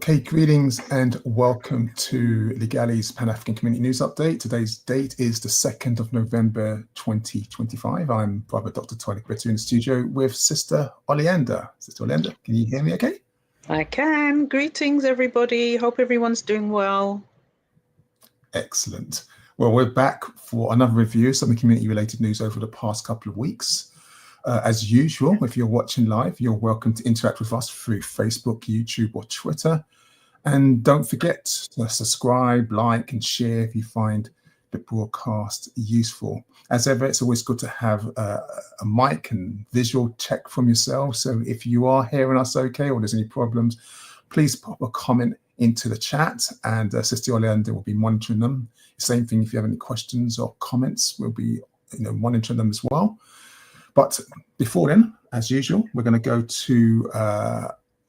Okay, greetings and welcome to Legali's Pan-African Community News Update. Today's date is the 2nd of November 2025. I'm Brother Dr. Toyin Agbetu in the studio with Sister Oleander. Sister Oleander, can you hear me okay? I can. Greetings, everybody. Hope everyone's doing well. Excellent. Well, we're back for another review of some community-related news over the past couple of weeks. As usual, if you're watching live, you're welcome to interact with us through Facebook, YouTube, or Twitter. And don't forget to subscribe, like, and share if you find the broadcast useful. As ever, it's always good to have a mic and visual check from yourself. So if you are hearing us okay, or there's any problems, please pop a comment into the chat, and Sister Oleander will be monitoring them. Same thing if you have any questions or comments, we'll be monitoring them as well. But before then, as usual, we're going to go to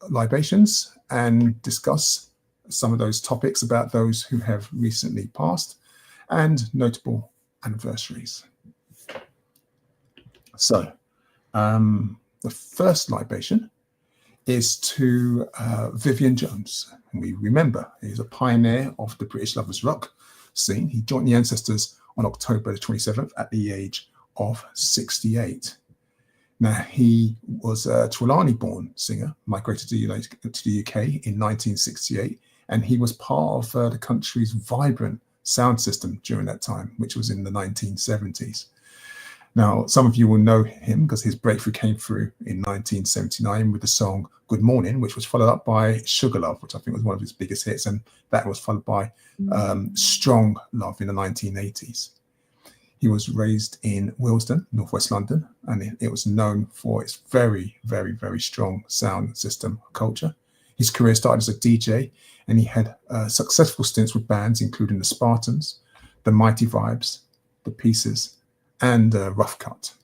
libations and discuss some of those topics about those who have recently passed and notable anniversaries. So the first libation is to Vivian Jones. We remember he's a pioneer of the British lovers rock scene. He joined the Ancestors on October the 27th at the age of 68. Now, he was a Trelawney-born singer, migrated to the UK in 1968, and he was part of the country's vibrant sound system during that time, which was in the 1970s. Now, some of you will know him because his breakthrough came through in 1979 with the song Good Morning, which was followed up by Sugar Love, which I think was one of his biggest hits, and that was followed by Strong Love in the 1980s. He was raised in Willesden, northwest London, and it was known for its very, very, very strong sound system culture. His career started as a DJ, and he had successful stints with bands including the Spartans, the Mighty Vibes, the Pieces, and Rough Cut.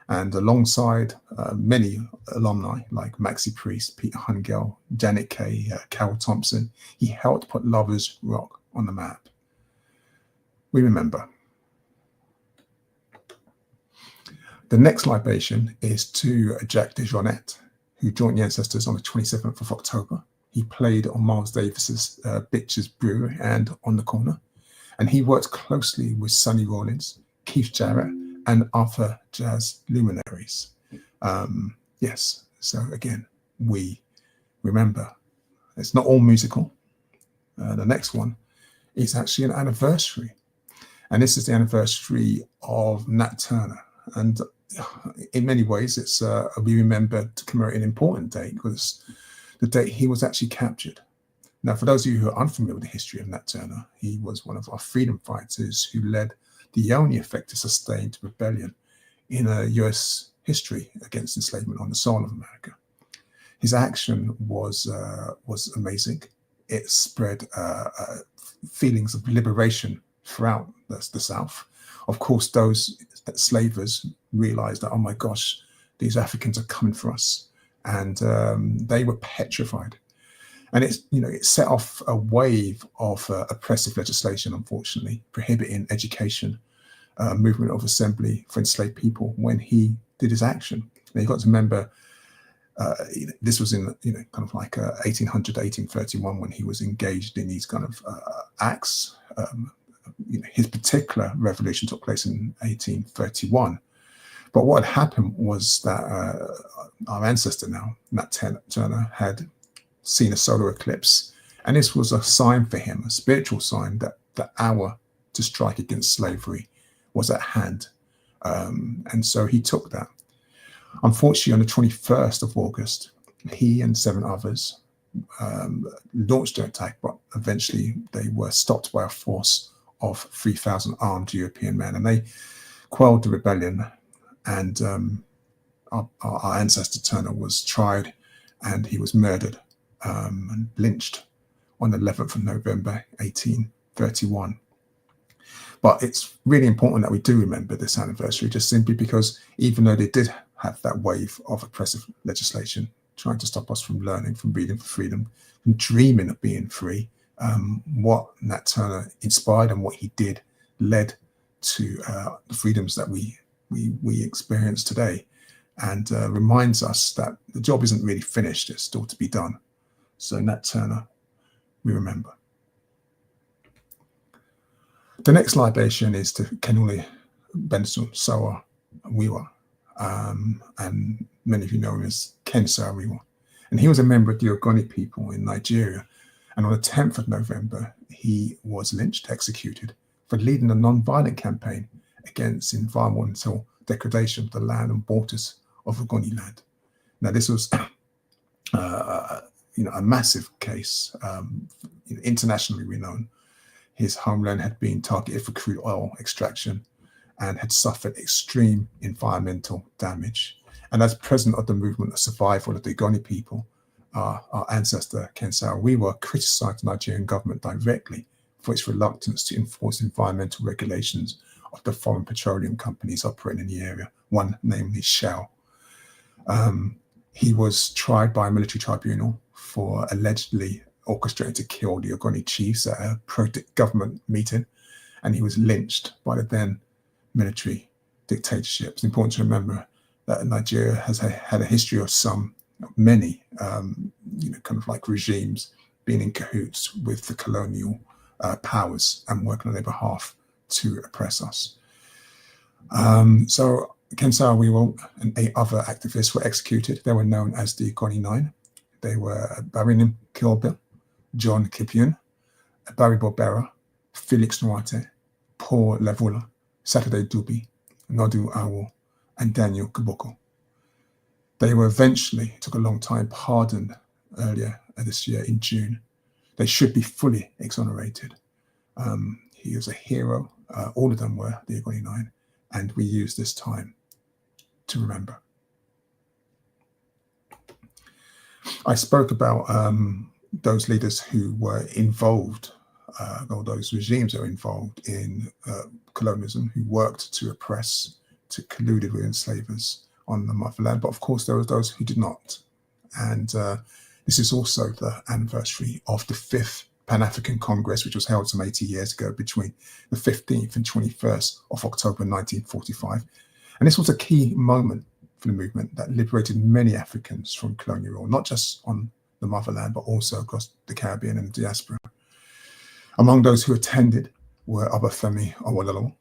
And alongside many alumni like Maxi Priest, Peter Hungel, Janet Kay, Carol Thompson, he helped put lovers rock on the map. We remember. The next libation is to Jack DeJohnette, who joined the Ancestors on the 27th of October. He played on Miles Davis's Bitches Brewery and On the Corner, and he worked closely with Sonny Rollins, Keith Jarrett, and other jazz luminaries. Yes, so again, we remember. It's not all musical. The next one is actually an anniversary, and this is the anniversary of Nat Turner. And in many ways, it's we remember to commemorate an important date because the date he was actually captured. Now, for those of you who are unfamiliar with the history of Nat Turner, he was one of our freedom fighters who led the only effective sustained rebellion in US history against enslavement on the soil of America. His action was amazing. It spread feelings of liberation throughout the South. Of course, those slavers realized that, oh my gosh, these Africans are coming for us, and they were petrified. And it set off a wave of oppressive legislation, unfortunately, prohibiting education, movement of assembly for enslaved people when he did his action. And you got to remember, this was in kind of like 1800 to 1831 when he was engaged in these kind of acts. His particular revolution took place in 1831. But what had happened was that our ancestor now, Nat Turner, had seen a solar eclipse. And this was a sign for him, a spiritual sign that the hour to strike against slavery was at hand. And so he took that. Unfortunately, on the 21st of August, he and 7 others launched their attack, but eventually they were stopped by a force of 3,000 armed European men, and they quelled the rebellion. And our ancestor Turner was tried, and he was murdered and lynched on the 11th of November, 1831. But it's really important that we do remember this anniversary, just simply because even though they did have that wave of oppressive legislation trying to stop us from learning, from reading for freedom, from dreaming of being free, what Nat Turner inspired and what he did led to the freedoms that we experience today, and reminds us that the job isn't really finished, it's still to be done. So Nat Turner, we remember. The next libation is to Kenule Benson Sawa Wiwa, and many of you know him as Ken Saro-Wiwa. And he was a member of the Ogoni people in Nigeria. And on the 10th of November, he was lynched, executed, for leading a non-violent campaign against environmental degradation of the land and waters of Ogoni land. Now, this was a massive case, internationally renowned. His homeland had been targeted for crude oil extraction and had suffered extreme environmental damage. And as president of the movement of survival of the Ogoni people, our ancestor Ken Saro-Wiwa criticized the Nigerian government directly for its reluctance to enforce environmental regulations of the foreign petroleum companies operating in the area, one namely Shell. He was tried by a military tribunal for allegedly orchestrating to kill the Ogoni chiefs at a pro-government meeting, and he was lynched by the then military dictatorship. It's important to remember that Nigeria has had a history of many kind of like regimes being in cahoots with the colonial powers and working on their behalf to oppress us. So Ken Saro-Wiwa and 8 other activists were executed. They were known as the Ogoni Nine. They were Barry Kilby, John Kipion, Barry Bobera, Felix Nwate, Paul Lavula, Saturday Dubi, Nodu Awo, and Daniel Kuboko. They were eventually, it took a long time, pardoned earlier this year in June. They should be fully exonerated. He was a hero. All of them were, the Ogoni Nine, and we use this time to remember. I spoke about those leaders who were involved, or those regimes that were involved in colonialism, who worked to oppress, to colluded with enslavers on the motherland. But of course, there were those who did not. And this is also the anniversary of the 5th Pan-African Congress, which was held some 80 years ago between the 15th and 21st of October 1945. And this was a key moment for the movement that liberated many Africans from colonial rule, not just on the motherland, but also across the Caribbean and the diaspora. Among those who attended were Obafemi Awolowo,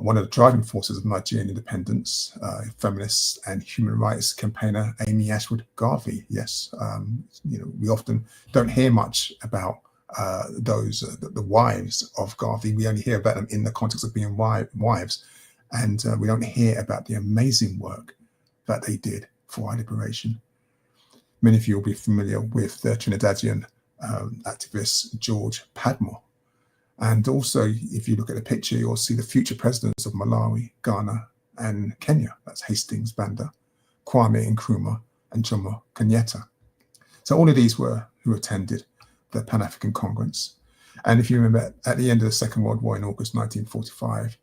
one of the driving forces of Nigerian independence, feminist and human rights campaigner Amy Ashwood Garvey. Yes, we often don't hear much about the wives of Garvey. We only hear about them in the context of being wives, and we don't hear about the amazing work that they did for our liberation. Many of you will be familiar with the Trinidadian activist George Padmore. And also, if you look at the picture, you'll see the future presidents of Malawi, Ghana, and Kenya. That's Hastings Banda, Kwame Nkrumah, and Jomo Kenyatta. So all of these were who attended the Pan-African Congress. And if you remember, at the end of the Second World War in August 1945,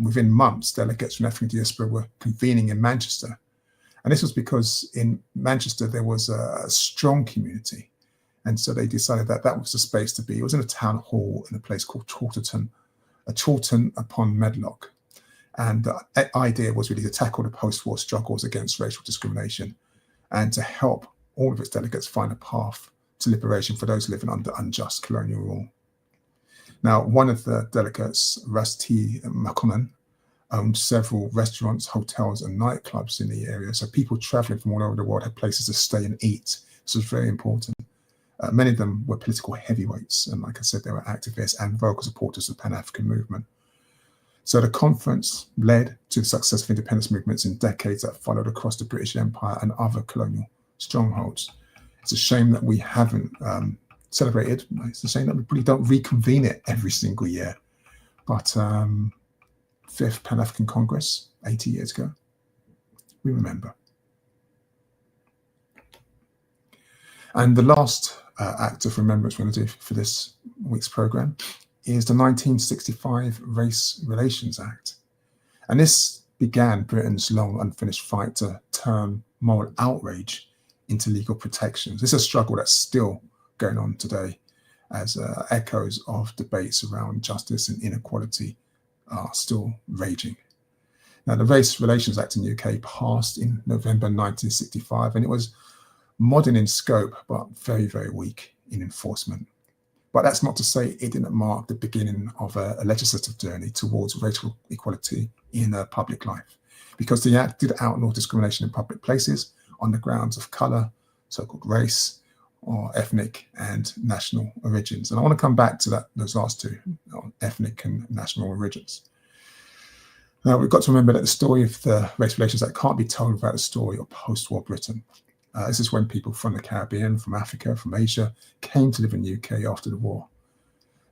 within months, delegates from the African diaspora were convening in Manchester. And this was because in Manchester, there was a strong community. And so they decided that that was the space to be. It was in a town hall in a place called Chawton upon Medlock. And the idea was really to tackle the post-war struggles against racial discrimination and to help all of its delegates find a path to liberation for those living under unjust colonial rule. Now, one of the delegates, Rusty McConnell, owned several restaurants, hotels, and nightclubs in the area. So people traveling from all over the world had places to stay and eat. This was very important. Many of them were political heavyweights. And like I said, they were activists and vocal supporters of the Pan-African movement. So the conference led to the successful independence movements in decades that followed across the British Empire and other colonial strongholds. It's a shame that we haven't celebrated. It's a shame that we really don't reconvene it every single year. But 5th Pan-African Congress, 80 years ago, we remember. And the last act of remembrance we're going to do for this week's program is the 1965 Race Relations Act. And this began Britain's long unfinished fight to turn moral outrage into legal protections. This is a struggle that's still going on today as echoes of debates around justice and inequality are still raging. Now, the Race Relations Act in the UK passed in November 1965, and it was modern in scope, but very, very weak in enforcement. But that's not to say it didn't mark the beginning of a legislative journey towards racial equality in public life, because the Act did outlaw discrimination in public places on the grounds of colour, so-called race, or ethnic and national origins. And I want to come back to those last two, ethnic and national origins. Now, we've got to remember that the story of the Race Relations Act can't be told without the story of post-war Britain. This is when people from the Caribbean, from Africa, from Asia came to live in the UK after the war.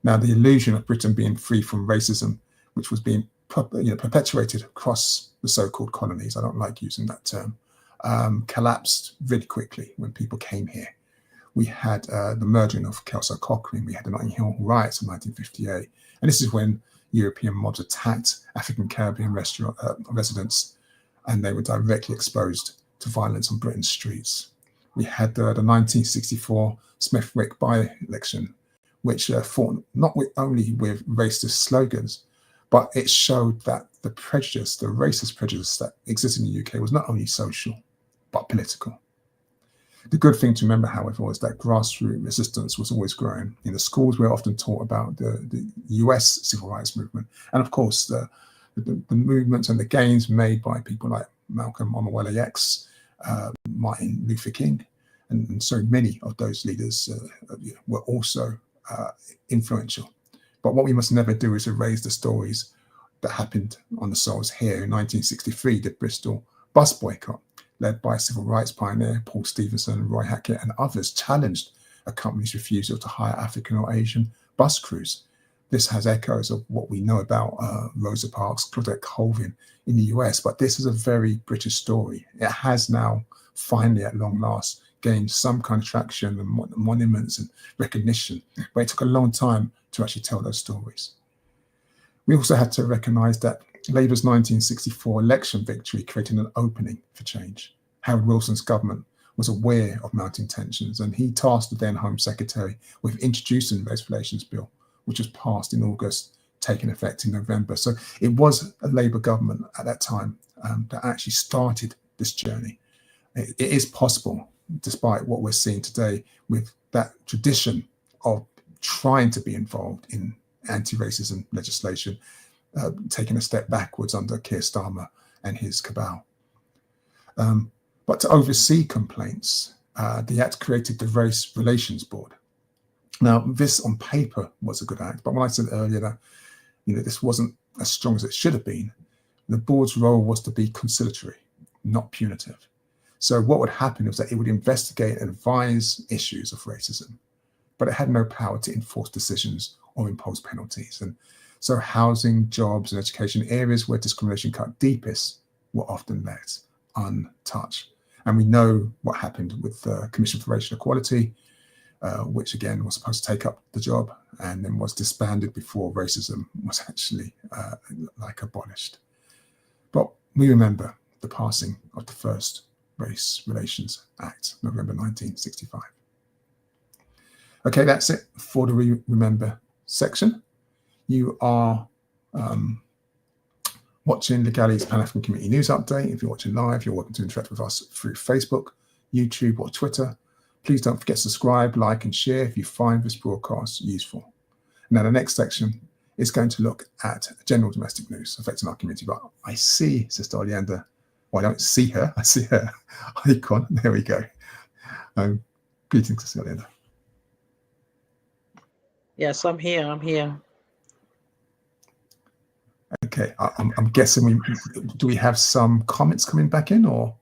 Now, the illusion of Britain being free from racism, which was being perpetuated across the so-called colonies, I don't like using that term, collapsed really quickly when people came here. We had the murdering of Kelso Cochrane, we had the Notting Hill riots in 1958, and this is when European mobs attacked African Caribbean residents, and they were directly exposed to violence on Britain's streets. We had the 1964 Smithwick by-election, which fought not only with racist slogans, but it showed that the prejudice, the racist prejudice that existed in the UK was not only social, but political. The good thing to remember, however, was that grassroots resistance was always growing. In the schools, we're often taught about the US civil rights movement, and of course, the movements and the gains made by people like Malcolm Omowole X, Martin Luther King, and so many of those leaders were also influential. But what we must never do is erase the stories that happened on the soils here. In 1963, the Bristol bus boycott, led by civil rights pioneer Paul Stephenson, Roy Hackett, and others, challenged a company's refusal to hire African or Asian bus crews. This has echoes of what we know about Rosa Parks, Claudette Colvin in the US, but this is a very British story. It has now finally, at long last, gained some kind of traction and monuments and recognition, but it took a long time to actually tell those stories. We also had to recognise that Labour's 1964 election victory created an opening for change. Harold Wilson's government was aware of mounting tensions, and he tasked the then Home Secretary with introducing the Race Relations Bill, which was passed in August, taking effect in November. So it was a Labour government at that time that actually started this journey. It is possible, despite what we're seeing today, with that tradition of trying to be involved in anti-racism legislation, taking a step backwards under Keir Starmer and his cabal. But to oversee complaints, the Act created the Race Relations Board. Now, this on paper was a good act, but when I said earlier that this wasn't as strong as it should have been, the board's role was to be conciliatory, not punitive. So what would happen was that it would investigate and advise issues of racism, but it had no power to enforce decisions or impose penalties. And so housing, jobs, and education, areas where discrimination cut deepest, were often left untouched. And we know what happened with the Commission for Racial Equality, which again was supposed to take up the job and then was disbanded before racism was actually abolished. But we remember the passing of the first Race Relations Act, November 1965. Okay, that's it for the Remember section. You are watching Legality's Pan-African Community News Update. If you're watching live, you're welcome to interact with us through Facebook, YouTube, or Twitter. Please don't forget to subscribe, like, and share if you find this broadcast useful. Now, the next section is going to look at general domestic news affecting our community. But I see Sister Oleander. Well, I don't see her. I see her icon. There we go. Greetings, Sister Oleander. Yes, I'm here. I'm here. Okay, I'm guessing do we have some comments coming back in, or?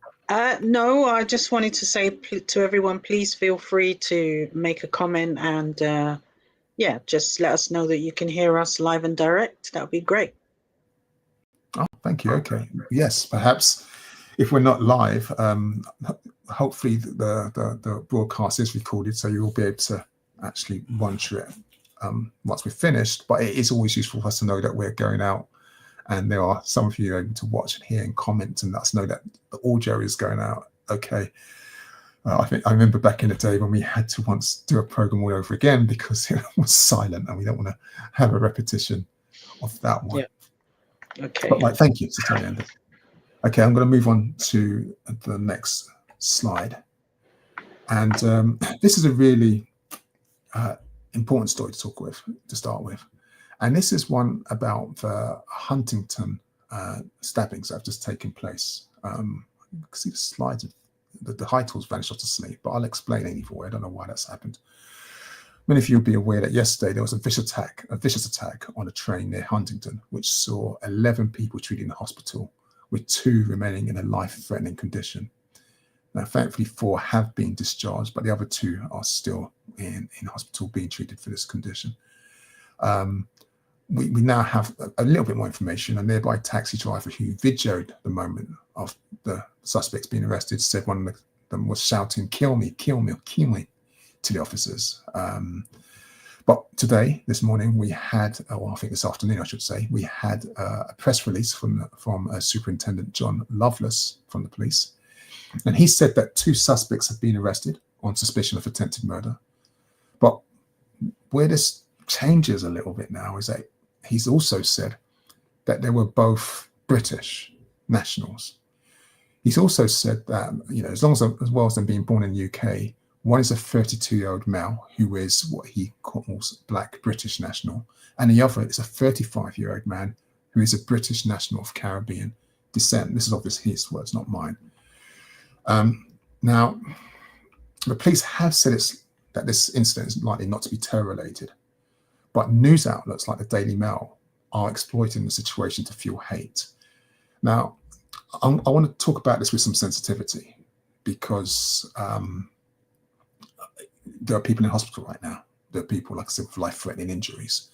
No, I just wanted to say to everyone, please feel free to make a comment and just let us know that you can hear us live and direct. That would be great. Oh, thank you. Okay. Yes, perhaps if we're not live, hopefully the broadcast is recorded, so you will be able to actually run through it once we're finished. But it is always useful for us to know that we're going out, and there are some of you able to watch and hear and comment, and let us know that the audio is going out okay. I remember back in the day when we had to once do a program all over again because it was silent, and we don't want to have a repetition of that one. Yeah. Okay. But right, thank you, Sister Oleander. Okay, I'm going to move on to the next slide. And this is a really important story to start with. And this is one about the Huntington stabbings that have just taken place. You can see the slides, the titles vanished off to sleep, but I'll explain anyway. I don't know why that's happened. Many of you will be aware that yesterday there was a vicious attack on a train near Huntington, which saw 11 people treated in the hospital, with 2 remaining in a life-threatening condition. Now, thankfully, 4 have been discharged, but the other 2 are still in hospital being treated for this condition. We now have a little bit more information. A nearby taxi driver who videoed the moment of the suspects being arrested said one of them was shouting, "Kill me, kill me, kill me," to the officers. But today, this morning, we had, or I think this afternoon, I should say, we had a press release from Superintendent John Lovelace from the police. And he said that 2 suspects have been arrested on suspicion of attempted murder. But where this changes a little bit now is that he's also said that they were both British nationals. He's also said that, as well as them being born in the UK, one is a 32-year-old male who is what he calls Black British national, and the other is a 35-year-old man who is a British national of Caribbean descent. This is obviously his words, not mine. Now, the police have said that this incident is likely not to be terror-related, but news outlets like the Daily Mail are exploiting the situation to fuel hate. Now, I want to talk about this with some sensitivity, because there are people in hospital right now. There are people, like I said, with life-threatening injuries,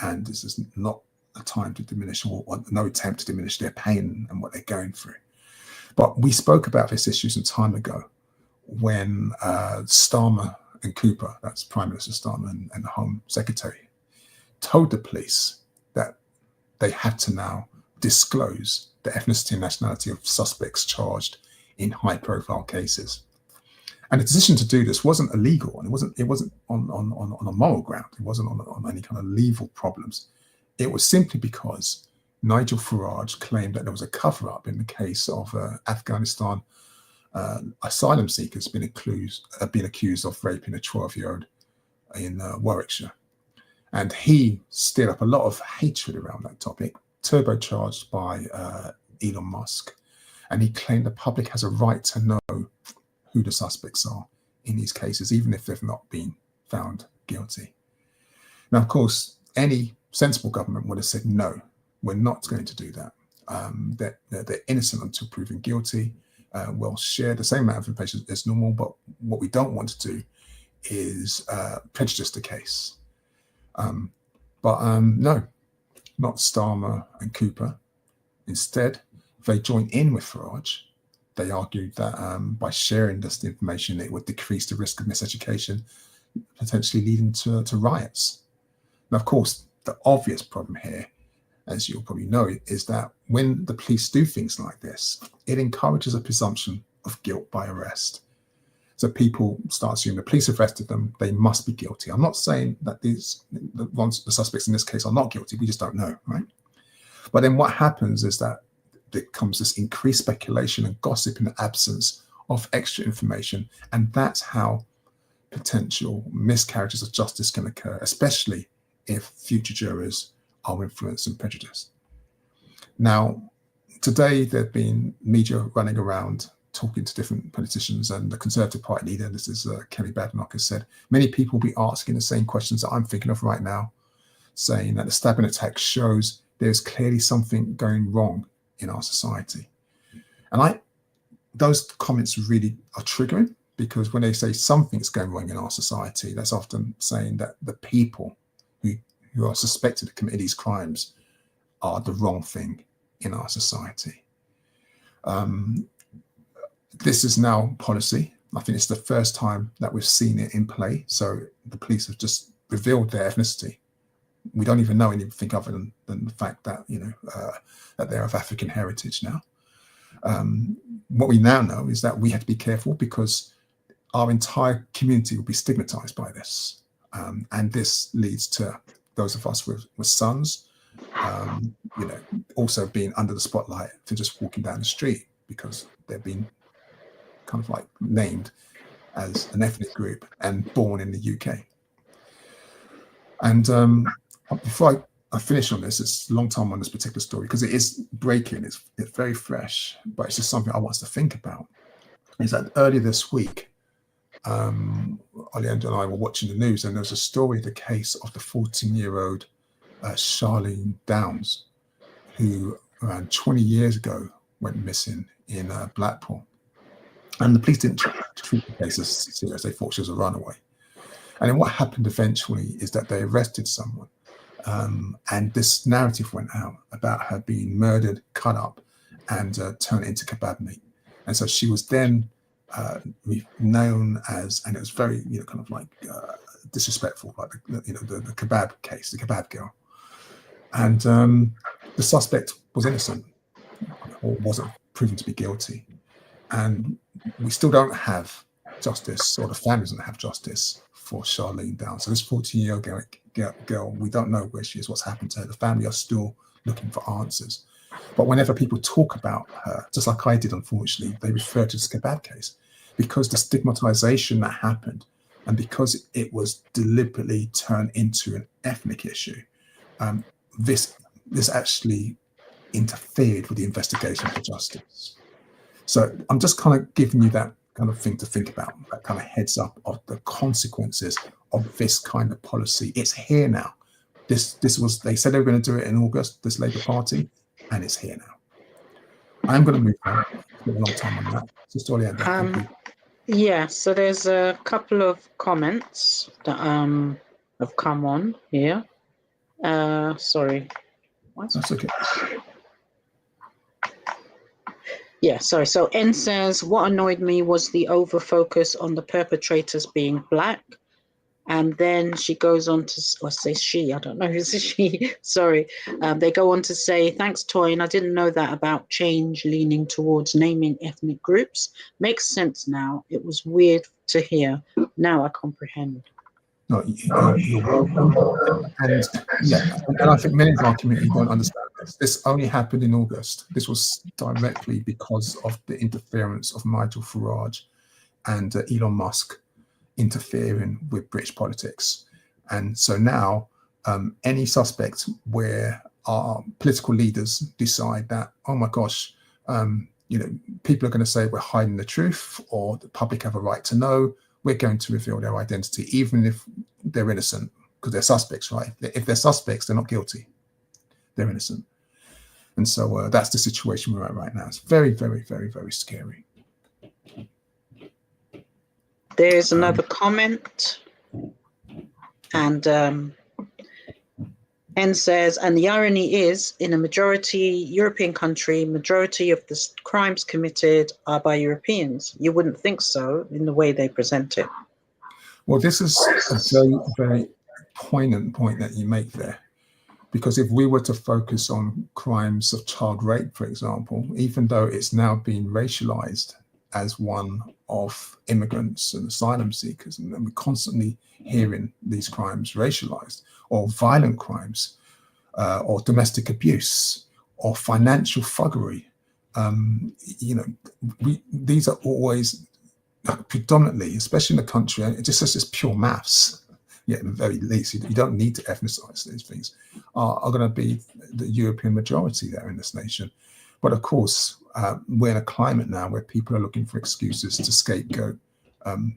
and this is not a time to diminish, or no attempt to diminish their pain and what they're going through. But we spoke about this issue some time ago when Starmer and Cooper, that's Prime Minister Starmer and the Home Secretary, told the police that they had to now disclose the ethnicity and nationality of suspects charged in high-profile cases. And the decision to do this wasn't illegal, and it wasn't on a moral ground. It wasn't on any kind of legal problems. It was simply because Nigel Farage claimed that there was a cover-up in the case of Afghanistan asylum seekers being accused of raping a 12-year-old in Warwickshire. And he stirred up a lot of hatred around that topic, turbocharged by Elon Musk. And he claimed the public has a right to know who the suspects are in these cases, even if they've not been found guilty. Now, of course, any sensible government would have said, no, we're not going to do that. They're innocent until proven guilty. We'll share the same amount of information as normal, but what we don't want to do is prejudice the case. But no, not Starmer and Cooper. Instead, they joined in with Farage. They argued that by sharing this information, it would decrease the risk of miseducation, potentially leading to riots. Now, of course, the obvious problem here, as you'll probably know, is that when the police do things like this, it encourages a presumption of guilt by arrest. So people start assuming the police arrested them, they must be guilty. I'm not saying that the suspects in this case are not guilty, we just don't know, right? But then what happens is that there comes this increased speculation and gossip in the absence of extra information, and that's how potential miscarriages of justice can occur, especially if future jurors are influenced and prejudiced. Now, today there have been media running around talking to different politicians, and the Conservative Party leader, this is Kemi Badenoch, has said many people will be asking the same questions that I'm thinking of right now, saying that the stabbing attack shows there's clearly something going wrong in our society. And those comments really are triggering, because when they say something's going wrong in our society, that's often saying that the people who are suspected of committing these crimes are the wrong thing in our society. This is now policy. I think it's the first time that we've seen it in play. So the police have just revealed their ethnicity. We don't even know anything other than the fact that that they're of African heritage now. What we now know is that we have to be careful, because our entire community will be stigmatized by this, and this leads to those of us with sons, also being under the spotlight for just walking down the street, because they've been kind of like named as an ethnic group and born in the UK. And before I finish on this, it's a long time on this particular story because it is breaking. It's very fresh, but it's just something I want us to think about. Is that earlier this week, Oleander and I were watching the news, and there was a story, the case of the 14-year-old Charlene Downs, who around 20 years ago went missing in Blackpool. And the police didn't treat the case as serious. They thought she was a runaway. And then what happened eventually is that they arrested someone. And this narrative went out about her being murdered, cut up, and turned into kebab meat. And so she was then known as, and it was very, kind of like disrespectful, like the kebab case, the kebab girl. And the suspect was innocent or wasn't proven to be guilty. And we still don't have justice, or the family doesn't have justice for Charlene Downs. So this 14-year-old girl, we don't know where she is, what's happened to her. The family are still looking for answers. But whenever people talk about her, just like I did, unfortunately, they refer to this kebab case because the stigmatization that happened, and because it was deliberately turned into an ethnic issue, this actually interfered with the investigation for justice. So I'm just kind of giving you that kind of thing to think about, that kind of heads up of the consequences of this kind of policy. It's here now. This was, they said they were going to do it in August, this Labour Party, and it's here now. I'm going to move on. It's been a long time on that. Just Oleander, thank you. Yeah, so there's a couple of comments that have come on here. Sorry. That's okay. Yeah, sorry. So N says, what annoyed me was the over focus on the perpetrators being black. And then she goes on to, or say she, I don't know who's a she, sorry. They go on to say, thanks, Toyin. I didn't know that about change leaning towards naming ethnic groups. Makes sense now. It was weird to hear. Now I comprehend. No, you're welcome. And yeah, and I think many of our community don't understand this. This only happened in August. This was directly because of the interference of Nigel Farage and Elon Musk interfering with British politics. And so now any suspect where our political leaders decide that, oh my gosh, people are going to say we're hiding the truth, or the public have a right to know, we're going to reveal their identity, even if they're innocent, because they're suspects, right? If they're suspects, they're not guilty. They're innocent. And so that's the situation we're at right now. It's very, very, very, very scary. There's another comment. And N says, and the irony is, in a majority European country, majority of the crimes committed are by Europeans. You wouldn't think so in the way they present it. Well, this is a very, very poignant point that you make there. Because if we were to focus on crimes of child rape, for example, even though it's now been racialized as one of immigrants and asylum seekers, and we're constantly hearing these crimes racialized, or violent crimes, or domestic abuse, or financial thuggery. These are always predominantly, especially in the country, and it just says it's pure maths. Yeah, at the very least, you don't need to ethnicize these things, are going to be the European majority there in this nation. But of course, we're in a climate now where people are looking for excuses to scapegoat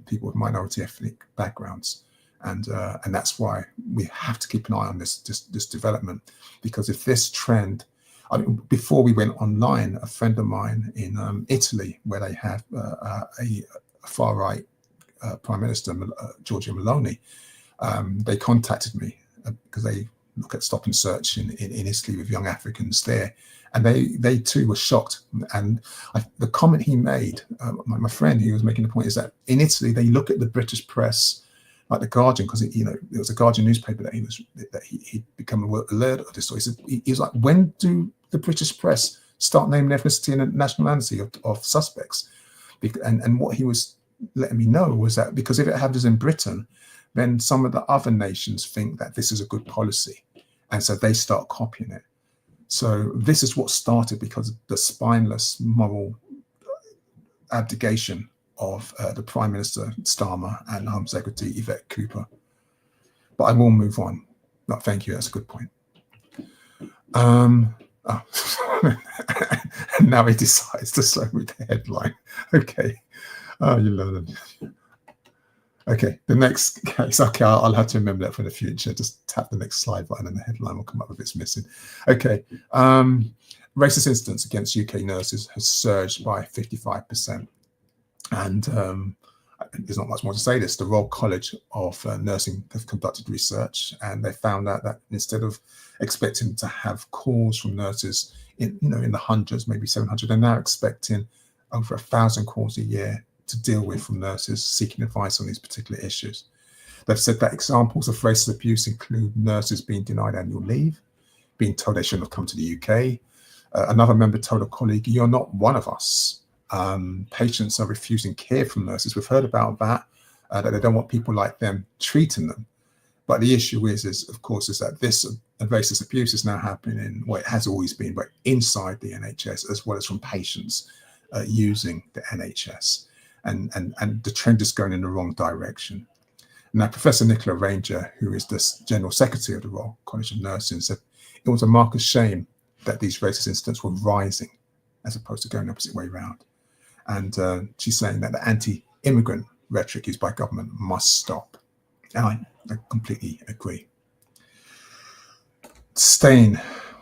people with minority ethnic backgrounds. And that's why we have to keep an eye on this development, because if this trend, I mean, before we went online, a friend of mine in Italy, where they have a far-right Prime Minister, Giorgia Meloni, they contacted me because they look at stop and search in Italy with young Africans there. And they too were shocked. And the comment he made, my friend, he was making the point, is that in Italy, they look at the British press, like the Guardian, because it was a Guardian newspaper that he'd become alert of this story. He was like, when do the British press start naming ethnicity and nationality of suspects? And what he was letting me know was that because if it happens in Britain, then some of the other nations think that this is a good policy. And so they start copying it. So this is what started because of the spineless moral abdication of the Prime Minister Starmer and Home Secretary Yvette Cooper. But I will move on. No, thank you. That's a good point. Oh. And now he decides to show me the headline. Okay. Oh, you learn it. Okay, the next case. Okay, I'll have to remember that for the future. Just tap the next slide button and the headline will come up if it's missing. Okay. Racist incidents against UK nurses has surged by 55%. And there's not much more to say this. The Royal College of Nursing have conducted research, and they found out that instead of expecting to have calls from nurses in the hundreds, maybe 700, they're now expecting over 1,000 calls a year to deal with from nurses seeking advice on these particular issues. They've said that examples of racist abuse include nurses being denied annual leave, being told they shouldn't have come to the UK. Another member told a colleague, "You're not one of us." Patients are refusing care from nurses. We've heard about that, that they don't want people like them treating them. But the issue is of course, that this racist abuse is now happening, well, it has always been, but inside the NHS, as well as from patients using the NHS. And the trend is going in the wrong direction. Now, Professor Nicola Ranger, who is the General Secretary of the Royal College of Nursing, said it was a mark of shame that these racist incidents were rising as opposed to going the opposite way around. And she's saying that the anti-immigrant rhetoric used by government must stop. And I completely agree. Staying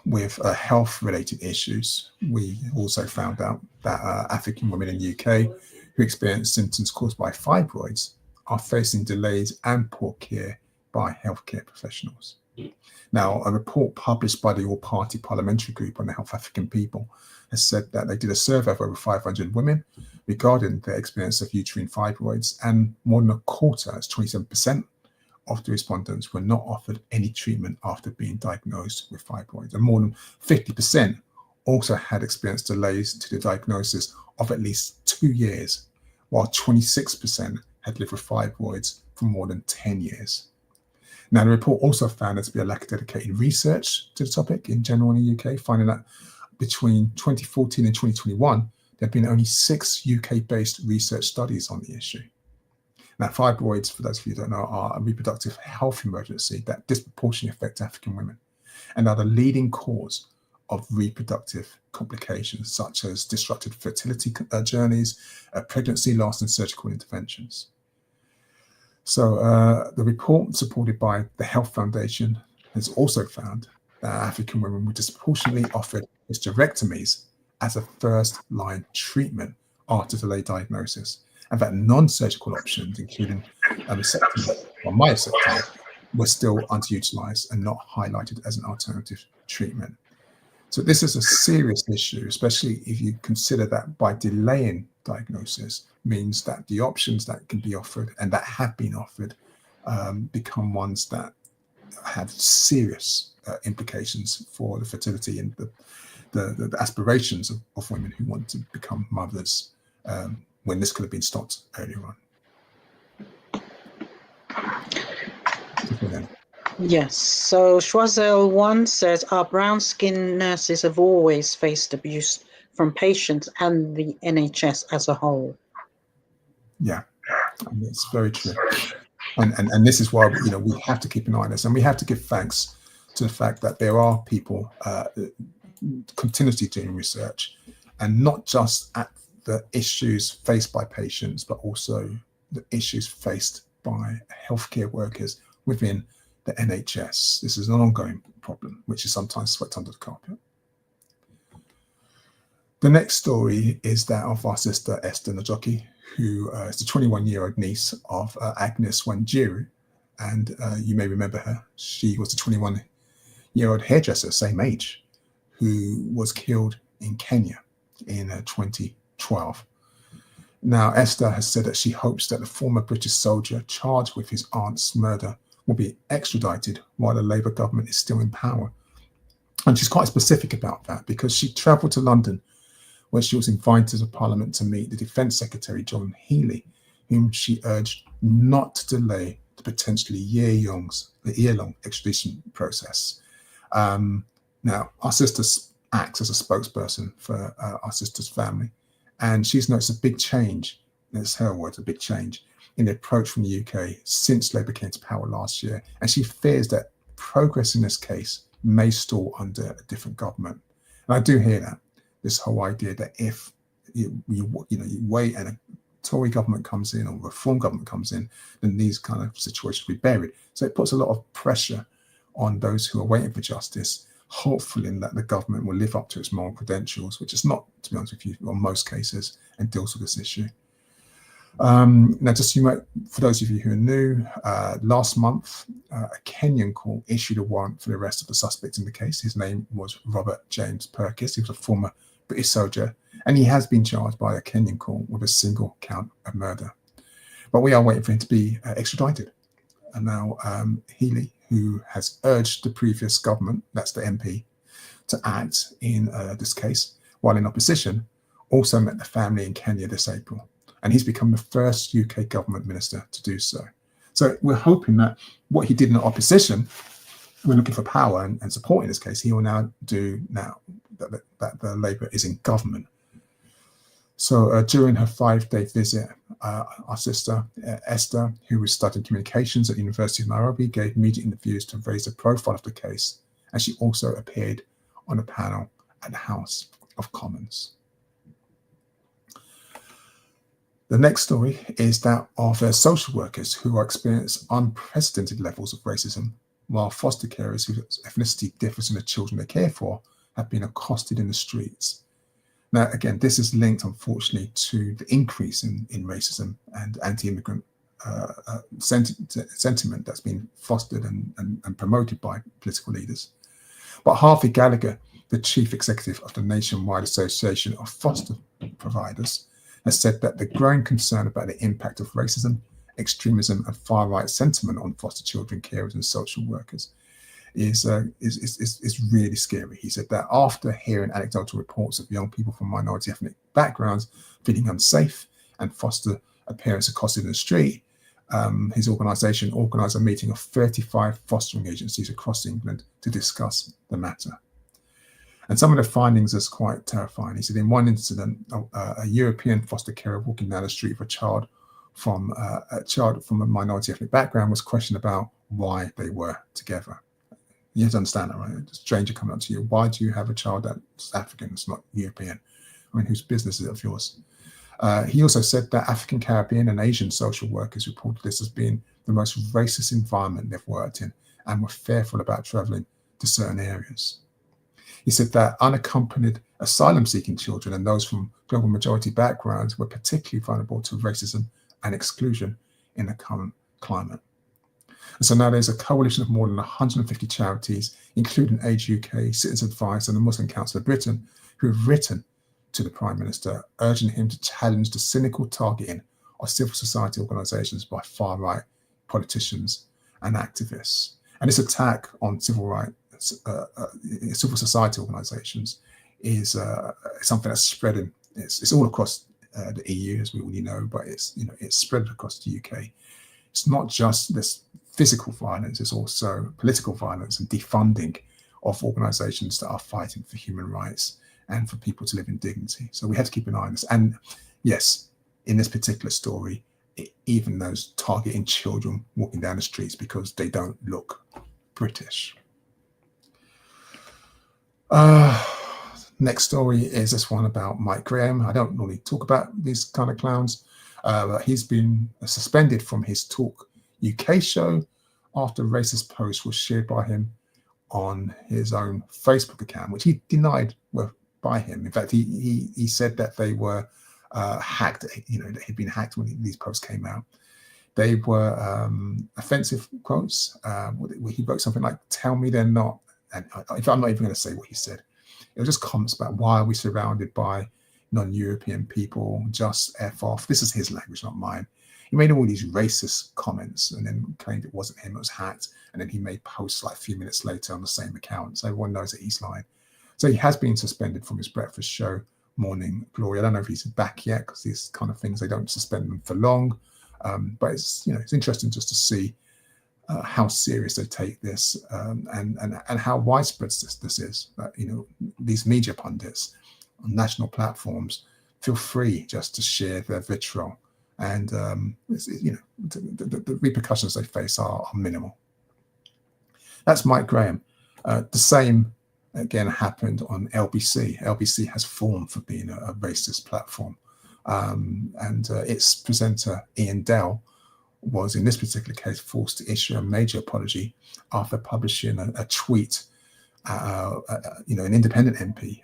with health-related issues, we also found out that African women in the UK who experience symptoms caused by fibroids are facing delays and poor care by healthcare professionals. Now, a report published by the All-Party Parliamentary Group on the Health of African People has said that they did a survey of over 500 women regarding their experience of uterine fibroids, and more than a quarter, that's 27%, of the respondents were not offered any treatment after being diagnosed with fibroids. And more than 50% also had experienced delays to the diagnosis of at least 2 years, while 26% had lived with fibroids for more than 10 years. Now, the report also found there to be a lack of dedicated research to the topic in general in the UK, finding that between 2014 and 2021, there have been only 6 UK-based research studies on the issue. Now, fibroids, for those of you who don't know, are a reproductive health emergency that disproportionately affect African women and are the leading cause of reproductive complications such as disrupted fertility journeys, pregnancy loss, and surgical interventions. So the report, supported by the Health Foundation, has also found that African women were disproportionately offered hysterectomies as a first-line treatment after delayed diagnosis, and that non-surgical options, including mastectomy or myostectomy, were still underutilized and not highlighted as an alternative treatment. So this is a serious issue, especially if you consider that by delaying diagnosis means that the options that can be offered and that have been offered become ones that have serious implications for the fertility and the aspirations of women who want to become mothers, when this could have been stopped earlier on. Yes, so Schwazel 1 says, our brown-skinned nurses have always faced abuse from patients and the NHS as a whole. Yeah, and it's very true. And this is why we have to keep an eye on this, and we have to give thanks to the fact that there are people continuously doing research, and not just at the issues faced by patients, but also the issues faced by healthcare workers within the NHS. This is an ongoing problem, which is sometimes swept under the carpet. The next story is that of our sister Esther Njoki, who is the 21-year-old niece of Agnes Wanjiru. And you may remember her. She was the 21-year-old hairdresser, same age, who was killed in Kenya in 2012. Now, Esther has said that she hopes that the former British soldier charged with his aunt's murder will be extradited while the Labour government is still in power. And she's quite specific about that because she travelled to London, where she was invited to Parliament to meet the Defence Secretary, John Healey, whom she urged not to delay the potentially year-long extradition process. Now, our sister acts as a spokesperson for our sister's family, and she's noticed a big change, that's her words, a big change in the approach from the UK since Labour came to power last year. And she fears that progress in this case may stall under a different government. And I do hear that, this whole idea that if you wait and a Tory government comes in or reform government comes in, then these kind of situations will be buried. So it puts a lot of pressure on those who are waiting for justice, hopefully that the government will live up to its moral credentials, which is not, to be honest with you, on most cases, and deals with this issue. Now, just for those of you who are new, last month, a Kenyan court issued a warrant for the arrest of the suspect in the case. His name was Robert James Purkis. He was a former British soldier, and he has been charged by a Kenyan court with a single count of murder. But we are waiting for him to be extradited. And now Healy, who has urged the previous government, that's the MP, to act in this case while in opposition, also met the family in Kenya this April. And he's become the first UK government minister to do so. So we're hoping that what he did in opposition, we're looking for power and support in this case, he will now do now that the Labour is in government. So during her 5-day visit, our sister Esther, who was studying communications at the University of Nairobi, gave media interviews to raise the profile of the case. And she also appeared on a panel at the House of Commons. The next story is that of social workers who are experiencing unprecedented levels of racism, while foster carers whose ethnicity differs from the children they care for have been accosted in the streets. Now, again, this is linked, unfortunately, to the increase in racism and anti-immigrant sentiment that's been fostered and promoted by political leaders. But Harvey Gallagher, the chief executive of the Nationwide Association of Foster Providers, has said that the growing concern about the impact of racism, extremism, and far-right sentiment on foster children, carers, and social workers is really scary. He said that after hearing anecdotal reports of young people from minority ethnic backgrounds feeling unsafe and foster parents accosted in the street, his organisation organised a meeting of 35 fostering agencies across England to discuss the matter. And some of the findings is quite terrifying. He said in one incident, a European foster carer walking down the street with a child from a minority ethnic background was questioned about why they were together. You have to understand that, right? A stranger coming up to you, why do you have a child that's African, it's not European? I mean, whose business is it of yours? He also said that African, Caribbean, and Asian social workers reported this as being the most racist environment they've worked in and were fearful about travelling to certain areas. He said that unaccompanied asylum-seeking children and those from global majority backgrounds were particularly vulnerable to racism and exclusion in the current climate. And so now there's a coalition of more than 150 charities, including Age UK, Citizens Advice, and the Muslim Council of Britain, who have written to the Prime Minister, urging him to challenge the cynical targeting of civil society organisations by far-right politicians and activists. And this attack on civil society organisations is something that's spreading. It's all across the EU, as we already know, but it's spread across the UK. It's not just this physical violence; it's also political violence and defunding of organisations that are fighting for human rights and for people to live in dignity. So we have to keep an eye on this. And yes, in this particular story, even those targeting children walking down the streets because they don't look British. Next story is this one about Mike Graham. I don't normally talk about these kind of clowns, but he's been suspended from his Talk UK show after a racist post was shared by him on his own Facebook account, which he denied were by him. In fact, he said that they were hacked, that he'd been hacked when these posts came out. They were offensive quotes. He wrote something like, "Tell me they're not," and if I'm not even going to say what he said, it was just comments about why are we surrounded by non-European people, just F off. This is his language, not mine. He made all these racist comments and then claimed it wasn't him, it was hacked. And then he made posts like a few minutes later on the same account. So everyone knows that he's lying. So he has been suspended from his breakfast show, Morning Glory. I don't know if he's back yet because these kind of things, they don't suspend them for long. But it's interesting just to see how serious they take this and how widespread this is. That these media pundits on national platforms feel free just to share their vitriol, and the repercussions they face are minimal. That's Mike Graham. The same, again, happened on LBC. LBC has formed for being a racist platform. And its presenter, Ian Dell, was in this particular case forced to issue a major apology after publishing a tweet. An independent MP,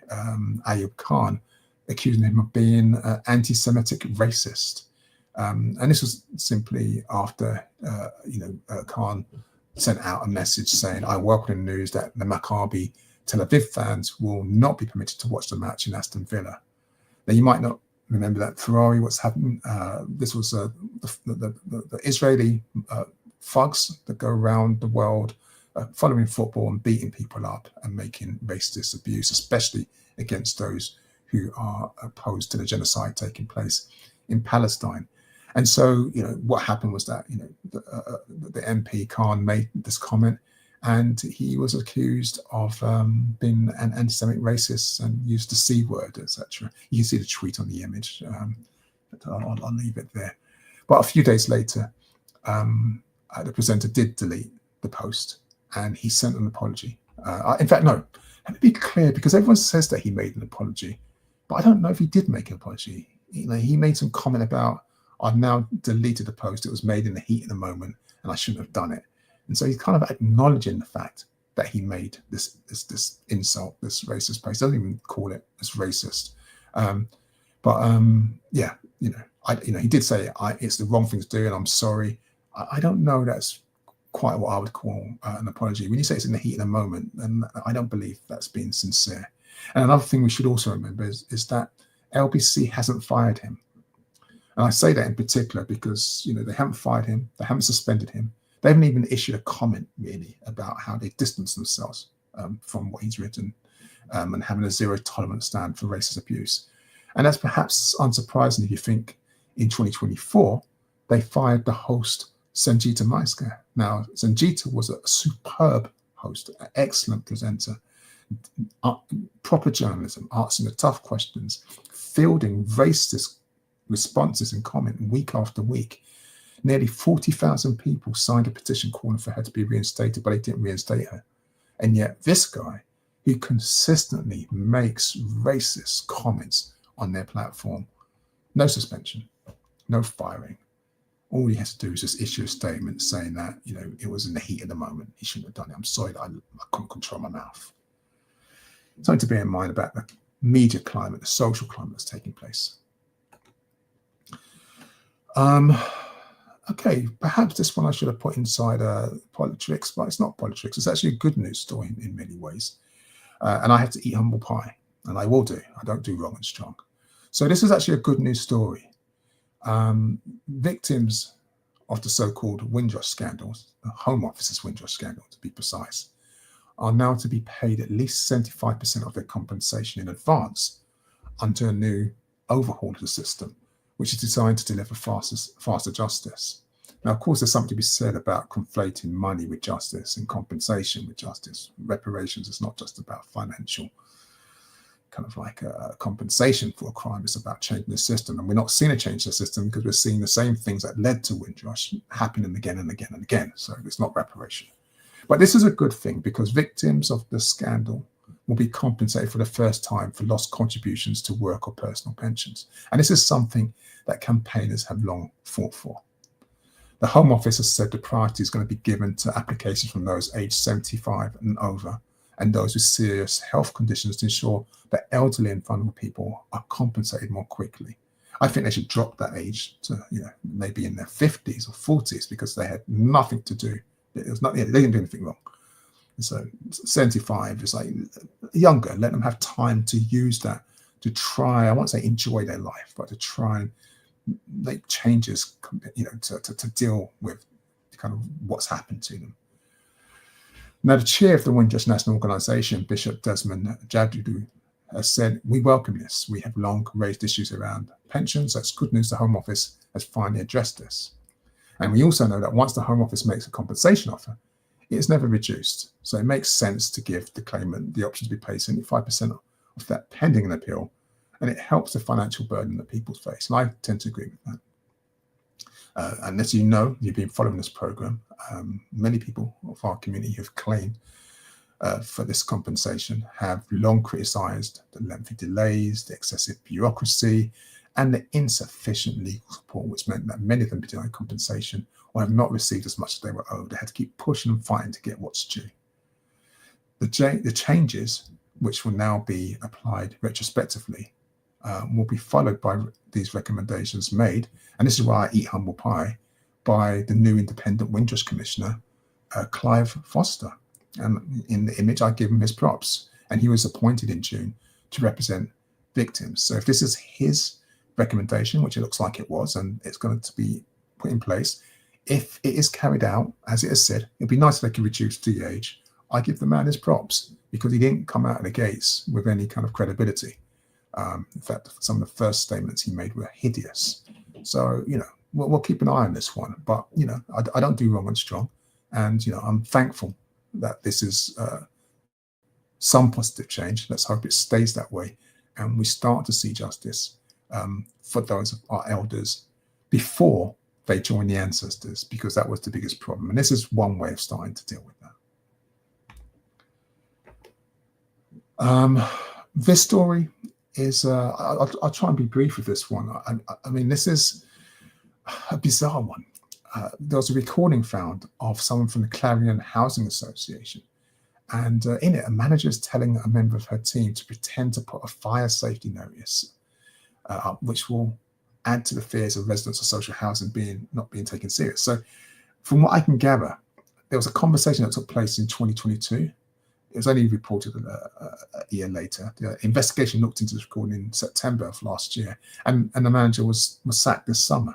Ayub Khan, accusing him of being anti-Semitic racist. And this was simply after, Khan sent out a message saying, I welcome the news that the Maccabi Tel Aviv fans will not be permitted to watch the match in Aston Villa. Now, you might not remember that Ferrari, what's happened. This was the Israeli thugs that go around the world following football and beating people up and making racist abuse, especially against those who are opposed to the genocide taking place in Palestine. And so, what happened was that, the MP Khan made this comment, and he was accused of being an anti-Semitic racist and used the C word, etc. You can see the tweet on the image. But I'll leave it there. But a few days later, the presenter did delete the post, and he sent an apology. In fact, no, let me be clear, because everyone says that he made an apology, but I don't know if he did make an apology. He made some comment about, I've now deleted the post. It was made in the heat of the moment, and I shouldn't have done it. And so he's kind of acknowledging the fact that he made this insult, this racist post. He doesn't even call it as racist. He did say it's the wrong thing to do, and I'm sorry. I don't know. That's quite what I would call an apology. When you say it's in the heat of the moment, then I don't believe that's being sincere. And another thing we should also remember is that LBC hasn't fired him. And I say that in particular because, they haven't fired him, they haven't suspended him. They haven't even issued a comment, really, about how they distance themselves from what he's written and having a zero tolerance stand for racist abuse. And that's perhaps unsurprising if you think in 2024, they fired the host, Sanjita Maiska. Now, Sanjita was a superb host, an excellent presenter, proper journalism, asking the tough questions, fielding racist responses and comment week after week. Nearly 40,000 people signed a petition calling for her to be reinstated, but they didn't reinstate her. And yet this guy, who consistently makes racist comments on their platform, no suspension, no firing. All he has to do is just issue a statement saying that, it was in the heat of the moment. He shouldn't have done it. I'm sorry that I couldn't control my mouth. Something to bear in mind about the media climate, the social climate that's taking place. Okay, perhaps this one I should have put inside politics, but it's not politics. It's actually a good news story in many ways. And I have to eat humble pie, and I will do. I don't do wrong and strong. So this is actually a good news story. Victims of the so-called Windrush scandals, the Home Office's Windrush scandal to be precise, are now to be paid at least 75% of their compensation in advance under a new overhaul of the system, which is designed to deliver faster justice. Now, of course, there's something to be said about conflating money with justice and compensation with justice. Reparations is not just about financial kind of like a compensation for a crime. It's about changing the system. And we're not seeing a change in the system because we're seeing the same things that led to Windrush happening again and again and again. So it's not reparation. But this is a good thing because victims of the scandal will be compensated for the first time for lost contributions to work or personal pensions. And this is something that campaigners have long fought for. The Home Office has said the priority is going to be given to applications from those aged 75 and over and those with serious health conditions to ensure that elderly and vulnerable people are compensated more quickly. I think they should drop that age to, maybe in their 50s or 40s because they had nothing to do. It was not, they didn't do anything wrong. So 75 is like younger, let them have time to use that to try, I won't say enjoy their life, but to try and make changes, to deal with kind of what's happened to them. Now, the chair of the Windrush National Organisation, Bishop Desmond Jadudu, has said, we welcome this. We have long raised issues around pensions. That's good news. The Home Office has finally addressed this. And we also know that once the Home Office makes a compensation offer, it is never reduced. So it makes sense to give the claimant the option to be paid 75% of that pending an appeal. And it helps the financial burden that people face. And I tend to agree with that. And as you know, you've been following this program, many people of our community who've claimed for this compensation have long criticised the lengthy delays, the excessive bureaucracy, and the insufficient legal support, which meant that many of them denied compensation or have not received as much as they were owed. They had to keep pushing and fighting to get what's due. The changes, which will now be applied retrospectively, will be followed by these recommendations made, and this is why I eat humble pie, by the new independent Windrush Commissioner, Clive Foster. And in the image, I give him his props. And he was appointed in June to represent victims. So if this is his recommendation, which it looks like it was, and it's going to be put in place, if it is carried out, as it is said, it'd be nice if they could reduce the age. I give the man his props because he didn't come out of the gates with any kind of credibility. In fact, some of the first statements he made were hideous. So, we'll keep an eye on this one. But, I don't do wrong and strong. And, I'm thankful that this is some positive change. Let's hope it stays that way. And we start to see justice for those of our elders before they join the ancestors, because that was the biggest problem. And this is one way of starting to deal with that. This story is, I'll try and be brief with this one. I mean, this is a bizarre one. There was a recording found of someone from the Clarion Housing Association. And in it, a manager is telling a member of her team to pretend to put a fire safety notice up, which will add to the fears of residents of social housing not being taken serious. So from what I can gather, there was a conversation that took place in 2022. It was only reported a year later. The investigation looked into this recording in September of last year, and the manager was sacked this summer.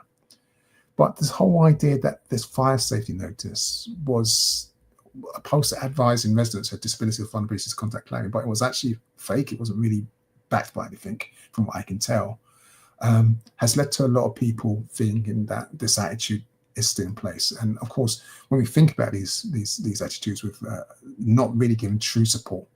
But this whole idea that this fire safety notice was a poster advising residents who had disability or vulnerabilities to contact Clarion, but it was actually fake. It wasn't really backed by anything, from what I can tell, has led to a lot of people thinking that this attitude is still in place. And of course, when we think about these attitudes with not really giving true support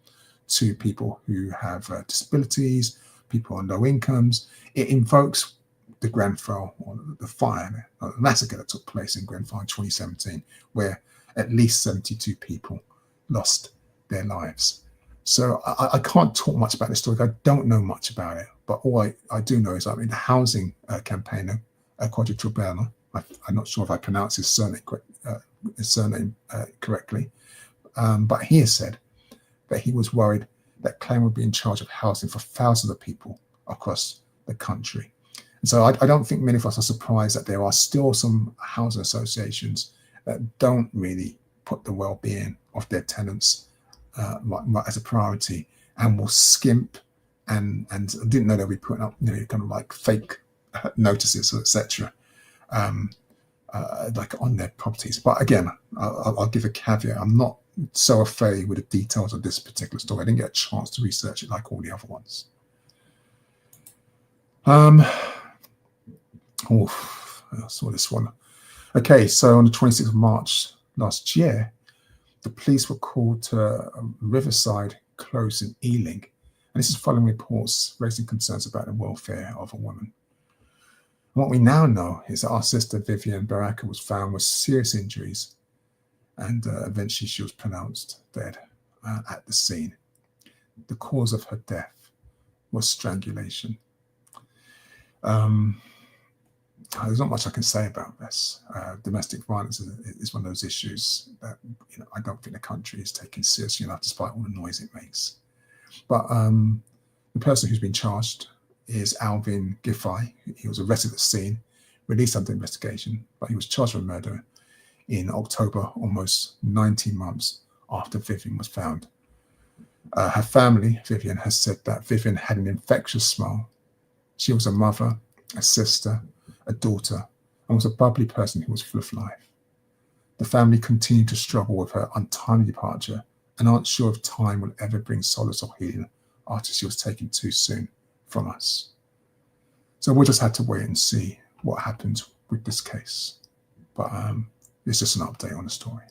to people who have disabilities, people on low incomes, it invokes the Grenfell, or the fire, the massacre that took place in Grenfell in 2017, where at least 72 people lost their lives. So I can't talk much about this story. I don't know much about it, but all I do know is, the housing campaigner, Quadritrubano, I'm not sure if I pronounce his surname correctly, but he has said that he was worried that Clarion would be in charge of housing for thousands of people across the country. And so I don't think many of us are surprised that there are still some housing associations that don't really put the well-being of their tenants as a priority, and will skimp and didn't know they'll be putting up kind of like fake notices, etc. Like on their properties. But again, I'll give a caveat. I'm not so afraid with the details of this particular story. I didn't get a chance to research it like all the other ones. I saw this one. Okay, so on the 26th of March last year, the police were called to Riverside Close in Ealing. And this is following reports raising concerns about the welfare of a woman. What we now know is that our sister Vivian Baraka was found with serious injuries, and eventually she was pronounced dead at the scene. The cause of her death was strangulation. There's not much I can say about this. Domestic violence is one of those issues that I don't think the country is taking seriously enough, despite all the noise it makes. But the person who's been charged is Alvin Giffey. He was arrested at the scene, released under investigation, but he was charged with murder in October, almost 19 months after Vivian was found. Her family, Vivian, has said that Vivian had an infectious smile. She was a mother, a sister, a daughter, and was a bubbly person who was full of life. The family continued to struggle with her untimely departure and aren't sure if time will ever bring solace or healing after she was taken too soon from us. So we'll just have to wait and see what happens with this case. But it's just an update on the story.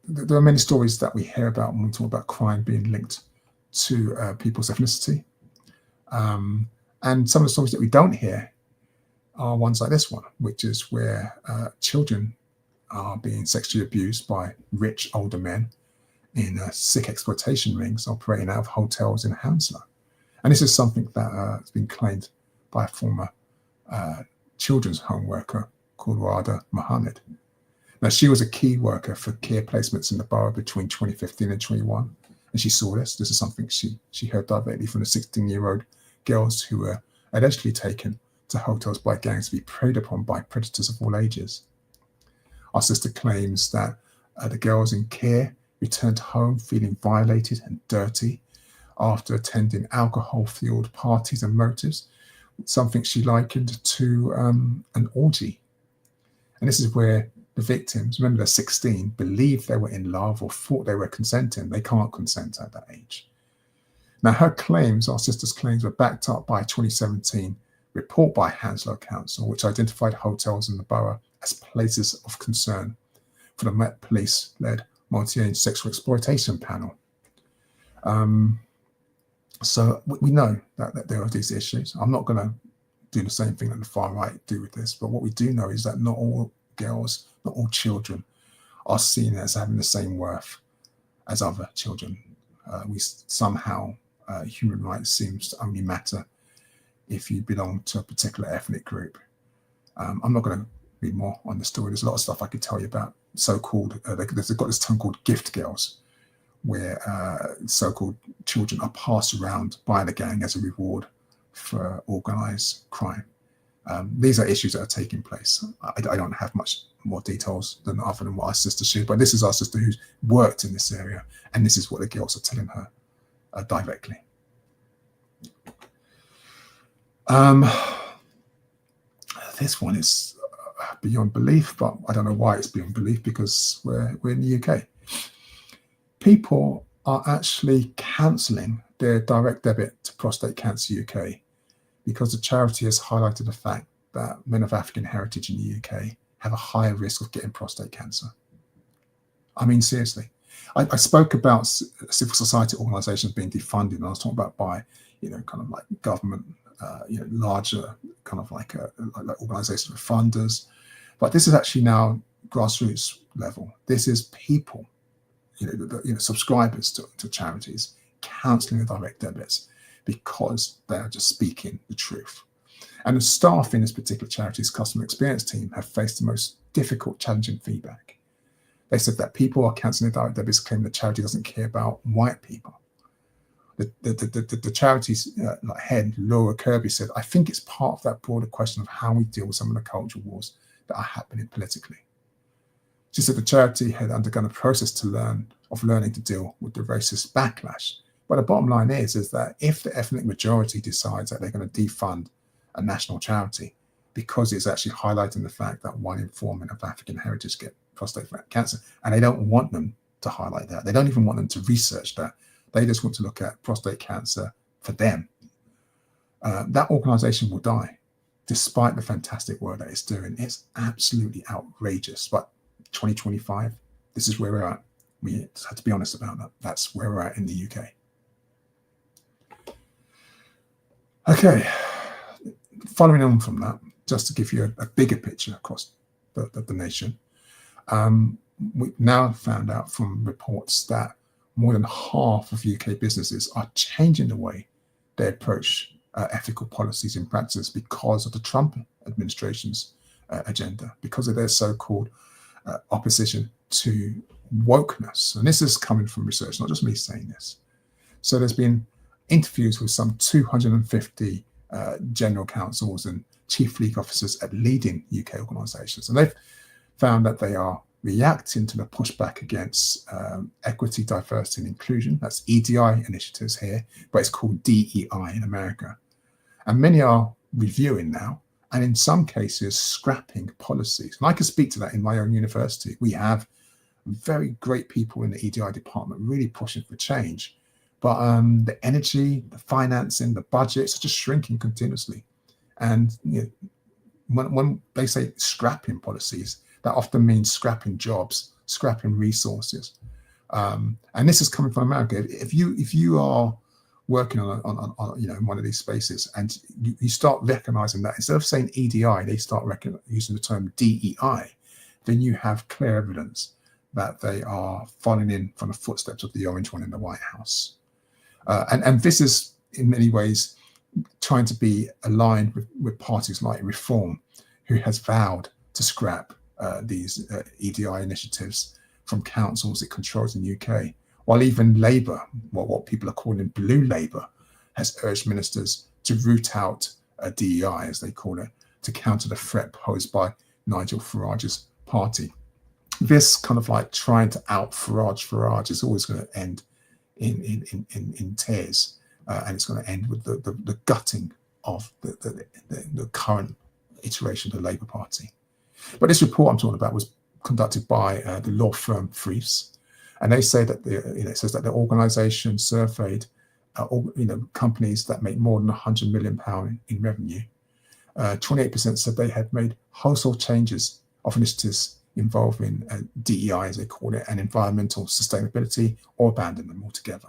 There are many stories that we hear about when we talk about crime being linked to people's ethnicity. And some of the stories that we don't hear are ones like this one, which is where children are being sexually abused by rich older men in sick exploitation rings operating out of hotels in Hounslow. And this is something that has been claimed by a former children's home worker called Rada Mohammed. Now, she was a key worker for care placements in the borough between 2015 and 21. And she saw this. This is something she heard directly from the 16-year-old girls who were allegedly taken to hotels by gangs to be preyed upon by predators of all ages. Our sister claims that the girls in care returned home feeling violated and dirty after attending alcohol-fueled parties and motives, something she likened to an orgy. And this is where the victims, remember they're 16, believed they were in love or thought they were consenting. They can't consent at that age. Now, her claims, our sister's claims, were backed up by a 2017 report by Hounslow Council, which identified hotels in the borough as places of concern for the Met Police-led multi-age sexual exploitation panel. So we know that there are these issues. I'm not going to do the same thing that the far right do with this, but what we do know is that not all girls, not all children are seen as having the same worth as other children. We somehow, human rights seems to only matter if you belong to a particular ethnic group. I'm not going to read more on the story. There's a lot of stuff I could tell you about so-called, they've got this term called gift girls, where so-called children are passed around by the gang as a reward for organized crime. These are issues that are taking place. I don't have much more details than other than what our sister shared, but this is our sister who's worked in this area, and this is what the girls are telling her directly. This one is beyond belief, but I don't know why it's beyond belief, because we're in the UK. People are actually cancelling their direct debit to Prostate Cancer UK because the charity has highlighted the fact that men of African heritage in the UK have a higher risk of getting prostate cancer. I mean, seriously. I spoke about civil society organisations being defunded, and I was talking about by, kind of like government, larger kind of like organisations with funders. But this is actually now grassroots level. This is people, subscribers to charities cancelling the direct debits because they are just speaking the truth. And the staff in this particular charity's customer experience team have faced the most difficult, challenging feedback. They said that people are cancelling the direct debits, claiming the charity doesn't care about white people. The charity's head, Laura Kirby, said, "I think it's part of that broader question of how we deal with some of the cultural wars that are happening politically." She said the charity had undergone a process of learning to deal with the racist backlash. But the bottom line is that if the ethnic majority decides that they're going to defund a national charity because it's actually highlighting the fact that 1 in 4 men of African heritage get prostate cancer, and they don't want them to highlight that, they don't even want them to research that, they just want to look at prostate cancer for them, that organisation will die, despite the fantastic work that it's doing. It's absolutely outrageous. But 2025, this is where we're at. We have to be honest about that. That's where we're at in the UK. Okay, following on from that, just to give you a bigger picture across the nation, we now found out from reports that more than half of UK businesses are changing the way they approach ethical policies and practices because of the Trump administration's agenda, because of their so-called opposition to wokeness. And this is coming from research, not just me saying this. So there's been interviews with some 250 general counsels and chief legal officers at leading UK organisations, and they've found that they are reacting to the pushback against equity, diversity and inclusion. That's EDI initiatives here, but it's called DEI in America. And many are reviewing now, and in some cases scrapping policies. And I can speak to that in my own university. We have very great people in the EDI department really pushing for change. But the energy, the financing, the budgets are just shrinking continuously. And when they say scrapping policies, that often means scrapping jobs, scrapping resources. And this is coming from America. If you are working on one of these spaces, and you start recognizing that instead of saying EDI, they start using the term DEI, then you have clear evidence that they are following in from the footsteps of the orange one in the White House. And this is in many ways trying to be aligned with parties like Reform, who has vowed to scrap these EDI initiatives from councils it controls in the UK, while even Labour, what people are calling Blue Labour, has urged ministers to root out DEI, as they call it, to counter the threat posed by Nigel Farage's party. This kind of like trying to out Farage is always going to end in tears, and it's going to end with the gutting of the current iteration of the Labour Party. But this report I'm talking about was conducted by the law firm Friefs, and they say that it says that the organisation surveyed companies that make more than £100 million in revenue. 28% said they had made wholesale changes of initiatives involving DEI, as they call it, and environmental sustainability, or abandoned them altogether.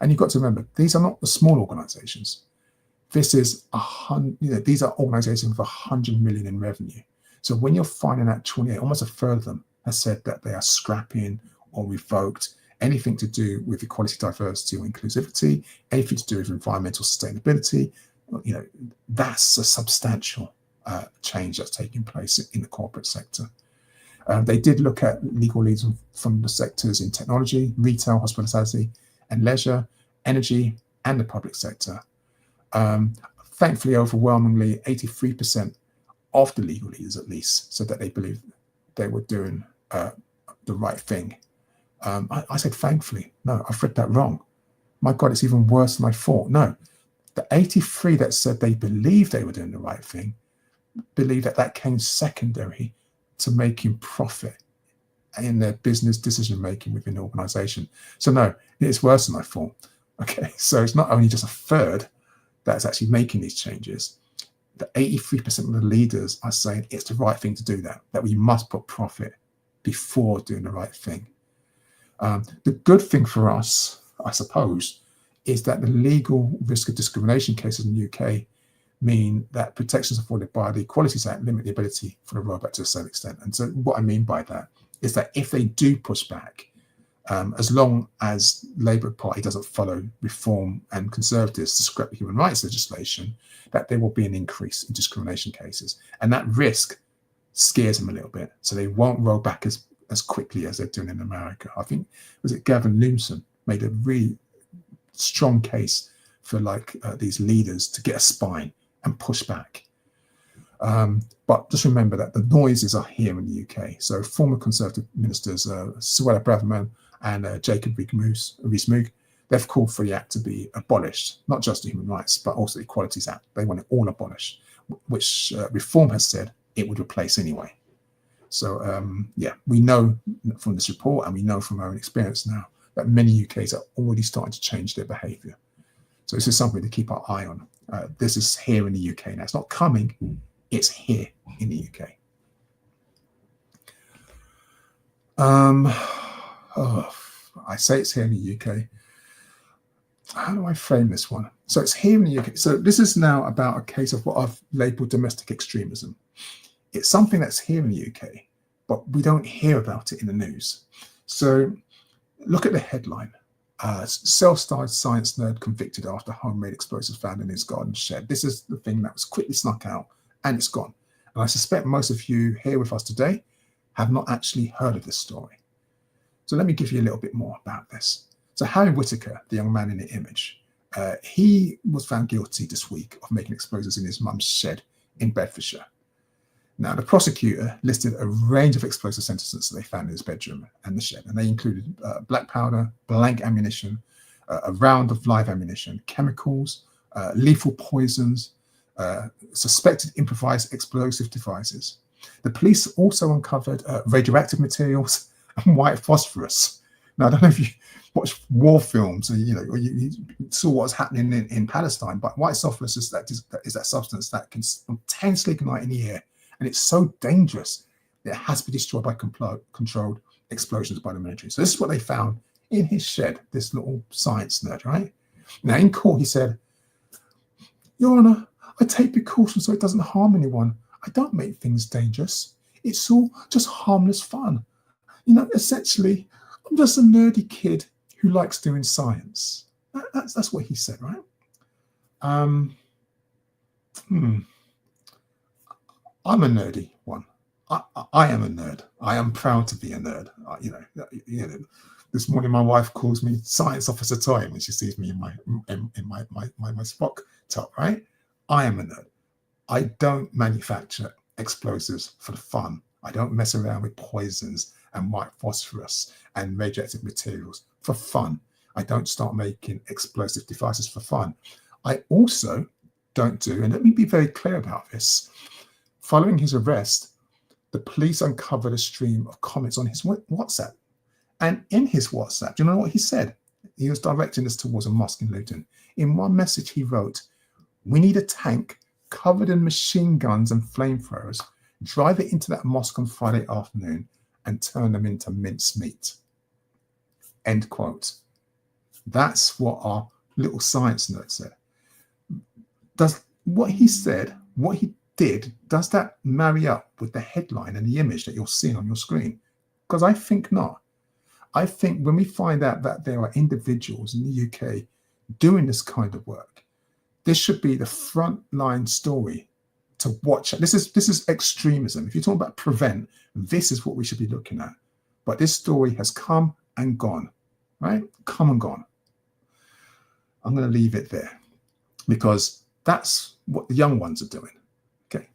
And you've got to remember, these are not the small organisations. This is these are organisations with 100 million in revenue. So when you're finding out 28, almost a third of them has said that they are scrapping or revoked anything to do with equality, diversity, or inclusivity, anything to do with environmental sustainability, that's a substantial change that's taking place in the corporate sector. They did look at legal leads from the sectors in technology, retail, hospitality, and leisure, energy, and the public sector. Thankfully, overwhelmingly, 83% of the legal leaders, at least, said that they believe they were doing the right thing. I said, thankfully. No, I've read that wrong. My God, it's even worse than I thought. No, the 83 that said they believed they were doing the right thing, believe that came secondary to making profit in their business decision making within the organization. So no, it's worse than I thought. Okay, so it's not only just a third that's actually making these changes. The 83% of the leaders are saying it's the right thing to do that we must put profit before doing the right thing. The good thing for us, I suppose, is that the legal risk of discrimination cases in the UK mean that protections afforded by the Equalities Act limit the ability for the rollback to a certain extent. And so what I mean by that is that if they do push back, as long as Labour Party doesn't follow Reform and Conservatives to scrap human rights legislation, that there will be an increase in discrimination cases. And that risk scares them a little bit. So they won't roll back as quickly as they're doing in America. I think, was it Gavin Newsom made a really strong case for these leaders to get a spine and push back. But just remember that the noises are here in the UK. So former Conservative ministers, Suella Braverman and Jacob Rees-Mogg, they've called for the Act to be abolished, not just the Human Rights, but also the Equalities Act. They want it all abolished, which Reform has said it would replace anyway. So, we know from this report, and we know from our own experience now, that many UKs are already starting to change their behaviour. So this is something to keep our eye on. This is here in the UK now. It's not coming, it's here in the UK. I say it's here in the UK. How do I frame this one? So it's here in the UK. So this is now about a case of what I've labelled domestic extremism. It's something that's here in the UK, but we don't hear about it in the news. So look at the headline. Self-styled science nerd convicted after homemade explosives found in his garden shed. This is the thing that was quickly snuck out, and it's gone. And I suspect most of you here with us today have not actually heard of this story. So let me give you a little bit more about this. So Harry Whittaker, the young man in the image, he was found guilty this week of making explosives in his mum's shed in Bedfordshire. Now, the prosecutor listed a range of explosive sentences that they found in his bedroom and the shed, and they included black powder, blank ammunition, a round of live ammunition, chemicals, lethal poisons, suspected improvised explosive devices. The police also uncovered radioactive materials and white phosphorus. Now, I don't know if you watched war films, or you saw what was happening in Palestine, but white phosphorus is that substance that can intensely ignite in the air. And it's so dangerous that it has to be destroyed by controlled explosions by the military. So this is what they found in his shed, this little science nerd, right? Now, in court, he said, Your Honour, I take precautions so it doesn't harm anyone. I don't make things dangerous. It's all just harmless fun. Essentially, I'm just a nerdy kid who likes doing science. That's what he said, right? I'm a nerdy one. I am a nerd. I am proud to be a nerd. This morning my wife calls me Science Officer Toyin when she sees me in my Spock top, right? I am a nerd. I don't manufacture explosives for the fun. I don't mess around with poisons and white phosphorus and radioactive materials for fun. I don't start making explosive devices for fun. I also don't do, and let me be very clear about this, following his arrest, the police uncovered a stream of comments on his WhatsApp. And in his WhatsApp, do you know what he said? He was directing this towards a mosque in Luton. In one message, he wrote, "We need a tank covered in machine guns and flamethrowers. Drive it into that mosque on Friday afternoon and turn them into mincemeat." End quote. That's what our little science nerd said. Does what he said, what he did, does that marry up with the headline and the image that you're seeing on your screen? Because I think not. I think when we find out that there are individuals in the UK doing this kind of work, this should be the frontline story to watch. This is extremism. If you're talking about prevent, this is what we should be looking at. But this story has come and gone, right? Come and gone. I'm going to leave it there because that's what the young ones are doing. Okay.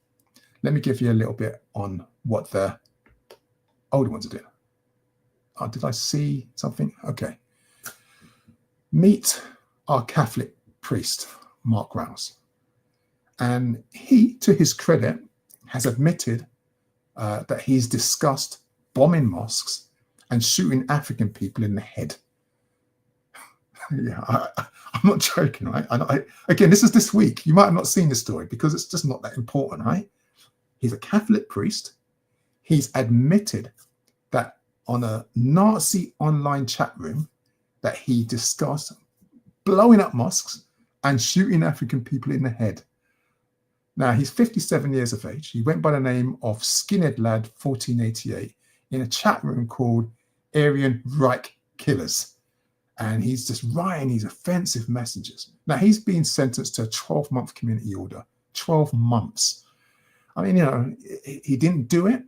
Let me give you a little bit on what the older ones are doing. Oh, did I see something? Okay. Meet our Catholic priest, Mark Rouse. And he, to his credit, has admitted that he's discussed bombing mosques and shooting African people in the head. Yeah, I'm not joking, right? Again, this is this week. You might have not seen this story because it's just not that important, right? He's a Catholic priest. He's admitted that on a Nazi online chat room that he discussed blowing up mosques and shooting African people in the head. Now, he's 57 years of age. He went by the name of Skinhead Lad 1488 in a chat room called Aryan Reich Killers. And he's just writing these offensive messages. Now, he's been sentenced to a 12-month community order. 12 months. I mean, he didn't do it.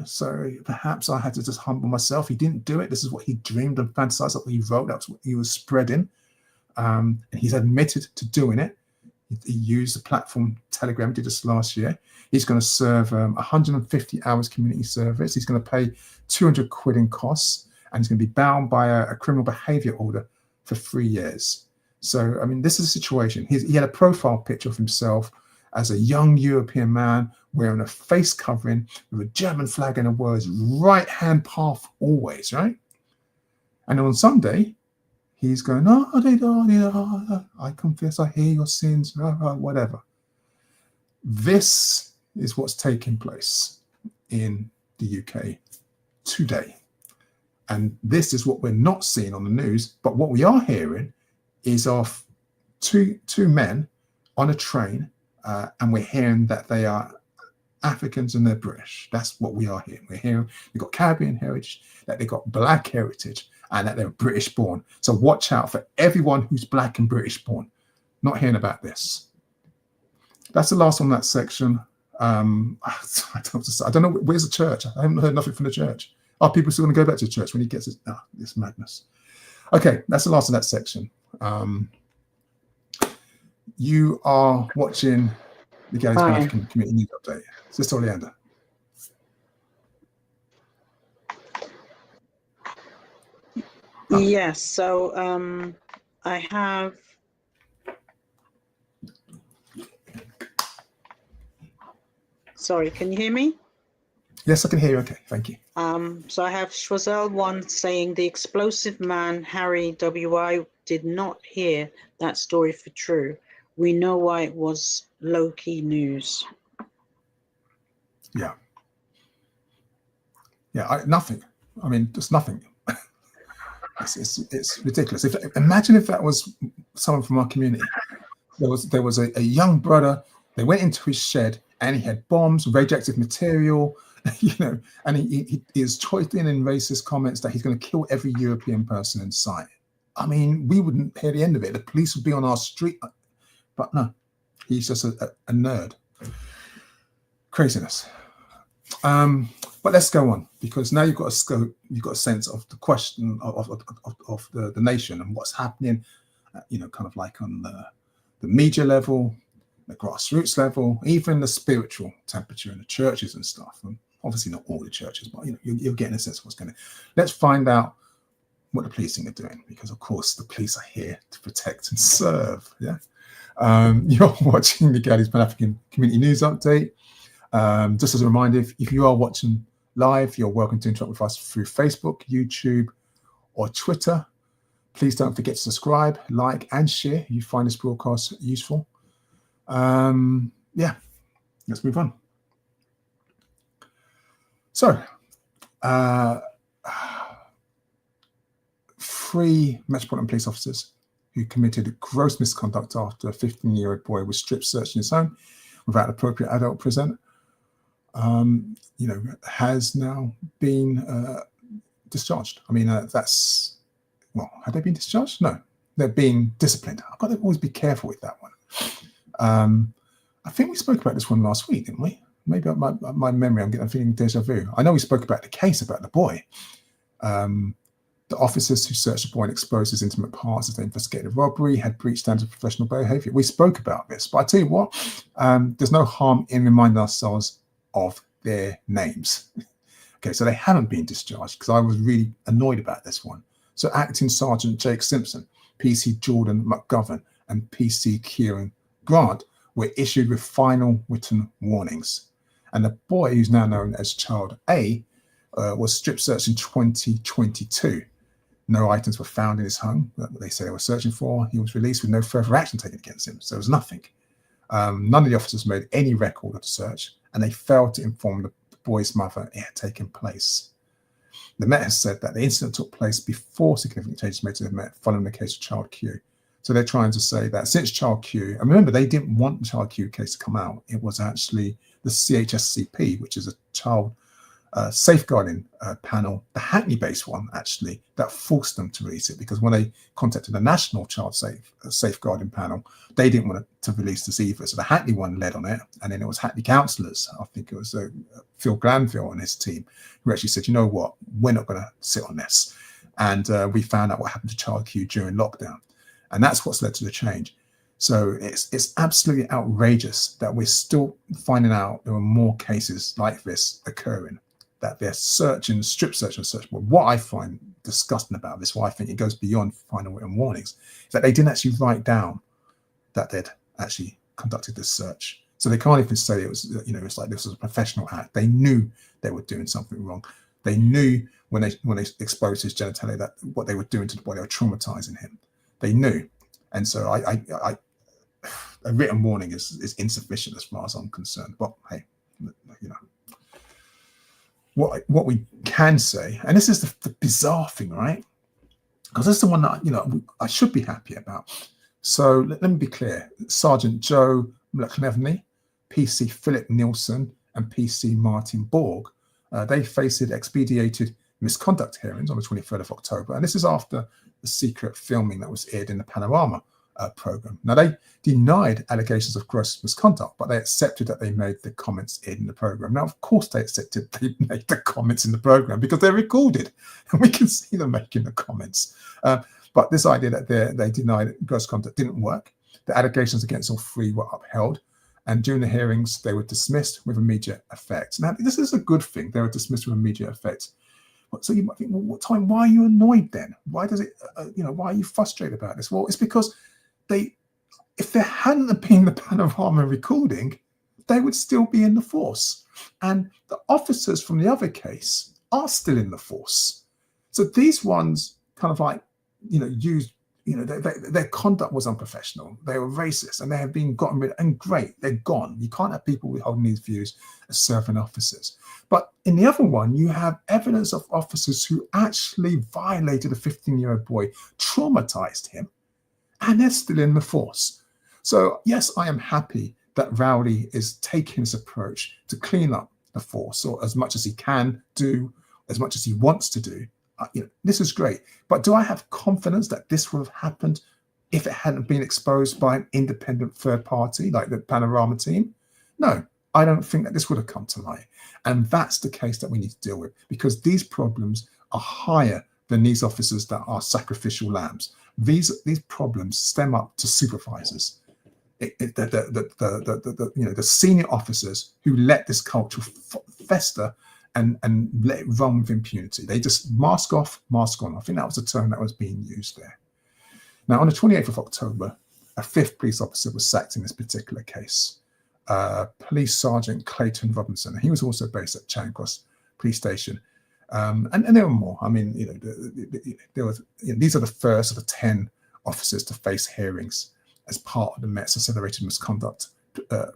So perhaps I had to just humble myself. He didn't do it. This is what he dreamed and fantasized. That's what he wrote. That's what he was spreading. And he's admitted to doing it. He used the platform Telegram, did this last year. He's going to serve 150 hours community service. He's going to pay 200 quid in costs. And he's going to be bound by a criminal behavior order for 3 years. So, I mean, this is a situation. He had a profile picture of himself as a young European man wearing a face covering with a German flag and the words "right hand path always," right? And on Sunday, he's going, I confess, I hear your sins, whatever. This is what's taking place in the UK today. And this is what we're not seeing on the news, but what we are hearing is of two men on a train, and we're hearing that they are Africans and they're British. That's what we are hearing. We're hearing they've got Caribbean heritage, that they've got black heritage, and that they're British born. So watch out for everyone who's black and British born. Not hearing about this. That's the last one on that section. I don't know, where's the church? I haven't heard nothing from the church. Are people still going to go back to church when he gets it? It's madness. Okay, that's the last of that section. You are watching the Gary's Pan-African Community News Update. Sister Oleander. Yes, so I have... Sorry, can you hear me? Yes, I can hear you. Okay, thank you. So I have Schwazel 1 saying the explosive man, Harry W.I., did not hear that story for true. We know why it was low-key news. Yeah. Yeah, nothing. I mean, just nothing. It's ridiculous. Imagine if that was someone from our community. There was a young brother. They went into his shed and he had bombs, radioactive material, and he is choicing in racist comments that he's going to kill every European person in sight. I mean, we wouldn't hear the end of it. The police would be on our street, but no, he's just a nerd. Craziness. But let's go on, because now you've got a scope, you've got a sense of the question of the nation and what's happening, kind of like on the media level, the grassroots level, even the spiritual temperature in the churches and stuff. And obviously not all the churches, but you're getting a sense of what's going on. Let's find out what the policing are doing, because of course the police are here to protect and serve. Yeah. You're watching the Galley's Pan-African Community News Update. Just as a reminder, if you are watching live, you're welcome to interact with us through Facebook, YouTube, or Twitter. Please don't forget to subscribe, like, and share if you find this broadcast useful. Yeah, let's move on. So, 3 Metropolitan Police officers who committed gross misconduct after a 15-year-old boy was strip searched in his home without appropriate adult present, has now been discharged. I mean, have they been discharged? No, they're being disciplined. I've got to always be careful with that one. I think we spoke about this one last week, didn't we? Maybe my memory, I'm feeling deja vu. I know we spoke about the case about the boy. The officers who searched the boy and exposed his intimate parts as they investigated the robbery had breached standards of professional behaviour. We spoke about this, but I tell you what, there's no harm in reminding ourselves of their names. Okay, so they haven't been discharged, because I was really annoyed about this one. So Acting Sergeant Jake Simpson, PC Jordan McGovern, and PC Kieran Grant were issued with final written warnings. And the boy, who's now known as Child A, was strip searched in 2022. No items were found in his home that they say they were searching for. He was released with no further action taken against him. So there was nothing. None of the officers made any record of the search, and they failed to inform the boy's mother it had taken place. The Met has said that the incident took place before significant changes made to the Met following the case of Child Q. So they're trying to say that since Child Q, and remember, they didn't want the Child Q case to come out. It was actually the CHSCP, which is a child safeguarding panel, the Hackney-based one, actually, that forced them to release it, because when they contacted the National Child Safeguarding Panel, they didn't want to release this either. So the Hackney one led on it, and then it was Hackney councillors, I think it was Phil Glanville and his team, who actually said, you know what, we're not going to sit on this. And we found out what happened to Child Q during lockdown. And that's what's led to the change. So it's absolutely outrageous that we're still finding out there are more cases like this occurring, that they're searching, strip search and search. But what I find disgusting about this, why I think it goes beyond final written warnings, is that they didn't actually write down that they'd actually conducted this search. So they can't even say it was, it's like this was a professional act. They knew they were doing something wrong. They knew when they exposed his genitalia that what they were doing to the boy, they were traumatizing him. They knew. And so a written warning is insufficient as far as I'm concerned. But hey, what we can say, and this is the bizarre thing, right? Because this is the one that I should be happy about. So let me be clear: Sergeant Joe McLevney, PC Philip Nielsen, and PC Martin Borg, they faced expedited misconduct hearings on the 23rd of October, and this is after the secret filming that was aired in the Panorama program. Now, they denied allegations of gross misconduct, but they accepted that they made the comments in the program. Now, of course, they accepted they made the comments in the program because they're recorded and we can see them making the comments. But this idea that they denied gross conduct didn't work. The allegations against all 3 were upheld, and during the hearings, they were dismissed with immediate effect. Now, this is a good thing. They were dismissed with immediate effect. So you might think, well, why are you annoyed then? Why does it, why are you frustrated about this? Well, it's because if there hadn't been the Panorama recording, they would still be in the force. And the officers from the other case are still in the force. So these ones kind of like, used, their conduct was unprofessional. They were racist, and they have been gotten rid of. And great, they're gone. You can't have people holding these views as serving officers. But in the other one, you have evidence of officers who actually violated a 15-year-old boy, traumatized him, and they're still in the force. So yes, I am happy that Rowley is taking this approach to clean up the force, or as much as he can do, as much as he wants to do. This is great. But do I have confidence that this would have happened if it hadn't been exposed by an independent third party like the Panorama team? No, I don't think that this would have come to light. And that's the case that we need to deal with, because these problems are higher than these officers that are sacrificial lambs. These problems stem up to supervisors. The senior officers who let this culture fester and let it run with impunity. They just mask off, mask on. I think that was the term that was being used there. Now, on the 28th of October, a 5th police officer was sacked in this particular case. Police Sergeant Clayton Robinson. He was also based at Charing Cross Police Station. And there were more. I mean, these are the first of the 10 officers to face hearings as part of the Met's accelerated misconduct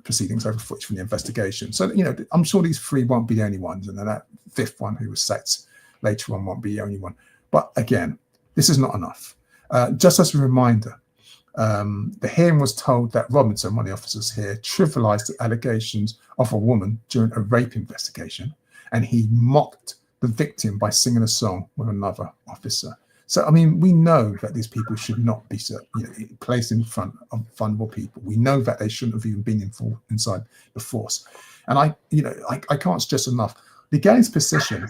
proceedings over footage from the investigation. So, I'm sure these 3 won't be the only ones, and then that 5th one who was sacked later on won't be the only one. But again, this is not enough. Just as a reminder, the hearing was told that Robinson, one of the officers here, trivialized the allegations of a woman during a rape investigation, and he mocked the victim by singing a song with another officer. So, I mean, we know that these people should not be placed in front of vulnerable people. We know that they shouldn't have even been inside the force. And I can't stress enough, the Legality's position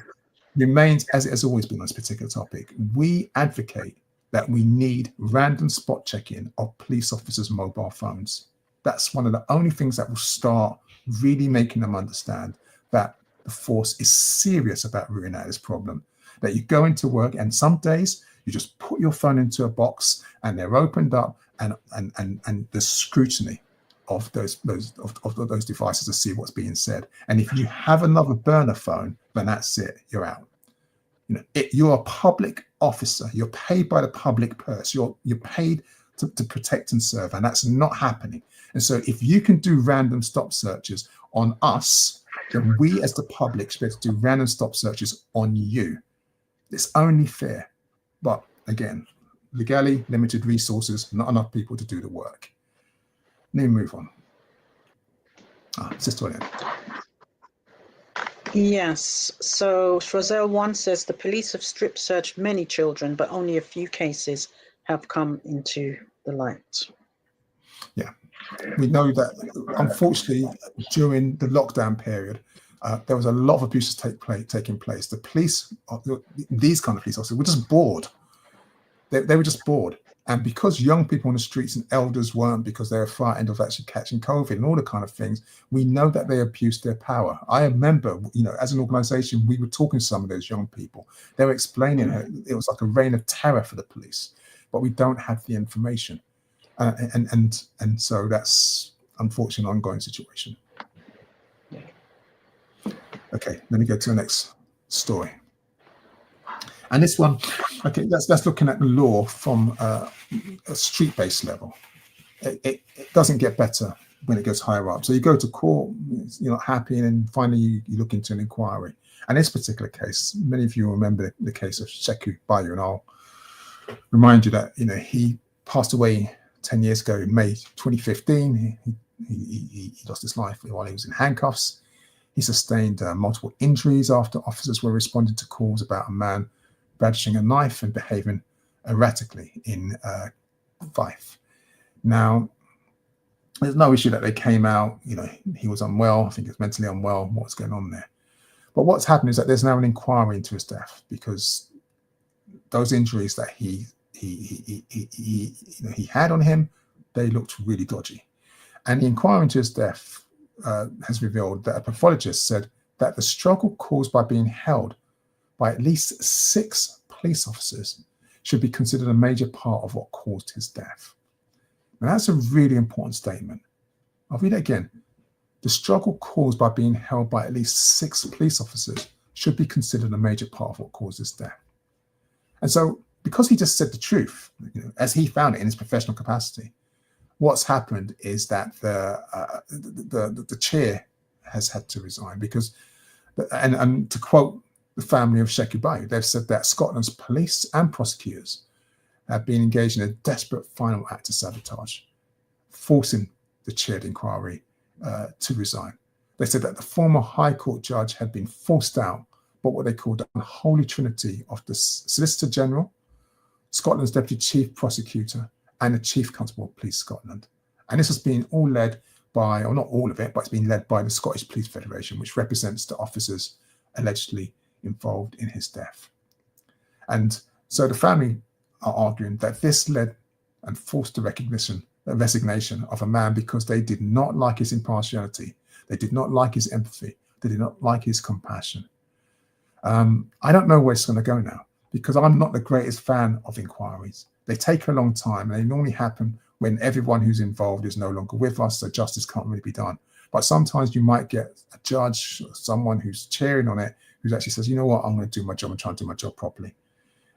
remains as it has always been on this particular topic. We advocate that we need random spot checking of police officers' mobile phones. That's one of the only things that will start really making them understand that the force is serious about rooting out this problem. That you go into work, and some days you just put your phone into a box and they're opened up, and the scrutiny of those devices to see what's being said. And if you have another burner phone, then that's it, you're out. You're a public officer. You're paid by the public purse. You're paid to protect and serve, and that's not happening. And so if you can do random stop searches on us, then we as the public should be able to do random stop searches on you. It's only fair. But again, legally limited resources, not enough people to do the work. Let me move on. Sister Oleander. Yes. So Shrazel 1 says the police have strip searched many children, but only a few cases have come into the light. Yeah. We know that, unfortunately, during the lockdown period, there was a lot of abuses taking place. The police, these kind of police officers, were just bored. They were just bored. And because young people on the streets and elders weren't, because they were frightened of actually catching COVID and all the kind of things, we know that they abused their power. I remember, as an organization, we were talking to some of those young people. They were explaining it was like a reign of terror for the police, but we don't have the information. And so that's unfortunately an ongoing situation. Okay, let me go to the next story. And this one, okay, that's looking at the law from a street-based level. It doesn't get better when it goes higher up. So you go to court, you're not happy, and then finally you look into an inquiry. And this particular case, many of you remember the case of Sekou Bayo, and I'll remind you that he passed away 10 years ago in May 2015. He lost his life while he was in handcuffs. He sustained multiple injuries after officers were responding to calls about a man brandishing a knife and behaving erratically in Fife. Now, there's no issue that they came out, he was unwell. I think he was mentally unwell. What's going on there? But what's happened is that there's now an inquiry into his death, because those injuries that he had on him, they looked really dodgy. And the inquiry into his death has revealed that a pathologist said that the struggle caused by being held by at least 6 police officers should be considered a major part of what caused his death. Now, that's a really important statement. I'll read it again. The struggle caused by being held by at least 6 police officers should be considered a major part of what caused his death. And so because he just said the truth, as he found it in his professional capacity. What's happened is that the chair has had to resign because, and to quote the family of Sheku Bayo, they've said that Scotland's police and prosecutors have been engaged in a desperate final act of sabotage, forcing the chaired inquiry to resign. They said that the former High Court judge had been forced out by what they called the unholy trinity of the Solicitor General, Scotland's Deputy Chief Prosecutor, and the Chief Constable of Police Scotland. And this has been all led by, or not all of it, but it's been led by the Scottish Police Federation, which represents the officers allegedly involved in his death. And so the family are arguing that this led and forced the resignation of a man because they did not like his impartiality, they did not like his empathy, they did not like his compassion. I don't know where it's going to go now, because I'm not the greatest fan of inquiries. They take a long time, and they normally happen when everyone who's involved is no longer with us, so justice can't really be done. But sometimes you might get a judge or someone who's chairing on it who actually says, you know what, I'm going to do my job and try and do my job properly.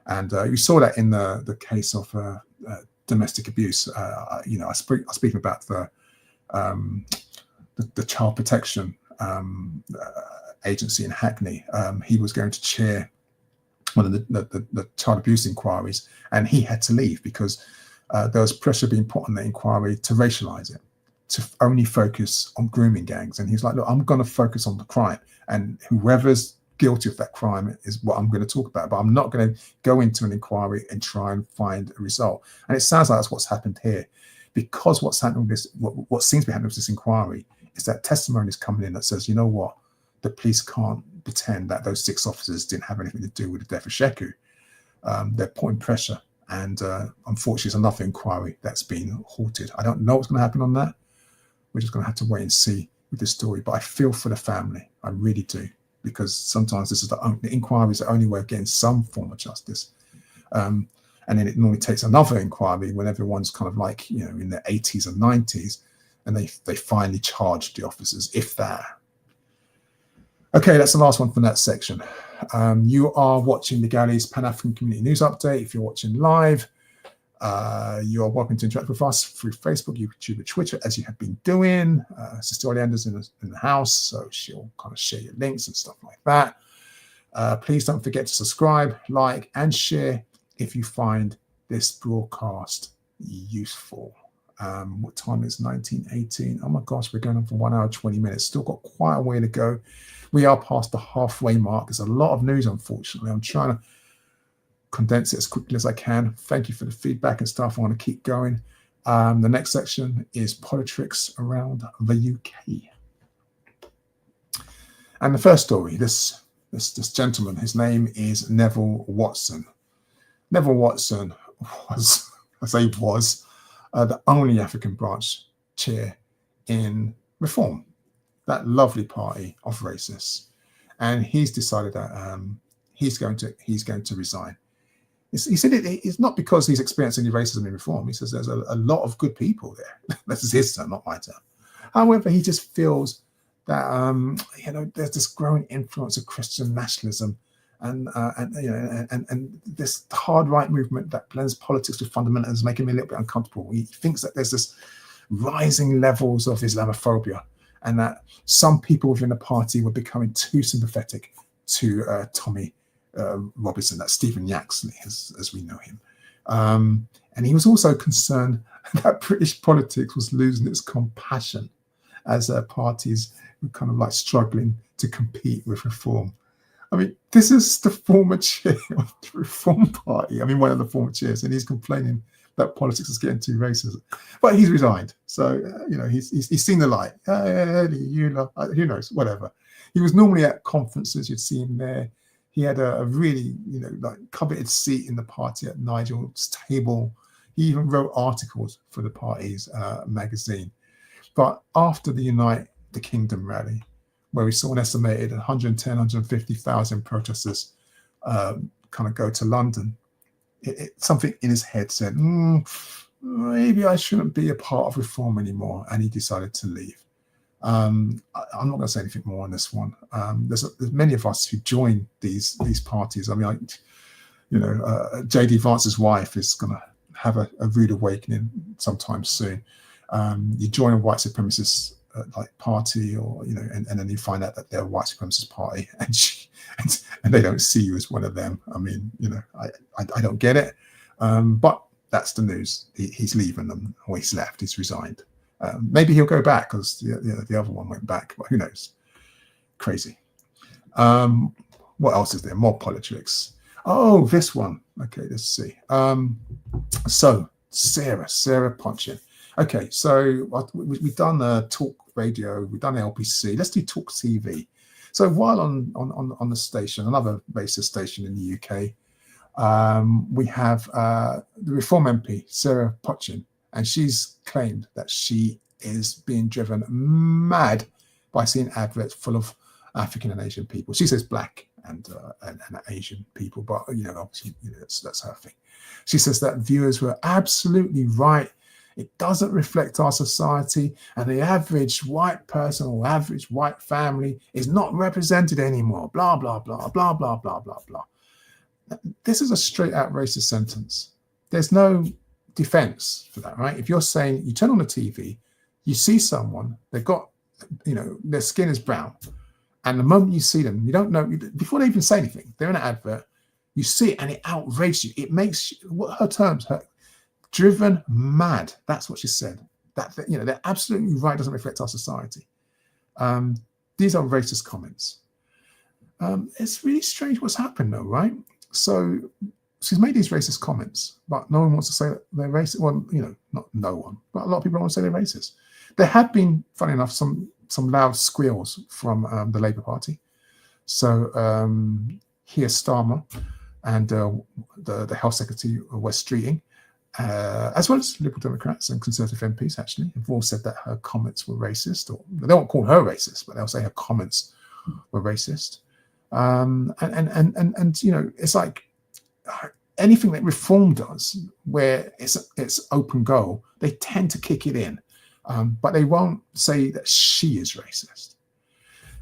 And you saw that in the case of domestic abuse. I speak about the child protection agency in Hackney. He was going to chair one of the child abuse inquiries, and he had to leave because there was pressure being put on the inquiry to racialize it, to only focus on grooming gangs. And he's like, look, I'm going to focus on the crime, and whoever's guilty of that crime is what I'm going to talk about, but I'm not going to go into an inquiry and try and find a result. And it sounds like that's what's happened here, because what's happening with this, what seems to be happening with this inquiry is that testimony is coming in that says, you know what, the police can't pretend that those 6 officers didn't have anything to do with the death of Sheku. They're putting pressure, and unfortunately, it's another inquiry that's been halted. I don't know what's going to happen on that. We're just going to have to wait and see with this story. But I feel for the family, I really do, because sometimes this is the inquiry is the only way of getting some form of justice. And then it normally takes another inquiry when everyone's kind of like, in their 80s and 90s, and they finally charge the officers, if that. Okay, that's the last one from that section. You are watching the Galleys Pan-African Community News Update. If you're watching live, you are welcome to interact with us through Facebook, YouTube, and Twitter, as you have been doing. Sister Oleander's in the house, so she'll kind of share your links and stuff like that. Please don't forget to subscribe, like, and share if you find this broadcast useful. What time is 19:18? Oh my gosh, we're going on for 1 hour 20 minutes. Still got quite a way to go. We are past the halfway mark. There's a lot of news, unfortunately. I'm trying to condense it as quickly as I can. Thank you for the feedback and stuff. I want to keep going. The next section is politics around the UK. And the first story, this gentleman, his name is Neville Watson. Neville Watson was, the only African branch chair in Reform, that lovely party of racists, and he's decided that he's going to resign. He said it's not because he's experienced any racism in Reform. He says there's a lot of good people there. This is his term, not my term. However, he just feels that there's this growing influence of Christian nationalism and this hard right movement that blends politics with fundamentalism, making me a little bit uncomfortable. He thinks that there's this rising levels of Islamophobia, and that some people within the party were becoming too sympathetic to Tommy Robinson, that's Stephen Yaxley, as we know him. And he was also concerned that British politics was losing its compassion as parties were kind of like struggling to compete with Reform. I mean, this is the former chair of the Reform Party. I mean, one of the former chairs, and he's complaining that politics is getting too racist. But he's resigned, so he's seen the light. Who knows? Whatever. He was normally at conferences. You'd see him there. He had a really coveted seat in the party at Nigel's table. He even wrote articles for the party's magazine. But after the Unite the Kingdom rally, where we saw an estimated 110, 150,000 protesters kind of go to London, something in his head said, maybe I shouldn't be a part of Reform anymore, and he decided to leave. I'm not going to say anything more on this one. There's many of us who join these parties. I mean, J.D. Vance's wife is going to have a rude awakening sometime soon. You join a white supremacist party, or and then you find out that they're a white supremacist party, and they don't see you as one of them. I mean, I don't get it, but that's the news. He's leaving them, or he's left. He's resigned. Maybe he'll go back, because the other one went back, but who knows? Crazy. What else is there? More politics. Oh, this one. Okay, let's see. So Sarah Ponchin. Okay, so we've done talk radio, we've done LPC. Let's do talk TV. So while on the station, another racist station in the UK, we have the Reform MP, Sarah Ponchin, and she's claimed that she is being driven mad by seeing adverts full of African and Asian people. She says black and Asian people, but obviously that's her thing. She says that viewers were absolutely right. It doesn't reflect our society, and the average white person or average white family is not represented anymore. Blah blah blah blah blah blah blah blah. This is a straight out racist sentence. There's no defense for that, right? If you're saying, you turn on the TV, you see someone, they've got, their skin is brown, and the moment you see them, you don't know, before they even say anything, they're in an advert, you see it and it outrages you. It makes you, what her terms, driven mad. That's what she said. That they're absolutely right. Doesn't reflect our society. These are racist comments. It's really strange what's happened, though, right? So she's made these racist comments, but no one wants to say that they're racist. Well, not no one, but a lot of people don't want to say they're racist. There have been, funny enough, some loud squeals from the Labour Party. So Keir Starmer and the Health Secretary, Wes Streeting, as well as Liberal Democrats and Conservative MPs, actually, have all said that her comments were racist, or they won't call her racist, but they'll say her comments were racist. And it's like anything that Reform does, where it's open goal, they tend to kick it in, but they won't say that she is racist.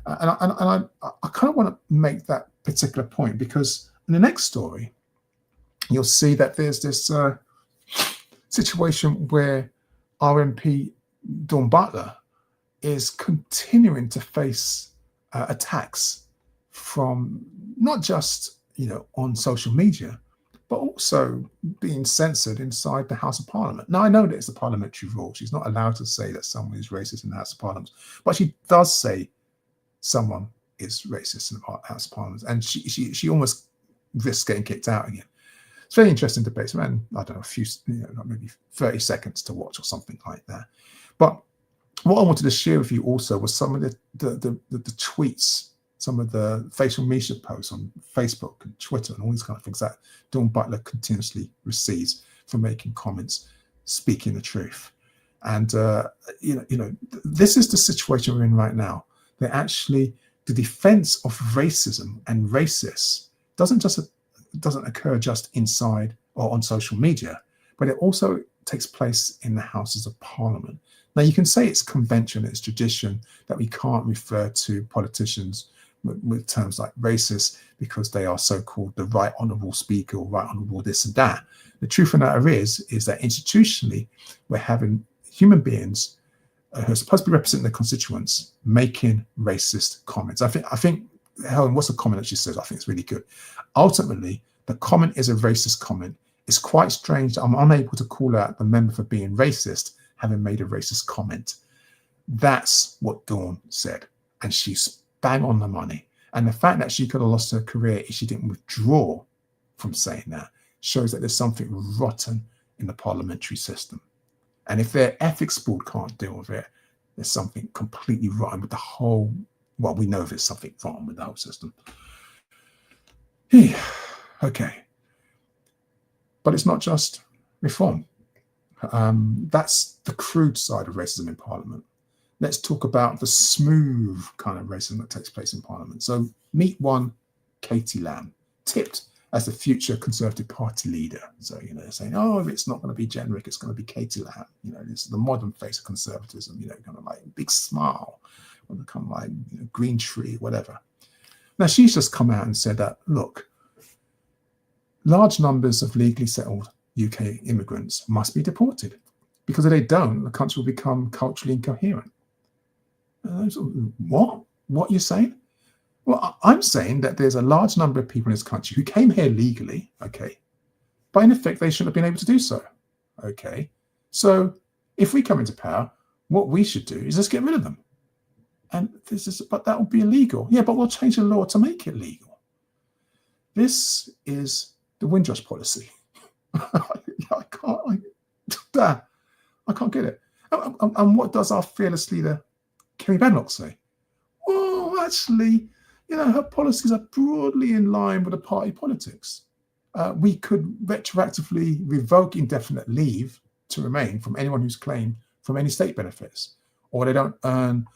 And I kind of want to make that particular point, because in the next story, you'll see that there's this situation where RMP Dawn Butler is continuing to face attacks from not just on social media, but also being censored inside the House of Parliament. Now, I know that it's a parliamentary rule. She's not allowed to say that someone is racist in the House of Parliament, but she does say someone is racist in the House of Parliament, and she almost risks getting kicked out again. It's very interesting debate. It's around, I don't know, a few, maybe 30 seconds to watch or something like that. But what I wanted to share with you also was some of the tweets, some of the facial media posts on Facebook and Twitter and all these kind of things that Dawn Butler continuously receives for making comments, speaking the truth. And this is the situation we're in right now. That actually the defense of racism and racists doesn't occur just inside or on social media, but it also takes place in the Houses of Parliament. Now, you can say it's convention, it's tradition that we can't refer to politicians with terms like racist because they are so-called the right honourable speaker or right honourable this and that. The truth of the matter is that institutionally, we're having human beings who are supposed to be representing their constituents making racist comments. I think Helen, what's the comment that she says? I think it's really good. Ultimately, the comment is a racist comment. It's quite strange that I'm unable to call out the member for being racist, having made a racist comment. That's what Dawn said, and she's bang on the money. And the fact that she could have lost her career if she didn't withdraw from saying that shows that there's something rotten in the parliamentary system. And if their ethics board can't deal with it, there's something completely rotten with the whole. Well, we know there's something wrong with the whole system. Okay. But it's not just Reform. That's the crude side of racism in Parliament. Let's talk about the smooth kind of racism that takes place in Parliament. So meet one, Katie Lamb, tipped as the future Conservative Party leader. So, they're saying, oh, it's not going to be generic, it's going to be Katie Lamb. This is the modern face of conservatism, kind of like big smile. Will become like green tree, whatever. Now she's just come out and said that, look, large numbers of legally settled UK immigrants must be deported, because if they don't, the country will become culturally incoherent. What? What you're saying? Well, I'm saying that there's a large number of people in this country who came here legally, okay, but in effect, they shouldn't have been able to do so, okay? So if we come into power, what we should do is just get rid of them. And but that will be illegal. Yeah, but we'll change the law to make it legal. This is the Windrush policy. I can't get it. And what does our fearless leader, Kerry Benlock, say? Well, actually, her policies are broadly in line with the party politics. We could retroactively revoke indefinite leave to remain from anyone who's claimed from any state benefits, or they don't earn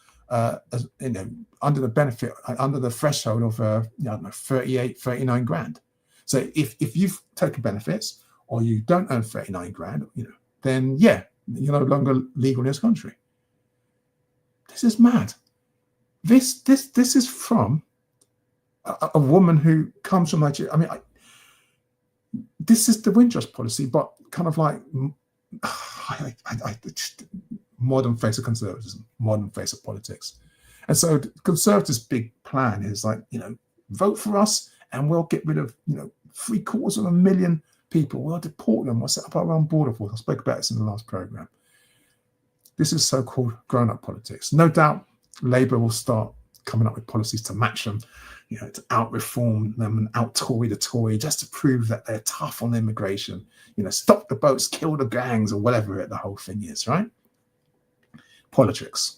under the benefit, under the threshold of 38, 39 grand. So if you've taken benefits or you don't earn 39 grand, then yeah, you're no longer legal in this country. This is mad. This is from a woman who comes from Nigeria. I mean, this is the Windrush policy, but kind of like modern face of conservatism, modern face of politics. And so the Conservatives' big plan is like, vote for us and we'll get rid of, 750,000 people. We'll deport them. We'll set up our own border force. I spoke about this in the last program. This is so-called grown-up politics. No doubt Labour will start coming up with policies to match them, to out-reform them and out-Tory the Tory, just to prove that they're tough on immigration. Stop the boats, kill the gangs, or whatever the whole thing is, right? Politics.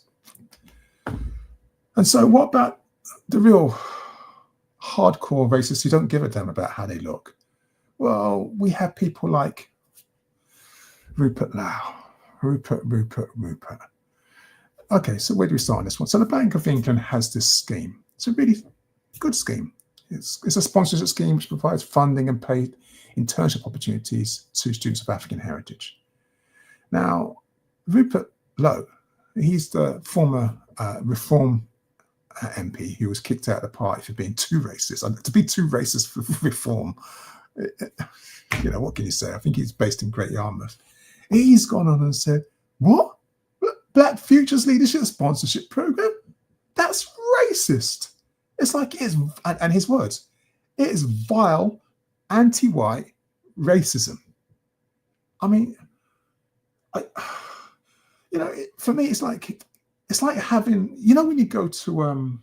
And so what about the real hardcore racists who don't give a damn about how they look? Well, we have people like Rupert Lau. Rupert. Okay, so where do we start on this one? So the Bank of England has this scheme. It's a really good scheme. It's a sponsorship scheme which provides funding and paid internship opportunities to students of African heritage. Now, Rupert Lau, he's the former Reform MP who was kicked out of the party for being too racist. And to be too racist for Reform, what can you say? I think he's based in Great Yarmouth. He's gone on and said, what? Black Futures Leadership Sponsorship Program? That's racist. It's like, and his words, it is vile, anti-white racism. I mean, for me, it's like having, when you go to,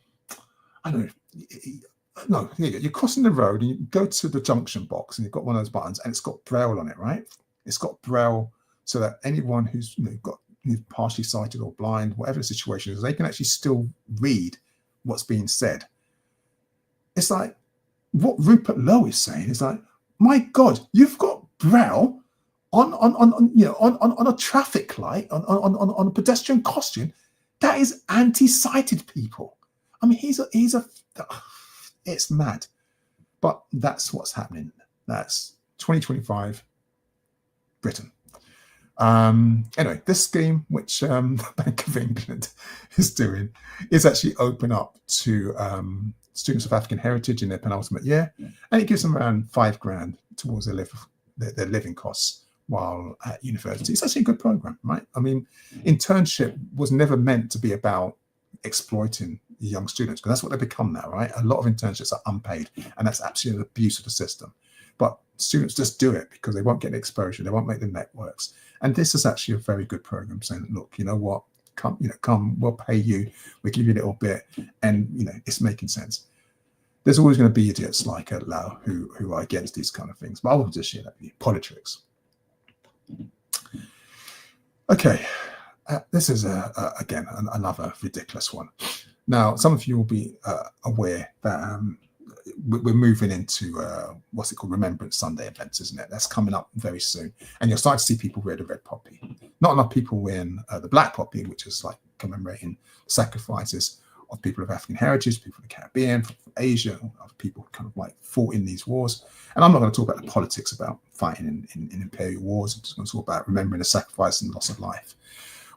you're crossing the road and you go to the junction box and you've got one of those buttons and it's got Braille on it, right? It's got Braille so that anyone who's who's partially sighted or blind, whatever the situation is, they can actually still read what's being said. It's like what Rupert Lau is saying is like, my God, you've got Braille on a traffic light, on a pedestrian costume. That is anti-sighted people. I mean, it's mad. But that's what's happening. That's 2025 Britain. Anyway, this scheme, which the Bank of England is doing, is actually open up to students of African heritage in their penultimate year, and it gives them around £5,000 towards their living costs while at university. It's actually a good program, right? I mean, internship was never meant to be about exploiting young students, because that's what they become now, right? A lot of internships are unpaid, and that's absolutely an abuse of the system. But students just do it because they won't get the exposure, they won't make the networks. And this is actually a very good program saying, look, you know what, come, we'll pay you, we'll give you a little bit, and it's making sense. There's always going to be idiots like Lau who are against these kind of things, but I will just share that with you. Politics. Okay, this is again another ridiculous one. Now, some of you will be aware that we're moving into what's it called, Remembrance Sunday events, isn't it? That's coming up very soon, and you'll start to see people wear the red poppy. Not enough people wearing the black poppy, which is like commemorating sacrifices of people of African heritage, people of the Caribbean, from Asia, of people who kind of like fought in these wars. And I'm not going to talk about the politics about fighting in imperial wars. I'm just going to talk about remembering the sacrifice and loss of life.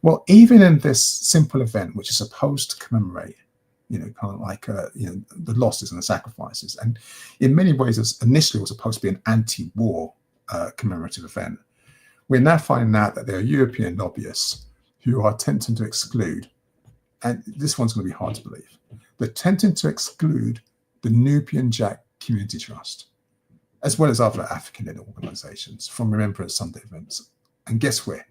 Well, even in this simple event, which is supposed to commemorate, kind of like, the losses and the sacrifices. And in many ways, initially was supposed to be an anti-war commemorative event. We're now finding out that there are European lobbyists who are attempting to exclude, and this one's going to be hard to believe, they're attempting to exclude the Nubian Jack Community Trust, as well as other African-led organizations, from Remembrance Sunday events. And guess where?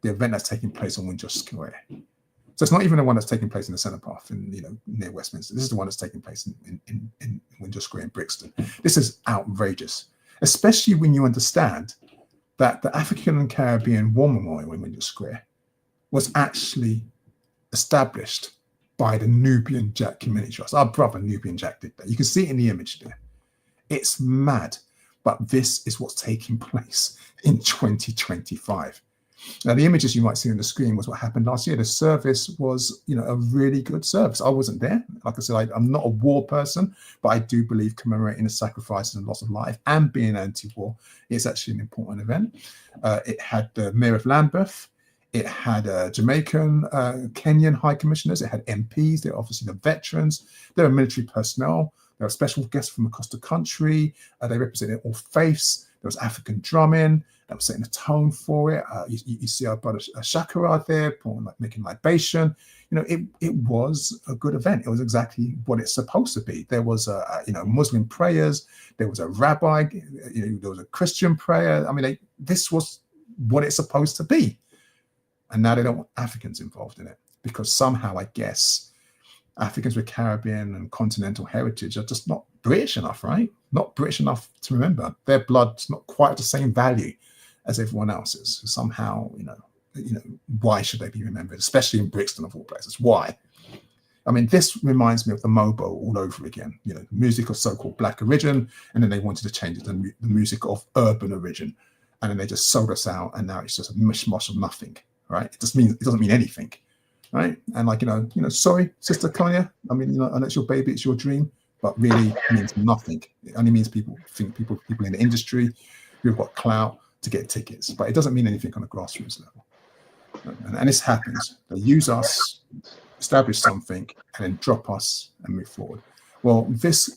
The event that's taking place on Windsor Square. So it's not even the one that's taking place in the Centre Path near Westminster. This is the one that's taking place in Windsor Square in Brixton. This is outrageous, especially when you understand that the African and Caribbean War Memorial in Windsor Square was actually established by the Nubian Jack Community Trust. Our brother Nubian Jack did that. You can see it in the image there. It's mad, but this is what's taking place in 2025. Now, the images you might see on the screen was what happened last year. The service was, a really good service. I wasn't there. Like I said, I'm not a war person, but I do believe commemorating the sacrifices and loss of life and being anti-war is actually an important event. It had the Mayor of Lambeth. It had Jamaican, Kenyan High Commissioners. It had MPs. There were obviously the veterans. There were military personnel. There were special guests from across the country. They represented all faiths. There was African drumming that was setting the tone for it. You see our brother Shakara there, making libation. It was a good event. It was exactly what it's supposed to be. There was Muslim prayers. There was a rabbi. There was a Christian prayer. I mean, this was what it's supposed to be. And now they don't want Africans involved in it because somehow, I guess, Africans with Caribbean and continental heritage are just not British enough, right? Not British enough to remember. Their blood's not quite the same value as everyone else's. Somehow, why should they be remembered, especially in Brixton of all places? Why? I mean, this reminds me of the Mobo all over again. Music of so-called Black origin, and then they wanted to change it to the music of urban origin, and then they just sold us out, and now it's just a mishmash of nothing, right? It doesn't mean anything. Right. And sorry, Sister Kanya. I mean, and it's your baby, it's your dream, but really means nothing. It only means people in the industry who've got clout to get tickets, but it doesn't mean anything on a grassroots level. And this happens. They use us, establish something, and then drop us and move forward. Well, this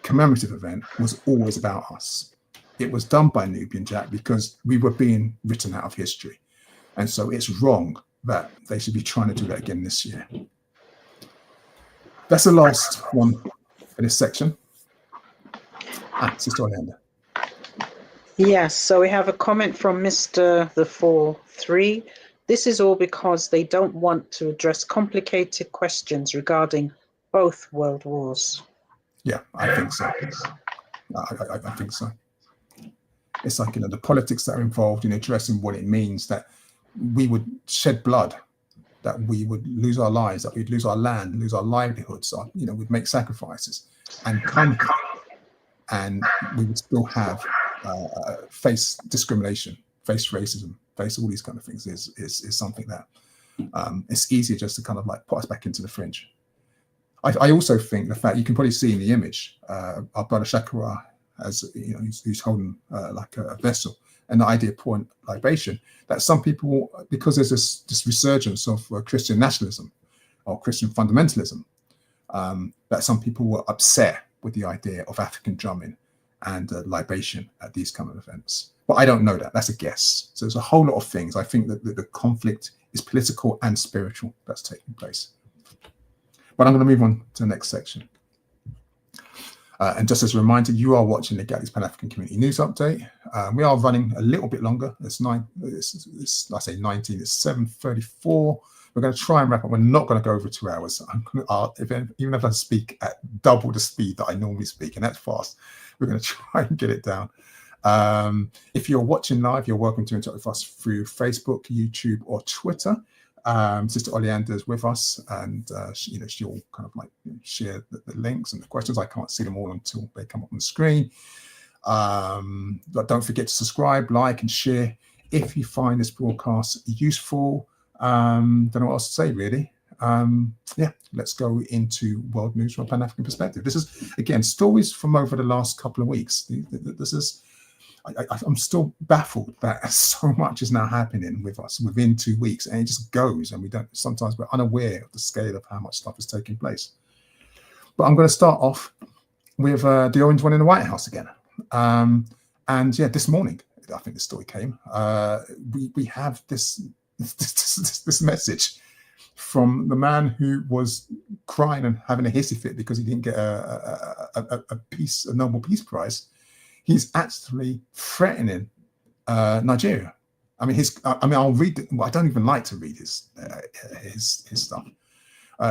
commemorative event was always about us. It was done by Nubian Jack because we were being written out of history. And so it's wrong that they should be trying to do that again this year. That's the last one for this section. Sister Oleander. Yes, so we have a comment from Mr. The 4-3. This is all because they don't want to address complicated questions regarding both world wars. Yeah, I think so. I think so. It's like, the politics that are involved in addressing what it means that we would shed blood, that we would lose our lives, that we'd lose our land, lose our livelihoods, we'd make sacrifices and come here, and we would still have face discrimination, face racism, face all these kind of things is something that it's easier just to kind of like put us back into the fringe. I also think the fact, you can probably see in the image, our brother Shakara, as who's holding like a vessel, and the idea of pouring libation, that some people, because there's this resurgence of Christian nationalism or Christian fundamentalism, that some people were upset with the idea of African drumming and libation at these kind of events. But I don't know that. That's a guess. So there's a whole lot of things. I think that the conflict is political and spiritual that's taking place. But I'm going to move on to the next section. And just as a reminder, you are watching the Gatley's Pan-African Community News Update. We are running a little bit longer. It's 7:34. We're going to try and wrap up. We're not going to go over 2 hours. Even if I speak at double the speed that I normally speak, and that's fast, we're going to try and get it down. If you're watching live, you're welcome to interact with us through Facebook, YouTube, or Twitter. Sister Oleander is with us, and she'll kind of like share the links and the questions. I can't see them all until they come up on the screen. But don't forget to subscribe, like, and share if you find this broadcast useful. Don't know what else to say, really. Let's go into world news from a Pan-African perspective. This is, again, stories from over the last couple of weeks. This is I'm still baffled that so much is now happening with us within 2 weeks, and it just goes, and sometimes we're unaware of the scale of how much stuff is taking place. But I'm going to start off with the orange one in the White House again. And yeah, this morning, I think the story came, we have this message from the man who was crying and having a hissy fit because he didn't get a Nobel Peace Prize. He's actually threatening Nigeria. I mean, I'll read it. Well, I don't even like to read his stuff.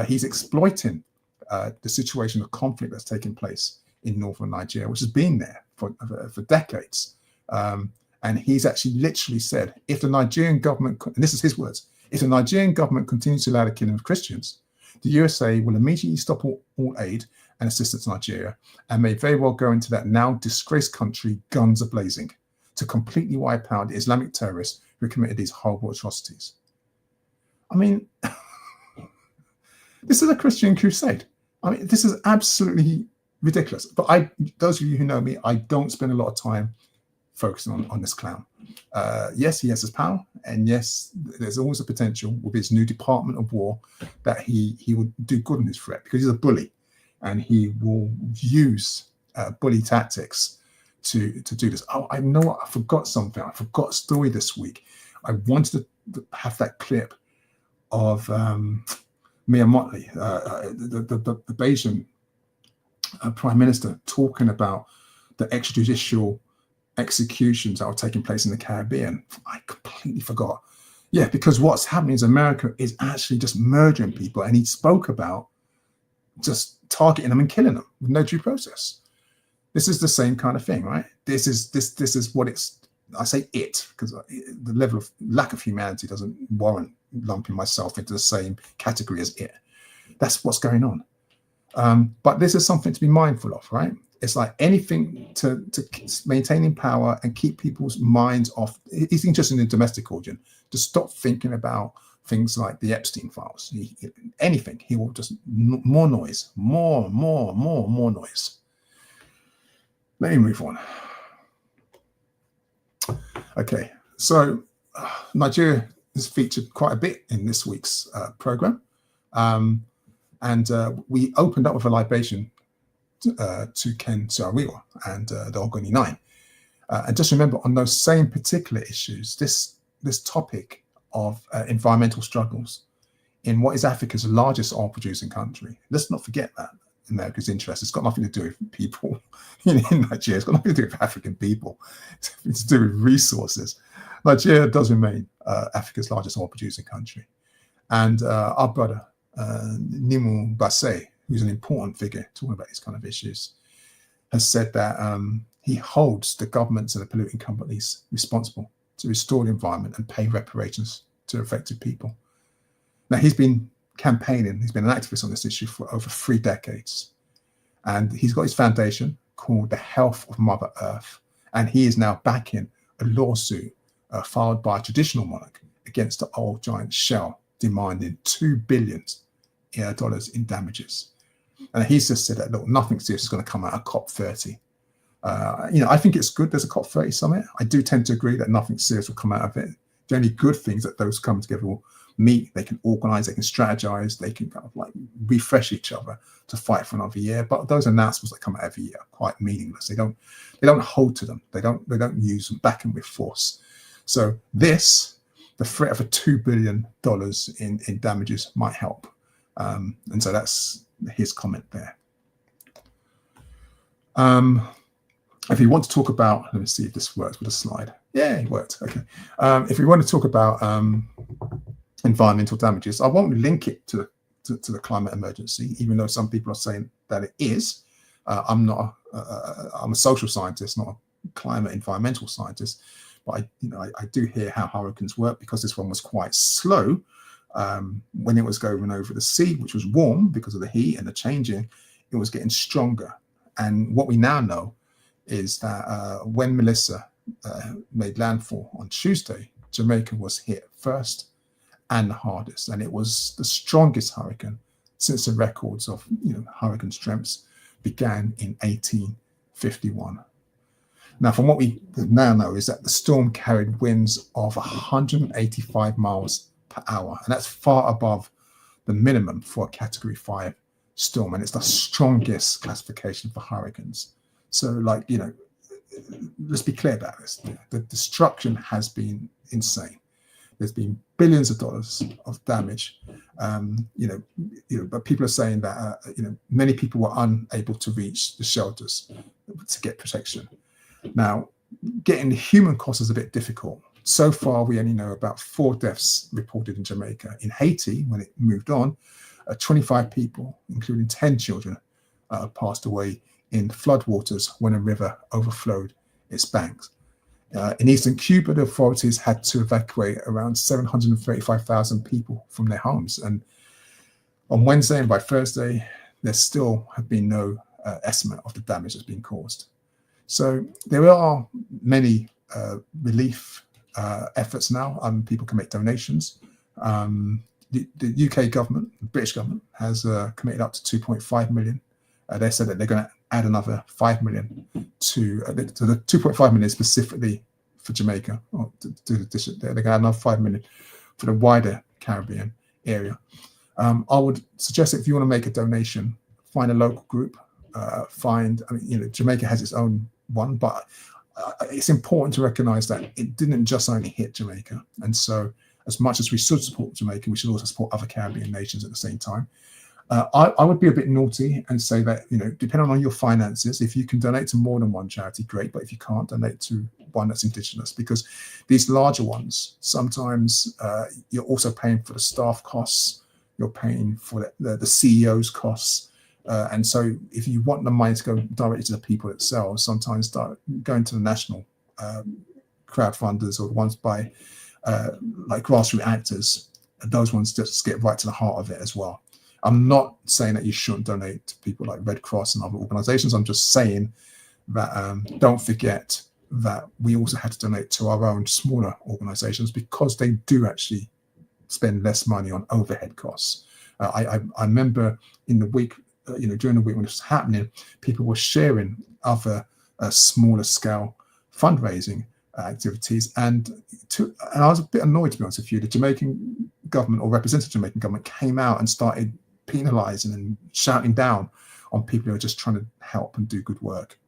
He's exploiting the situation of conflict that's taking place in northern Nigeria, which has been there for decades. And he's actually literally said, if the Nigerian government, and this is his words, if the Nigerian government continues to allow the killing of Christians, the USA will immediately stop all aid and assistance to Nigeria, and may very well go into that now disgraced country, guns a-blazing, to completely wipe out the Islamic terrorists who committed these horrible atrocities. I mean, this is a Christian crusade. I mean, this is absolutely ridiculous. But those of you who know me, I don't spend a lot of time focusing on this clown. Yes, he has his power, and yes, there's always a potential with his new Department of War that he would do good in his threat, because he's a bully, and he will use bully tactics to do this. Oh, I know what, I forgot something. I forgot a story this week. I wanted to have that clip of Mia Motley, the Bayesian Prime Minister, talking about the extrajudicial executions that are taking place in the Caribbean. I completely forgot. Yeah, because what's happening is America is actually just murdering people, and he spoke about just targeting them and killing them with no due process. This is the same kind of thing, right? This is what it's. I say it because the level of lack of humanity doesn't warrant lumping myself into the same category as it. That's what's going on. But this is something to be mindful of, right? It's like anything to maintaining power and keep people's minds off. He's interested in the domestic origin. To stop thinking about things like the Epstein files. Anything. He will just more noise, more noise. Let me move on. Okay, so Nigeria is featured quite a bit in this week's program, and we opened up with a libation to Ken Saro-Wiwa and the Ogoni Nine. And just remember, on those same particular issues, this topic of environmental struggles in what is Africa's largest oil-producing country. Let's not forget that America's interest. It's got nothing to do with people in Nigeria. It's got nothing to do with African people. It's to do with resources. Nigeria does remain Africa's largest oil-producing country. And our brother, Nimu Basse, who's an important figure talking about these kind of issues, has said that he holds the governments and the polluting companies responsible to restore the environment and pay reparations to affected people. Now, he's been campaigning, he's been an activist on this issue for over 3 decades. And he's got his foundation called the Health of Mother Earth. And he is now backing a lawsuit filed by a traditional monarch against the oil giant Shell, demanding $2 billion in damages. And he's just said that, look, nothing serious is going to come out of COP30. I think it's good there's a COP30 summit. I do tend to agree that nothing serious will come out of it. The only good things that those come together will meet, they can organize, they can strategize, they can kind of like refresh each other to fight for another year. But those announcements that come out every year are quite meaningless. They don't hold to them. They don't use them, back them with force. So the threat of a $2 billion in damages might help. And so that's his comment there. If you want to talk about, let me see if this works with a slide. Yeah, it worked. Okay. If we want to talk about environmental damages, I won't link it to the climate emergency, even though some people are saying that it is. I'm a social scientist, not a climate environmental scientist, but I do hear how hurricanes work, because this one was quite slow. When it was going over the sea, which was warm because of the heat and the changing, it was getting stronger. And what we now know is that when Melissa made landfall on Tuesday, Jamaica was hit first and the hardest, and it was the strongest hurricane since the records of hurricane strengths began in 1851. Now, from what we now know is that the storm carried winds of 185 miles per hour, and that's far above the minimum for a Category 5 storm, and it's the strongest classification for hurricanes. So, like, you know, let's be clear about this. The destruction has been insane. There's been billions of dollars of damage. But people are saying that many people were unable to reach the shelters to get protection. Now, getting the human cost is a bit difficult. So far, we only know about 4 deaths reported in Jamaica. In Haiti, when it moved on, 25 people, including 10 children, passed away in floodwaters when a river overflowed its banks. In eastern Cuba, the authorities had to evacuate around 735,000 people from their homes. And on Wednesday and by Thursday, there still have been no estimate of the damage that's been caused. So there are many relief efforts now. People can make donations. The UK government, the British government, has committed up to 2.5 million. They said that they're going to add another 5 million to the 2.5 million specifically for Jamaica. Or they're going to add another 5 million for the wider Caribbean area. I would suggest that if you want to make a donation, find a local group. Jamaica has its own one, but it's important to recognize that it didn't just only hit Jamaica. And so as much as we should support Jamaica, we should also support other Caribbean nations at the same time. I would be a bit naughty and say that, depending on your finances, if you can donate to more than one charity, great. But if you can't, donate to one that's indigenous, because these larger ones, sometimes you're also paying for the staff costs, you're paying for the CEO's costs. And so if you want the money to go directly to the people themselves, sometimes going to the national crowdfunders or the ones by like grassroots actors, those ones just get right to the heart of it as well. I'm not saying that you shouldn't donate to people like Red Cross and other organizations. I'm just saying that don't forget that we also had to donate to our own smaller organizations, because they do actually spend less money on overhead costs. I remember in the week, during the week when it was happening, people were sharing other smaller scale fundraising activities, and I was a bit annoyed, to be honest with you. The Jamaican government, or representative Jamaican government, came out and started penalizing and shouting down on people who are just trying to help and do good work.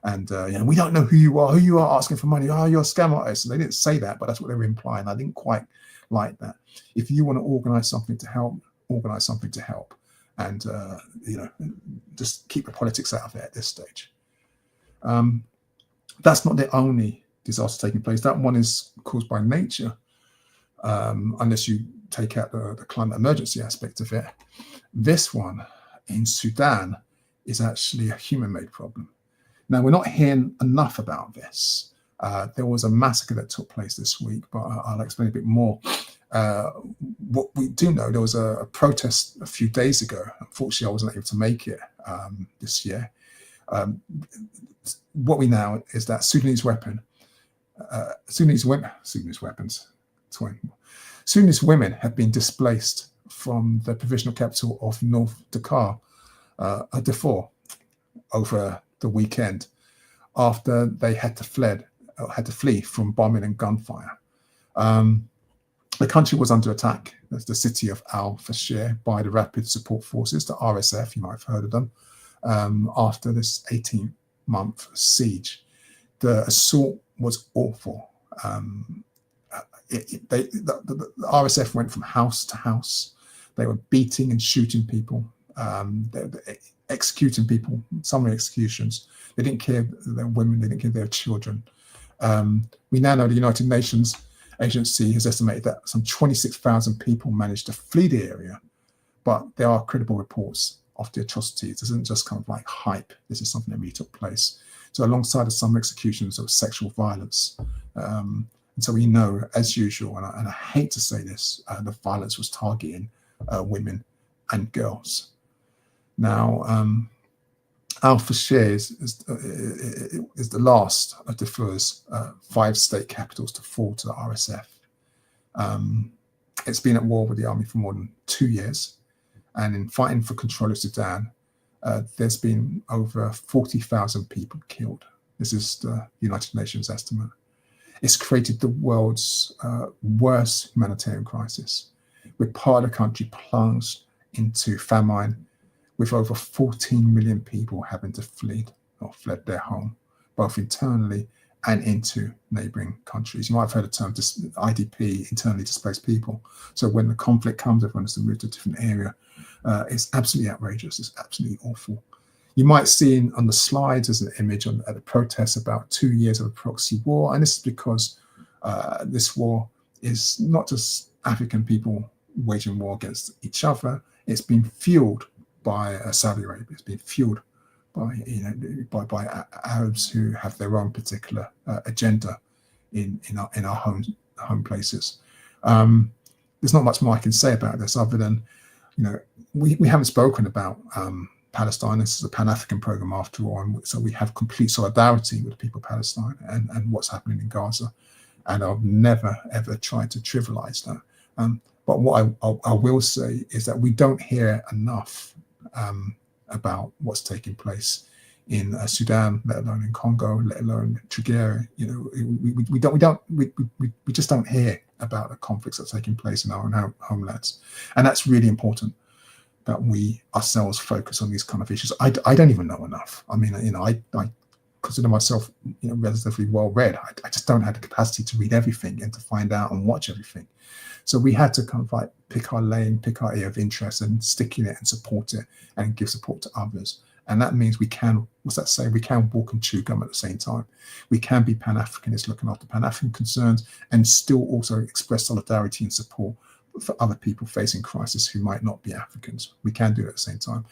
And we don't know who you are asking for money. Oh, you're a scam artist. And they didn't say that, but that's what they were implying. I didn't quite like that. If you want to organize something to help, organize something to help. And just keep the politics out of it at this stage. That's not the only disaster taking place. That one is caused by nature, unless you take out the climate emergency aspect of it. This one in Sudan is actually a human-made problem. Now, we're not hearing enough about this. There was a massacre that took place this week, but I'll explain a bit more. What we do know, there was a protest a few days ago. Unfortunately, I wasn't able to make it this year. What we know is that Sudanese women have been displaced from the provisional capital of North Dakar, Darfur, over the weekend, after they had to flee from bombing and gunfire. The country was under attack. That's the city of Al-Fashir, by the Rapid Support Forces, the RSF. You might have heard of them. After this 18-month siege, the assault was awful. The RSF went from house to house. They were beating and shooting people. They were executing people. Summary executions. They didn't care their women. They didn't care their children. We now know the United Nations agency has estimated that some 26,000 people managed to flee the area, but there are credible reports of the atrocities. This isn't just kind of like hype. This is something that really took place. So alongside of some executions of sexual violence, and so we know, as usual, and I hate to say this, the violence was targeting women and girls. Now, Al-Fashir is the last of Darfur's 5 state capitals to fall to the RSF. It's been at war with the army for more than 2 years, and in fighting for control of Sudan, there's been over 40,000 people killed. This is the United Nations estimate. It's created the world's worst humanitarian crisis, with part of the country plunged into famine, with over 14 million people having to flee or fled their home, both internally and into neighboring countries. You might have heard the term IDP, internally displaced people. So when the conflict comes, everyone has to move to a different area. It's absolutely outrageous. It's absolutely awful. You might see on the slides as an image at the protests about 2 years of a proxy war. And this is because this war is not just African people waging war against each other. It's been fueled by Saudi Arabia. It's been fueled by Arabs who have their own particular agenda in our home places. There's not much more I can say about this other than, we haven't spoken about Palestine. This is a Pan-African program after all, and so we have complete solidarity with the people of Palestine and what's happening in Gaza. And I've never ever tried to trivialize that. But what I will say is that we don't hear enough about what's taking place in Sudan, let alone in Congo, let alone Nigeria. We just don't hear about the conflicts that are taking place in our own homelands, and that's really important. That we ourselves focus on these kind of issues. I don't even know enough. I mean, I consider myself, relatively well read. I just don't have the capacity to read everything and to find out and watch everything. So we had to kind of like pick our lane, pick our area of interest, and stick in it and support it and give support to others. And that means we can, what's that say? We can walk and chew gum at the same time. We can be Pan-Africanists looking after Pan-African concerns and still also express solidarity and support for other people facing crisis who might not be Africans. We can do it at the same time.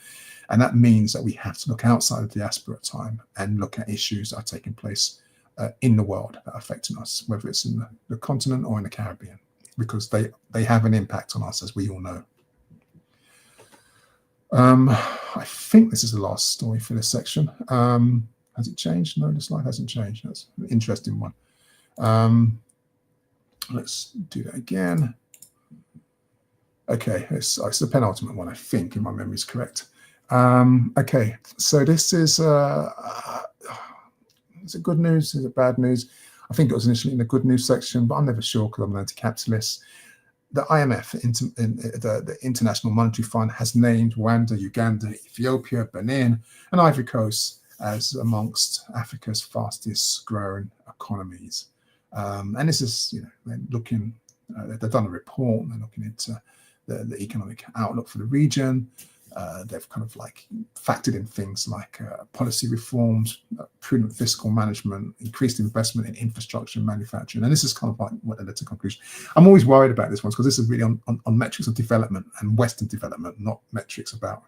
And that means that we have to look outside of the diaspora at time and look at issues that are taking place in the world that are affecting us, whether it's in the continent or in the Caribbean, because they have an impact on us, as we all know. I think this is the last story for this section. Has it changed? No, the slide hasn't changed. That's an interesting one. Let's do that again. Okay, it's the penultimate one, I think, if my memory is correct. Okay, so this is it good news? Is it bad news? I think it was initially in the good news section, but I'm never sure because I'm an anti-capitalist. The IMF, the International Monetary Fund, has named Rwanda, Uganda, Ethiopia, Benin, and Ivory Coast as amongst Africa's fastest growing economies. And this is, they're looking, they've done a report, they're looking into the economic outlook for the region. They've kind of like factored in things like policy reforms, prudent fiscal management, increased investment in infrastructure and manufacturing. And this is kind of like what they led to conclusion. I'm always worried about this one because this is really on metrics of development and Western development, not metrics about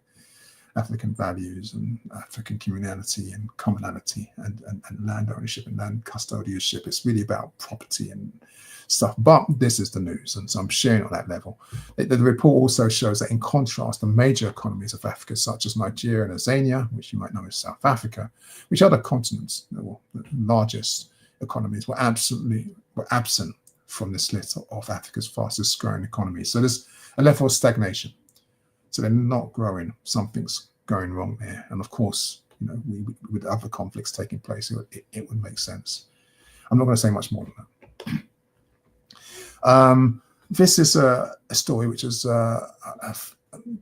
African values and African communality and commonality and land ownership and land custodianship. It's really about property and stuff. But this is the news, and so I'm sharing it on that level. The report also shows that in contrast, the major economies of Africa, such as Nigeria and Tanzania, which you might know as South Africa, which are the continents, the largest economies, were absent from this list of Africa's fastest growing economies. So there's a level of stagnation. So they're not growing. Something's going wrong there. And of course, with other conflicts taking place, it would make sense. I'm not going to say much more than that. This is a story which is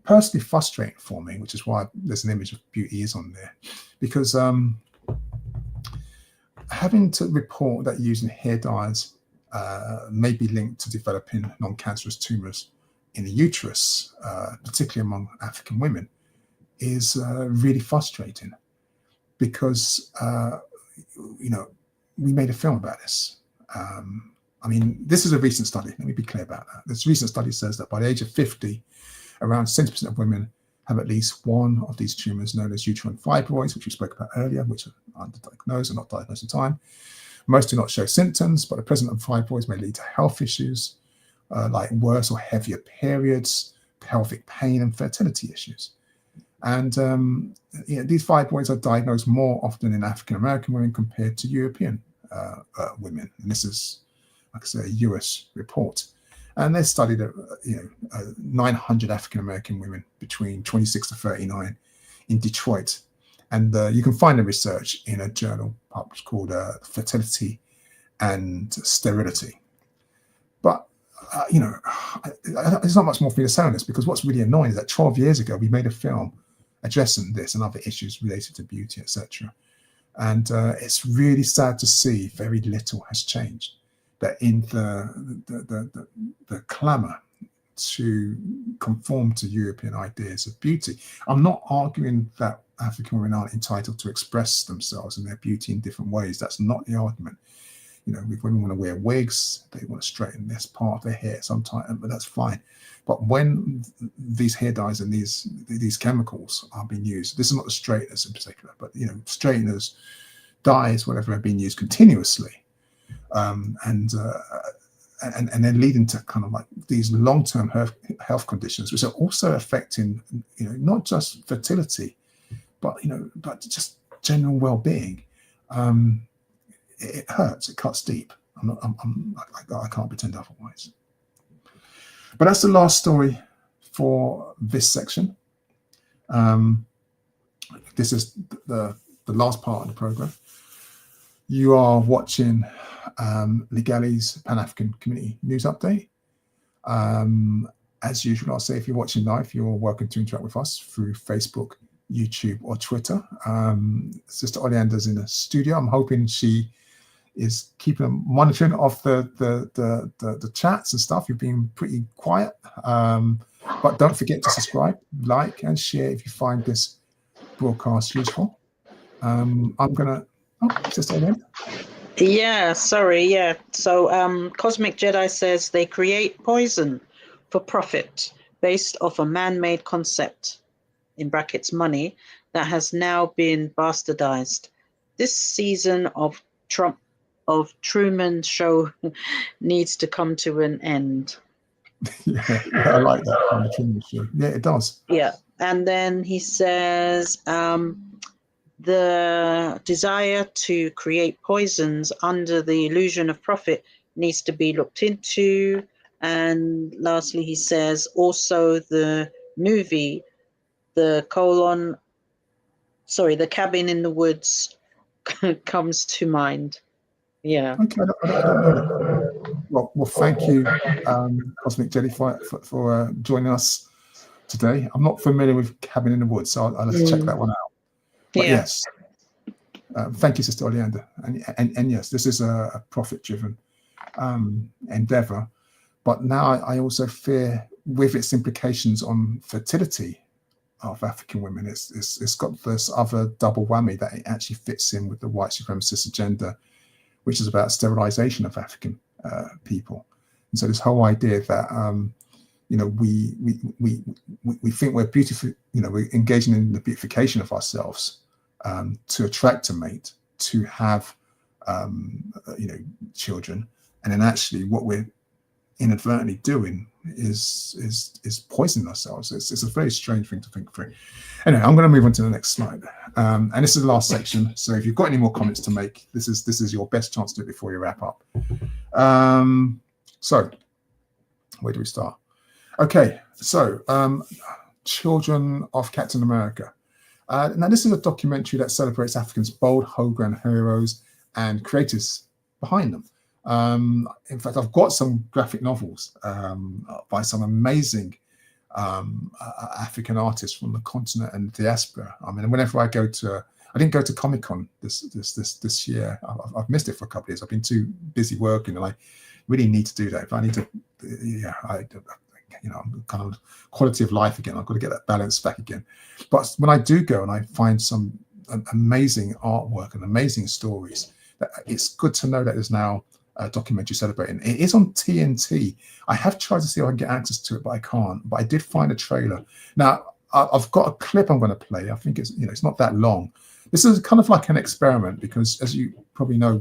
personally frustrating for me, which is why there's an image of beauty is on there. Because having to report that using hair dyes may be linked to developing non-cancerous tumors in the uterus, particularly among African women, is really frustrating because, we made a film about this. I mean, this is a recent study. Let me be clear about that. This recent study says that by the age of 50, around 70% of women have at least one of these tumors known as uterine fibroids, which we spoke about earlier, which are underdiagnosed and not diagnosed in time. Most do not show symptoms, but the presence of fibroids may lead to health issues, like worse or heavier periods, pelvic pain, and fertility issues. And these fibroids are diagnosed more often in African American women compared to European women. And this is, like I say, a US report. And they studied 900 African American women between 26 to 39 in Detroit. And you can find the research in a journal published called Fertility and Sterility. But, there's not much more for me to say on this, because what's really annoying is that 12 years ago, we made a film addressing this and other issues related to beauty, etc. And it's really sad to see very little has changed. That in the clamour to conform to European ideas of beauty. I'm not arguing that African women aren't entitled to express themselves and their beauty in different ways. That's not the argument. If women want to wear wigs, they want to straighten this part of their hair sometimes, but that's fine. But when these hair dyes and these chemicals are being used, this is not the straighteners in particular, but straighteners, dyes, whatever, have been used continuously, and then leading to kind of like these long-term health conditions, which are also affecting, not just fertility, but just general well-being. It hurts. It cuts deep. I can't pretend otherwise. But that's the last story for this section. This is the last part of the program. You are watching Legali's Pan-African Community News Update. As usual, I'll say if you're watching live, you're welcome to interact with us through Facebook, YouTube, or Twitter. Sister Oleander's in the studio. I'm hoping she is keeping a monitoring of the chats and stuff. You've been pretty quiet, but don't forget to subscribe, like, and share if you find this broadcast useful. I'm gonna Sister Oleander. Yeah, sorry, yeah. So Cosmic Jedi says they create poison for profit based off a man-made concept, in brackets money, that has now been bastardized. This season of Truman Show needs to come to an end. Yeah, I like that on the Truman Show. Yeah, it does. Yeah, and then he says the desire to create poisons under the illusion of profit needs to be looked into. And lastly, he says also the movie, the Cabin in the Woods comes to mind. Yeah. Okay. I don't know. Well, thank you, Cosmic Jedi, for joining us today. I'm not familiar with Cabin in the Woods, so I'll check that one out. But yeah. Yes, thank you, Sister Oleander. And yes, this is a profit-driven endeavor. But now I also fear, with its implications on fertility of African women, it's got this other double whammy that it actually fits in with the white supremacist agenda, which is about sterilization of African people. And so this whole idea that we think we're beautiful, we're engaging in the beautification of ourselves to attract a mate, to have children, and then actually what we're inadvertently doing is poisoning ourselves. It's a very strange thing to think through. Anyway, I'm going to move on to the next slide, and this is the last section. So if you've got any more comments to make, this is your best chance to do it before you wrap up. So where do we start? Okay, so Children of Captain America. Now this is a documentary that celebrates Africa's bold homegrown heroes and creators behind them. In fact, I've got some graphic novels by some amazing African artists from the continent and diaspora. I mean, whenever I didn't go to Comic-Con this year. I've missed it for a couple of years. I've been too busy working, and I really need to do that. If I need to, I'm kind of quality of life again. I've got to get that balance back again. But when I do go and I find some amazing artwork and amazing stories, it's good to know that there's now a documentary celebrating. It is on TNT. I have tried to see if I can get access to it, but I can't. But I did find a trailer. Now I've got a clip I'm going to play. I think it's not that long. This is kind of like an experiment because, as you probably know,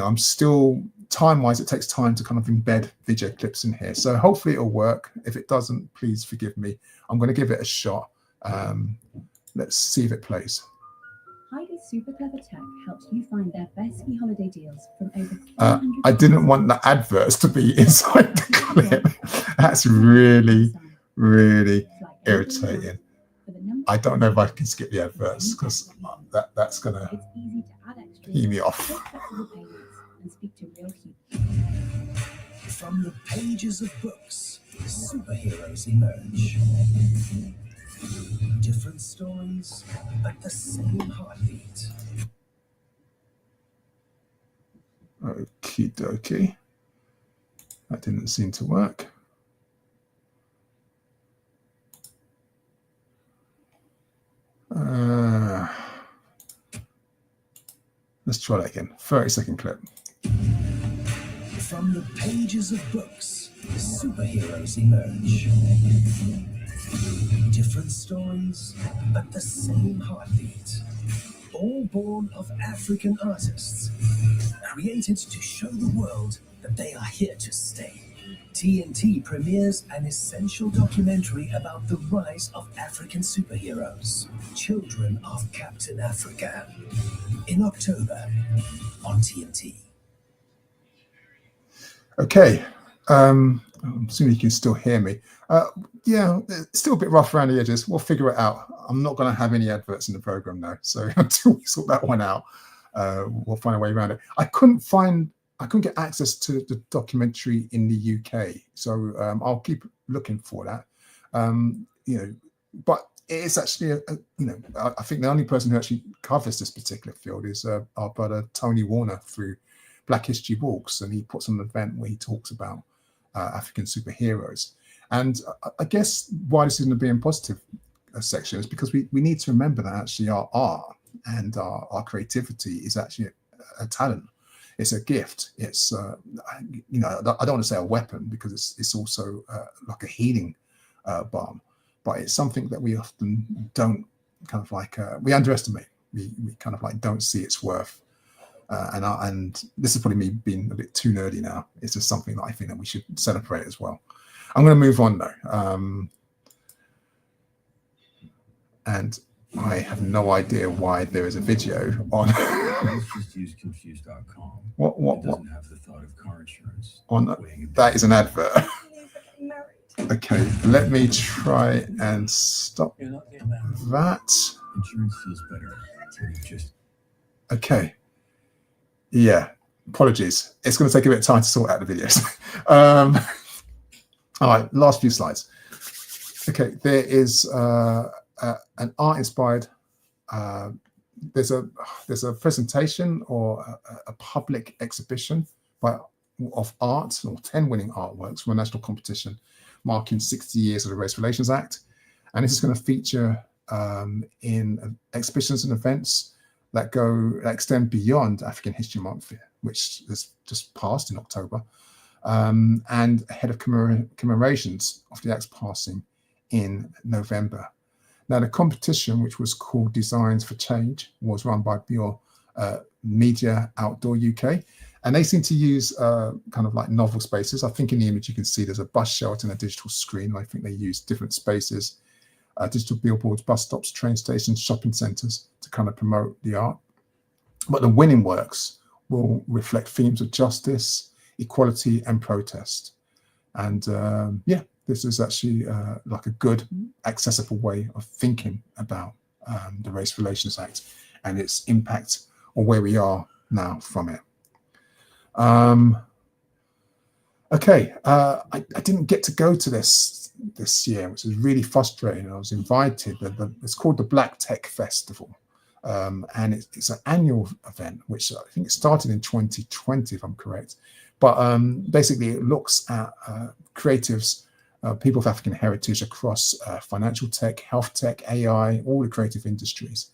I'm still time-wise. It takes time to kind of embed video clips in here. So hopefully it'll work. If it doesn't, please forgive me. I'm going to give it a shot. Let's see if it plays. Heidi's super clever tech helps you find their best ski holiday deals from over 300. I didn't want the adverts to be inside the clip. That's really, really irritating. For the number I don't know if I can skip the adverts because that's going to It's easy to add extras, heat me off. click flexible payments, and speak to real humans. From the pages of books, superheroes emerge. Different stories, but the same heartbeat. Okie dokie. That didn't seem to work. Let's try that again. 30-second clip. From the pages of books, superheroes emerge. Different stories, but the same heartbeat. All born of African artists, created to show the world that they are here to stay. TNT premieres an essential documentary about the rise of African superheroes, Children of Captain Africa, in October on TNT. Okay. I'm assuming you can still hear me. Yeah, it's still a bit rough around the edges. We'll figure it out. I'm not going to have any adverts in the program now, so until we sort that one out, we'll find a way around it. I couldn't get access to the documentary in the UK, so I'll keep looking for that. But it's actually I think the only person who actually covers this particular field is our brother Tony Warner through Black History Walks, and he puts on an event where he talks about African superheroes. And I guess why this is going to be in positive section is because we need to remember that actually our art and our creativity is actually a talent. It's a gift. It's I don't want to say a weapon because it's also like a healing balm, but it's something that we often don't kind of like we underestimate. We kind of like don't see its worth. And this is probably me being a bit too nerdy now. It's just something that I think that we should celebrate as well. I'm going to move on though. And I have no idea why there is a video on. Let's just use confused.com. What? Doesn't have the thought of car insurance. On that is an advert. Okay, let me try and stop that. Insurance feels better when you just. Okay. Yeah. Apologies. It's going to take a bit of time to sort out the videos. All right. Last few slides. Okay. There is an art-inspired. There's a presentation or a public exhibition of art or 10 winning artworks from a national competition marking 60 years of the Race Relations Act, and this is going to feature in exhibitions and events that extend beyond African History Month, which has just passed in October, and ahead of commemorations of the Act's passing in November. Now, the competition, which was called Designs for Change, was run by Bio Media Outdoor UK, and they seem to use kind of like novel spaces. I think in the image you can see there's a bus shelter and a digital screen. I think they use different spaces, digital billboards, bus stops, train stations, shopping centres to kind of promote the art. But the winning works will reflect themes of justice, equality, and protest. And this is actually like a good, accessible way of thinking about the Race Relations Act and its impact on where we are now from it. Okay, I didn't get to go to this year, which is really frustrating. I was invited. It's called the Black Tech Festival, and it's an annual event, which I think it started in 2020, if I'm correct. But basically, it looks at creatives, people of African heritage across financial tech, health tech, AI, all the creative industries.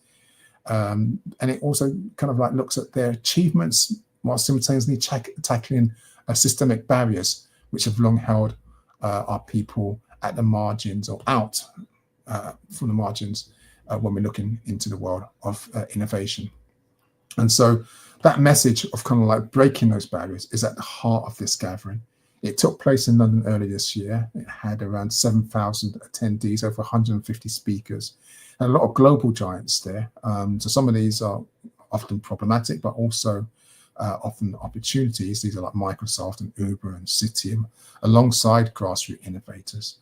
And it also kind of like looks at their achievements while simultaneously tackling systemic barriers which have long held our people at the margins or out from the margins when we're looking into the world of innovation. And so that message of kind of like breaking those barriers is at the heart of this gathering. It took place in London earlier this year. It had around 7,000 attendees, over 150 speakers, and a lot of global giants there. So some of these are often problematic, but also often opportunities. These are like Microsoft and Uber and Citium, alongside grassroots innovators.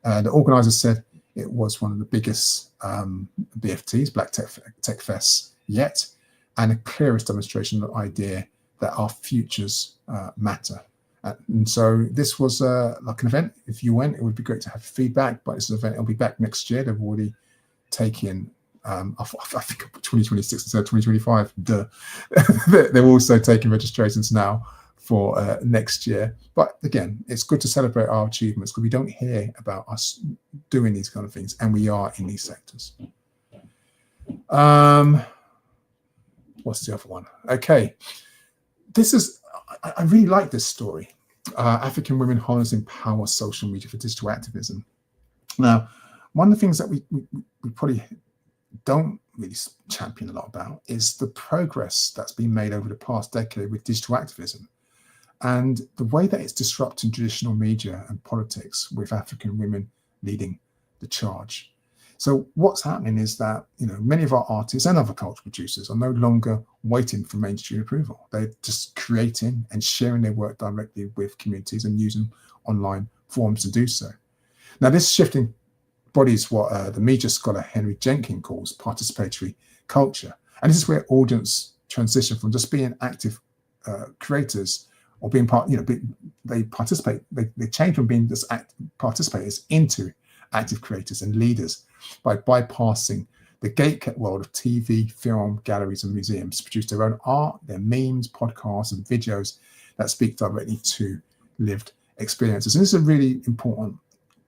The organizers said It was one of the biggest BFTs, Black Tech Fests yet, and a clearest demonstration of the idea that our futures matter. And so this was like an event. If you went, it would be great to have feedback, but it's an event. It'll be back next year. They've already taken, I think 2026 instead of 2025. They're also taking registrations now for next year. But again, it's good to celebrate our achievements because we don't hear about us doing these kind of things, and we are in these sectors. What's the other one? Okay, this is, I really like this story. African women harnessing power social media for digital activism. Now, one of the things that we probably don't really champion a lot about is the progress that's been made over the past decade with digital activism, and the way that it's disrupting traditional media and politics with African women leading the charge. So what's happening is that, you know, many of our artists and other culture producers are no longer waiting for mainstream approval. They're just creating and sharing their work directly with communities and using online forums to do so. Now, this shifting embodies what the media scholar Henry Jenkins calls participatory culture. And this is where audience transition from just being active creators or being part, you know, they participate, they change from being just participators into active creators and leaders by bypassing the gatekept world of TV, film, galleries, and museums to produce their own art, their memes, podcasts, and videos that speak directly to lived experiences. And this is a really important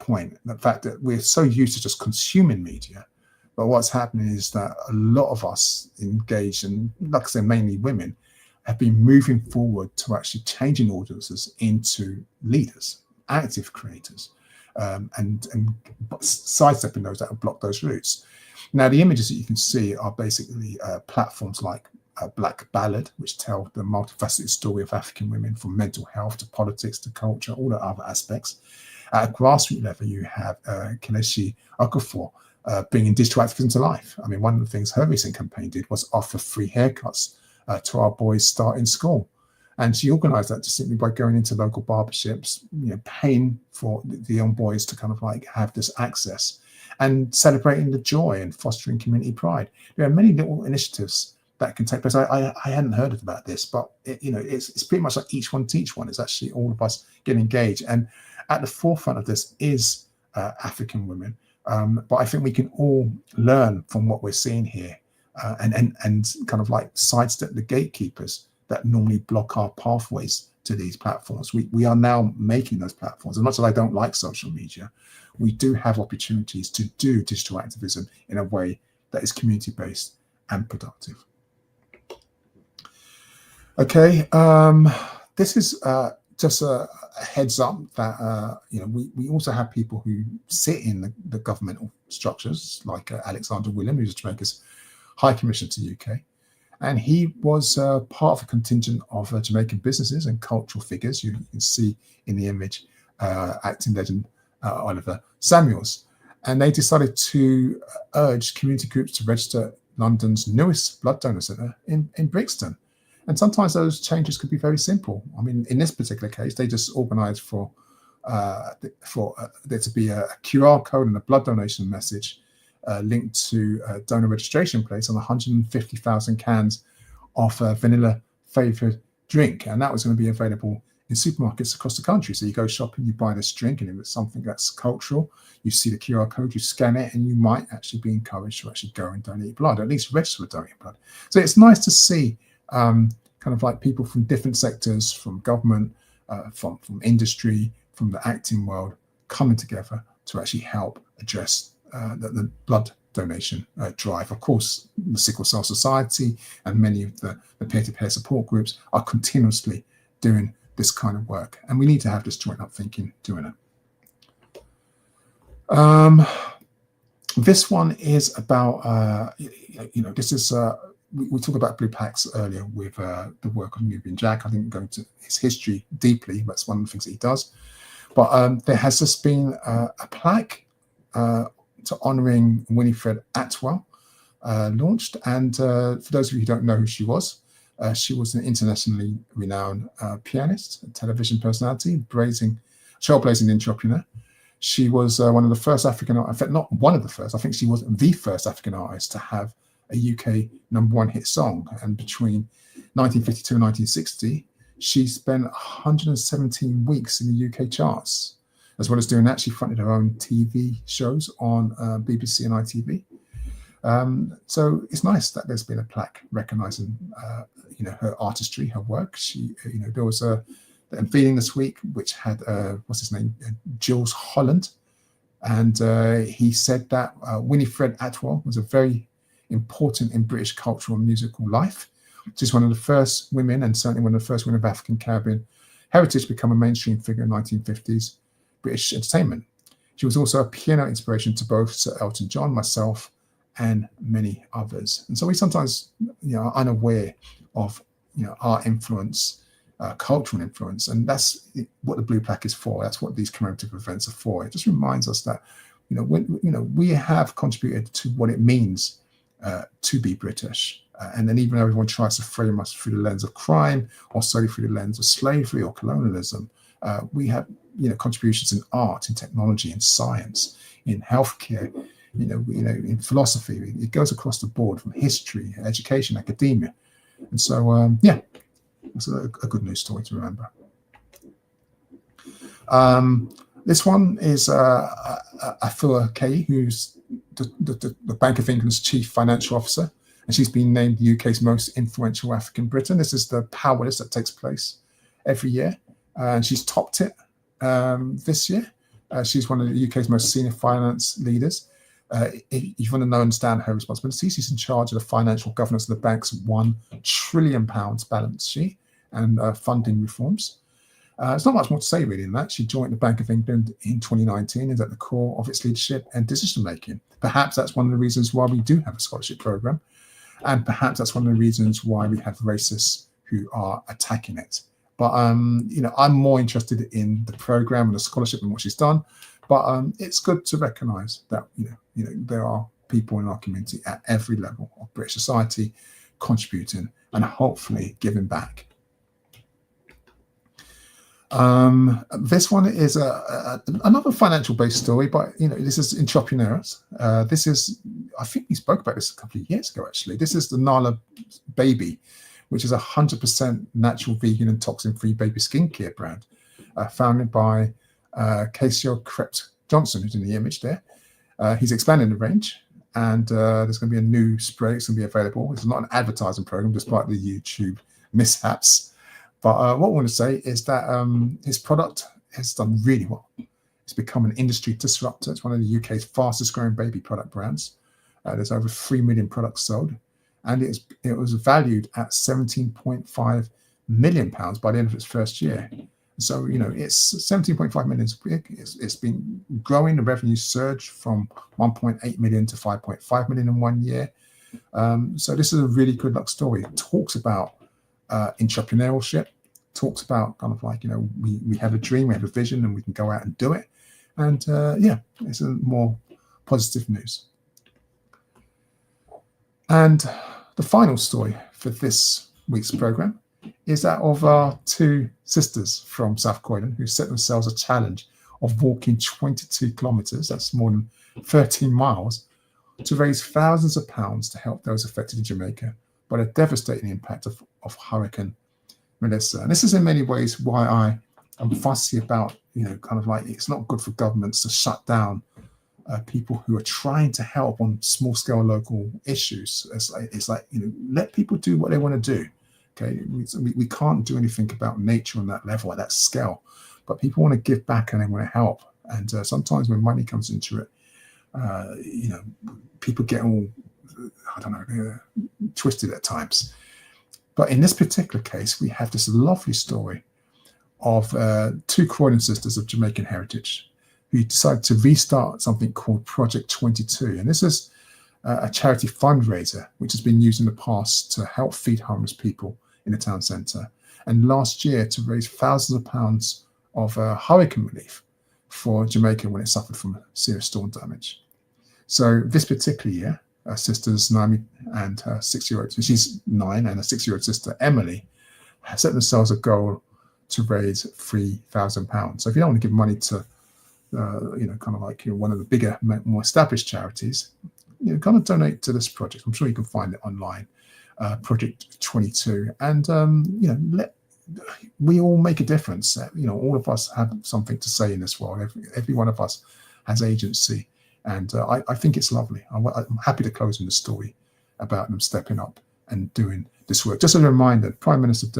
point, the fact that we're so used to just consuming media, but what's happening is that a lot of us engaged, and like I said, mainly women, have been moving forward to actually changing audiences into leaders, active creators, and sidestepping those that have blocked those routes. Now, the images that you can see are basically platforms like Black Ballad, which tell the multifaceted story of African women, from mental health to politics to culture, all the other aspects. At a grassroots level, you have Kelechi Okafor bringing digital activism to life. I mean, one of the things her recent campaign did was offer free haircuts to our boys starting school. And she organised that just simply by going into local barbershops, you know, paying for the young boys to kind of like have this access and celebrating the joy and fostering community pride. There are many little initiatives that can take place. I hadn't heard about this, but it's pretty much like each one teach one. It's actually all of us getting engaged. And at the forefront of this is African women. But I think we can all learn from what we're seeing here and kind of like sidestep the gatekeepers that normally block our pathways to these platforms. We are now making those platforms. As much as I don't like social media, we do have opportunities to do digital activism in a way that is community-based and productive. Okay, this is just a heads up that we also have people who sit in the governmental structures, like Alexander William, who's Jamaica's High Commissioner to the UK. And he was part of a contingent of Jamaican businesses and cultural figures. You can see in the image acting legend Oliver Samuels. And they decided to urge community groups to register London's newest blood donor centre in Brixton. And sometimes those changes could be very simple. I mean, in this particular case, they just organised for there to be a QR code and a blood donation message linked to a donor registration place on 150,000 cans of vanilla flavoured drink. And that was going to be available in supermarkets across the country. So you go shopping, you buy this drink, and if it's something that's cultural, you see the QR code, you scan it, and you might actually be encouraged to actually go and donate blood, or at least register with donating blood. So it's nice to see kind of like people from different sectors, from government, from industry, from the acting world, coming together to actually help address the blood donation drive. Of course, the Sickle Cell Society and many of the peer-to-peer support groups are continuously doing this kind of work, and we need to have this joint up thinking doing it. This one is about this is we talked about Blue Packs earlier with the work of Nubian Jack. I think going to his history deeply, that's one of the things that he does. But there has just been a plaque to honouring Winifred Atwell launched. And for those of you who don't know who she was an internationally renowned pianist, television personality, trailblazing entrepreneur. She was one of the first African, in fact, not one of the first, I think she was the first African artist to have a UK #1 hit song. And between 1952 and 1960, she spent 117 weeks in the UK charts. As well as doing that, she fronted her own TV shows on BBC and ITV. So it's nice that there's been a plaque recognizing, her artistry, her work. She, there was a unveiling this week, which had what's his name, Jules Holland, and he said that Winifred Atwell was a very important in British cultural and musical life. She's one of the first women, and certainly one of the first women of African Caribbean heritage, to become a mainstream figure in 1950s British entertainment. She was also a piano inspiration to both Sir Elton John, myself, and many others. And so we sometimes, are unaware of, our influence, cultural influence, and that's what the Blue Plaque is for. That's what these commemorative events are for. It just reminds us that, we have contributed to what it means to be British. And then even though everyone tries to frame us through the lens of crime or solely through the lens of slavery or colonialism, we have, contributions in art, in technology, in science, in healthcare, in philosophy. It goes across the board, from history, education, academia. And so, it's a good news story to remember. This one is Afua Kay, who's the Bank of England's chief financial officer, and she's been named the UK's most influential African Briton. This is the power list that takes place every year, and she's topped it this year. She's one of the UK's most senior finance leaders. If you want to know and understand her responsibilities, she's in charge of the financial governance of the bank's £1 trillion balance sheet and funding reforms. There's not much more to say really in that. She joined the Bank of England in 2019 and is at the core of its leadership and decision making. Perhaps that's one of the reasons why we do have a scholarship program, and perhaps that's one of the reasons why we have racists who are attacking it. But I'm more interested in the program and the scholarship and what she's done. But it's good to recognise that there are people in our community at every level of British society contributing and hopefully giving back. This one is another financial-based story, but this is entrepreneurs. This is, I think we spoke about this a couple of years ago. Actually, this is the Nala Baby, which is 100% natural, vegan, and toxin-free baby skincare brand, founded by Casey Crept Johnson, who's in the image there. He's expanding the range, and there's going to be a new spray. It's going to be available. It's not an advertising program, despite the YouTube mishaps. But what I want to say is that his product has done really well. It's become an industry disruptor. It's one of the UK's fastest growing baby product brands. There's over 3 million products sold, and it was valued at £17.5 million by the end of its first year. So, it's 17.5 million. It's been growing. The revenue surged from 1.8 million to 5.5 million in 1 year. So this is a really good luck story. It talks about entrepreneurship, talks about kind of like, we have a dream, we have a vision, and we can go out and do it. And it's a more positive news. And the final story for this week's program is that of our two sisters from South Croydon who set themselves a challenge of walking 22 kilometres, that's more than 13 miles, to raise thousands of pounds to help those affected in Jamaica by the devastating impact of Hurricane Melissa. And this is in many ways why I am fussy about, kind of like, it's not good for governments to shut down people who are trying to help on small scale local issues. It's like let people do what they want to do. Okay, we can't do anything about nature on that level, at that scale, but people want to give back and they want to help. And sometimes when money comes into it, people get all, twisted at times. But in this particular case, we have this lovely story of two Croydon sisters of Jamaican heritage who decided to restart something called Project 22. And this is a charity fundraiser which has been used in the past to help feed homeless people in the town centre, and last year to raise thousands of pounds of hurricane relief for Jamaica when it suffered from serious storm damage. So this particular year, sisters Naomi and her 6-year-old, she's 9, and her 6-year-old sister Emily set themselves a goal to raise £3,000. So if you don't want to give money to kind of like one of the bigger, more established charities, kind of donate to this project. I'm sure you can find it online, Project 22, and let we all make a difference. All of us have something to say in this world. Every one of us has agency, and I think it's lovely. I'm happy to close in the story about them stepping up and doing this work. Just as a reminder, Prime Minister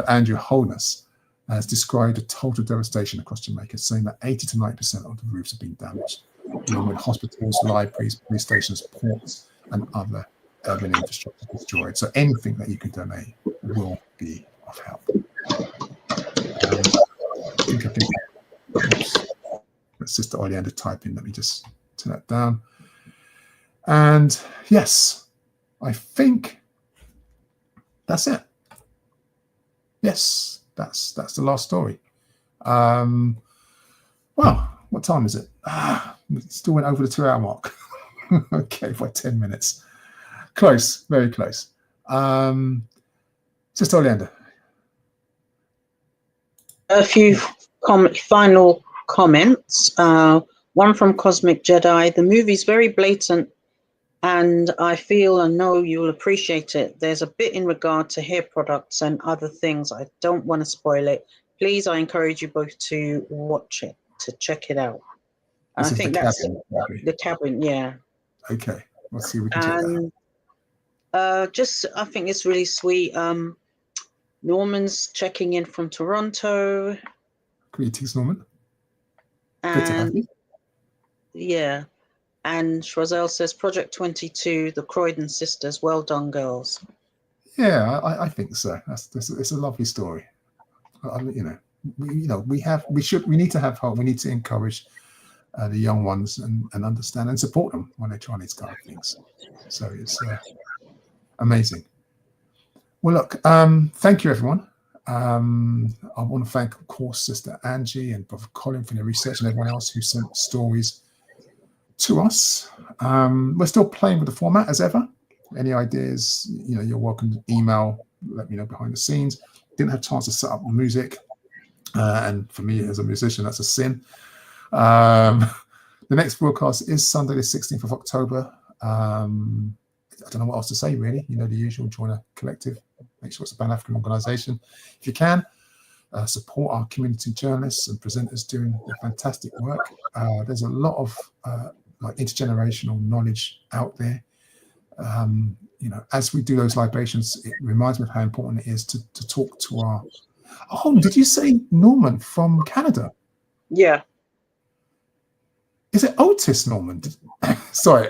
Andrew Holness has described a total devastation across Jamaica, saying that 80 to 90% of the roofs have been damaged, along with hospitals, libraries, police stations, ports, and other urban infrastructure destroyed. So anything that you can donate will be of help. Sister Oleander typing. Let me just turn that down. And yes, I think that's it. Yes, that's the last story. Well, what time is it? We still went over the 2-hour mark. Okay, by 10 minutes. Close, very close. Sister Oleander. A few final comments. One from Cosmic Jedi. The movie's very blatant, and I feel and know you'll appreciate it. There's a bit in regard to hair products and other things. I don't want to spoil it. Please, I encourage you both to watch it, to check it out. I think that's the cabin, yeah. Okay, let's see if we can check that out. I think it's really sweet. Norman's checking in from Toronto. Greetings, Norman. Good to have you. Yeah. And Shrazel says, Project 22, the Croydon sisters. Well done, girls. Yeah, I think so. It's a lovely story. We need to have hope. We need to encourage the young ones and understand and support them when they try these kind of things. So it's amazing. Well, look, thank you, everyone. I want to thank, of course, Sister Angie and Brother Colin for their research and everyone else who sent stories to us. We're still playing with the format as ever. Any ideas, you're welcome to email, let me know behind the scenes. Didn't have a chance to set up the music. And for me as a musician, that's a sin. The next broadcast is Sunday, the 16th of October. I don't know what else to say, really. The usual, join a collective, make sure it's a Pan-African organization. If you can, support our community journalists and presenters doing their fantastic work. There's a lot of intergenerational knowledge out there. As we do those libations, it reminds me of how important it is to talk to our... Oh, did you say Norman from Canada? Yeah. Is it Otis Norman? Sorry,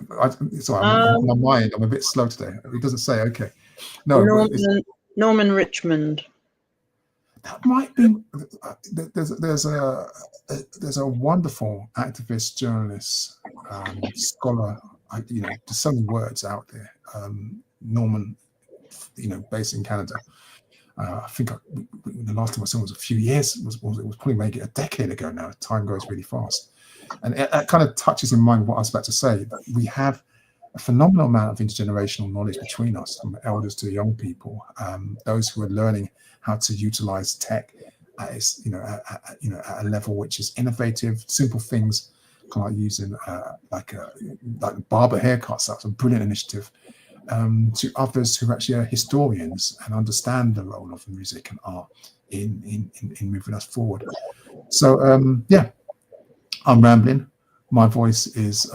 my mind, I'm a bit slow today. It doesn't say, okay. No, Norman Richmond. That might be. There's a wonderful activist, journalist, scholar. There's so many words out there. Norman, based in Canada. I think the last time I saw him was a few years. It was probably maybe a decade ago now. Time goes really fast, and it kind of touches in mind what I was about to say. We have a phenomenal amount of intergenerational knowledge between us, from elders to young people. Those who are learning how to utilize tech at a level which is innovative, simple things, kind of like using like barber haircuts. That's a brilliant initiative. To others who actually are historians and understand the role of music and art in moving us forward. So yeah, I'm rambling. My voice is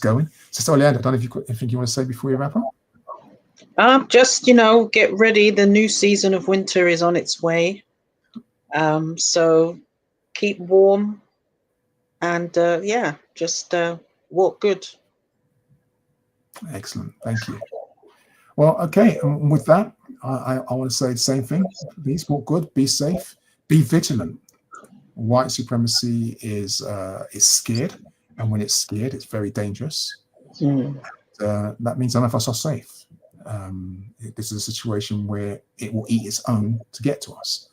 going. So Oleander, I don't know if you anything you want to say before you wrap up? Just get ready. The new season of winter is on its way. So keep warm and just walk good. Excellent, thank you. Well, okay, and with that, I want to say the same thing. Please walk good, be safe, be vigilant. White supremacy is scared, and when it's scared, it's very dangerous. That means none of us are safe. This is a situation where it will eat its own to get to us.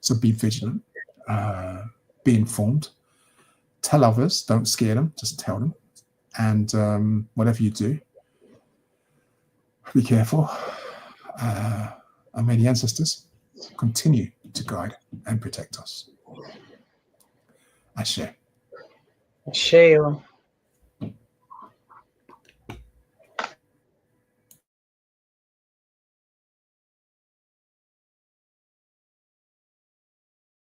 So be vigilant, be informed, tell others, don't scare them, just tell them. And whatever you do, be careful. And may the ancestors continue to guide and protect us. Ashe. Ashe.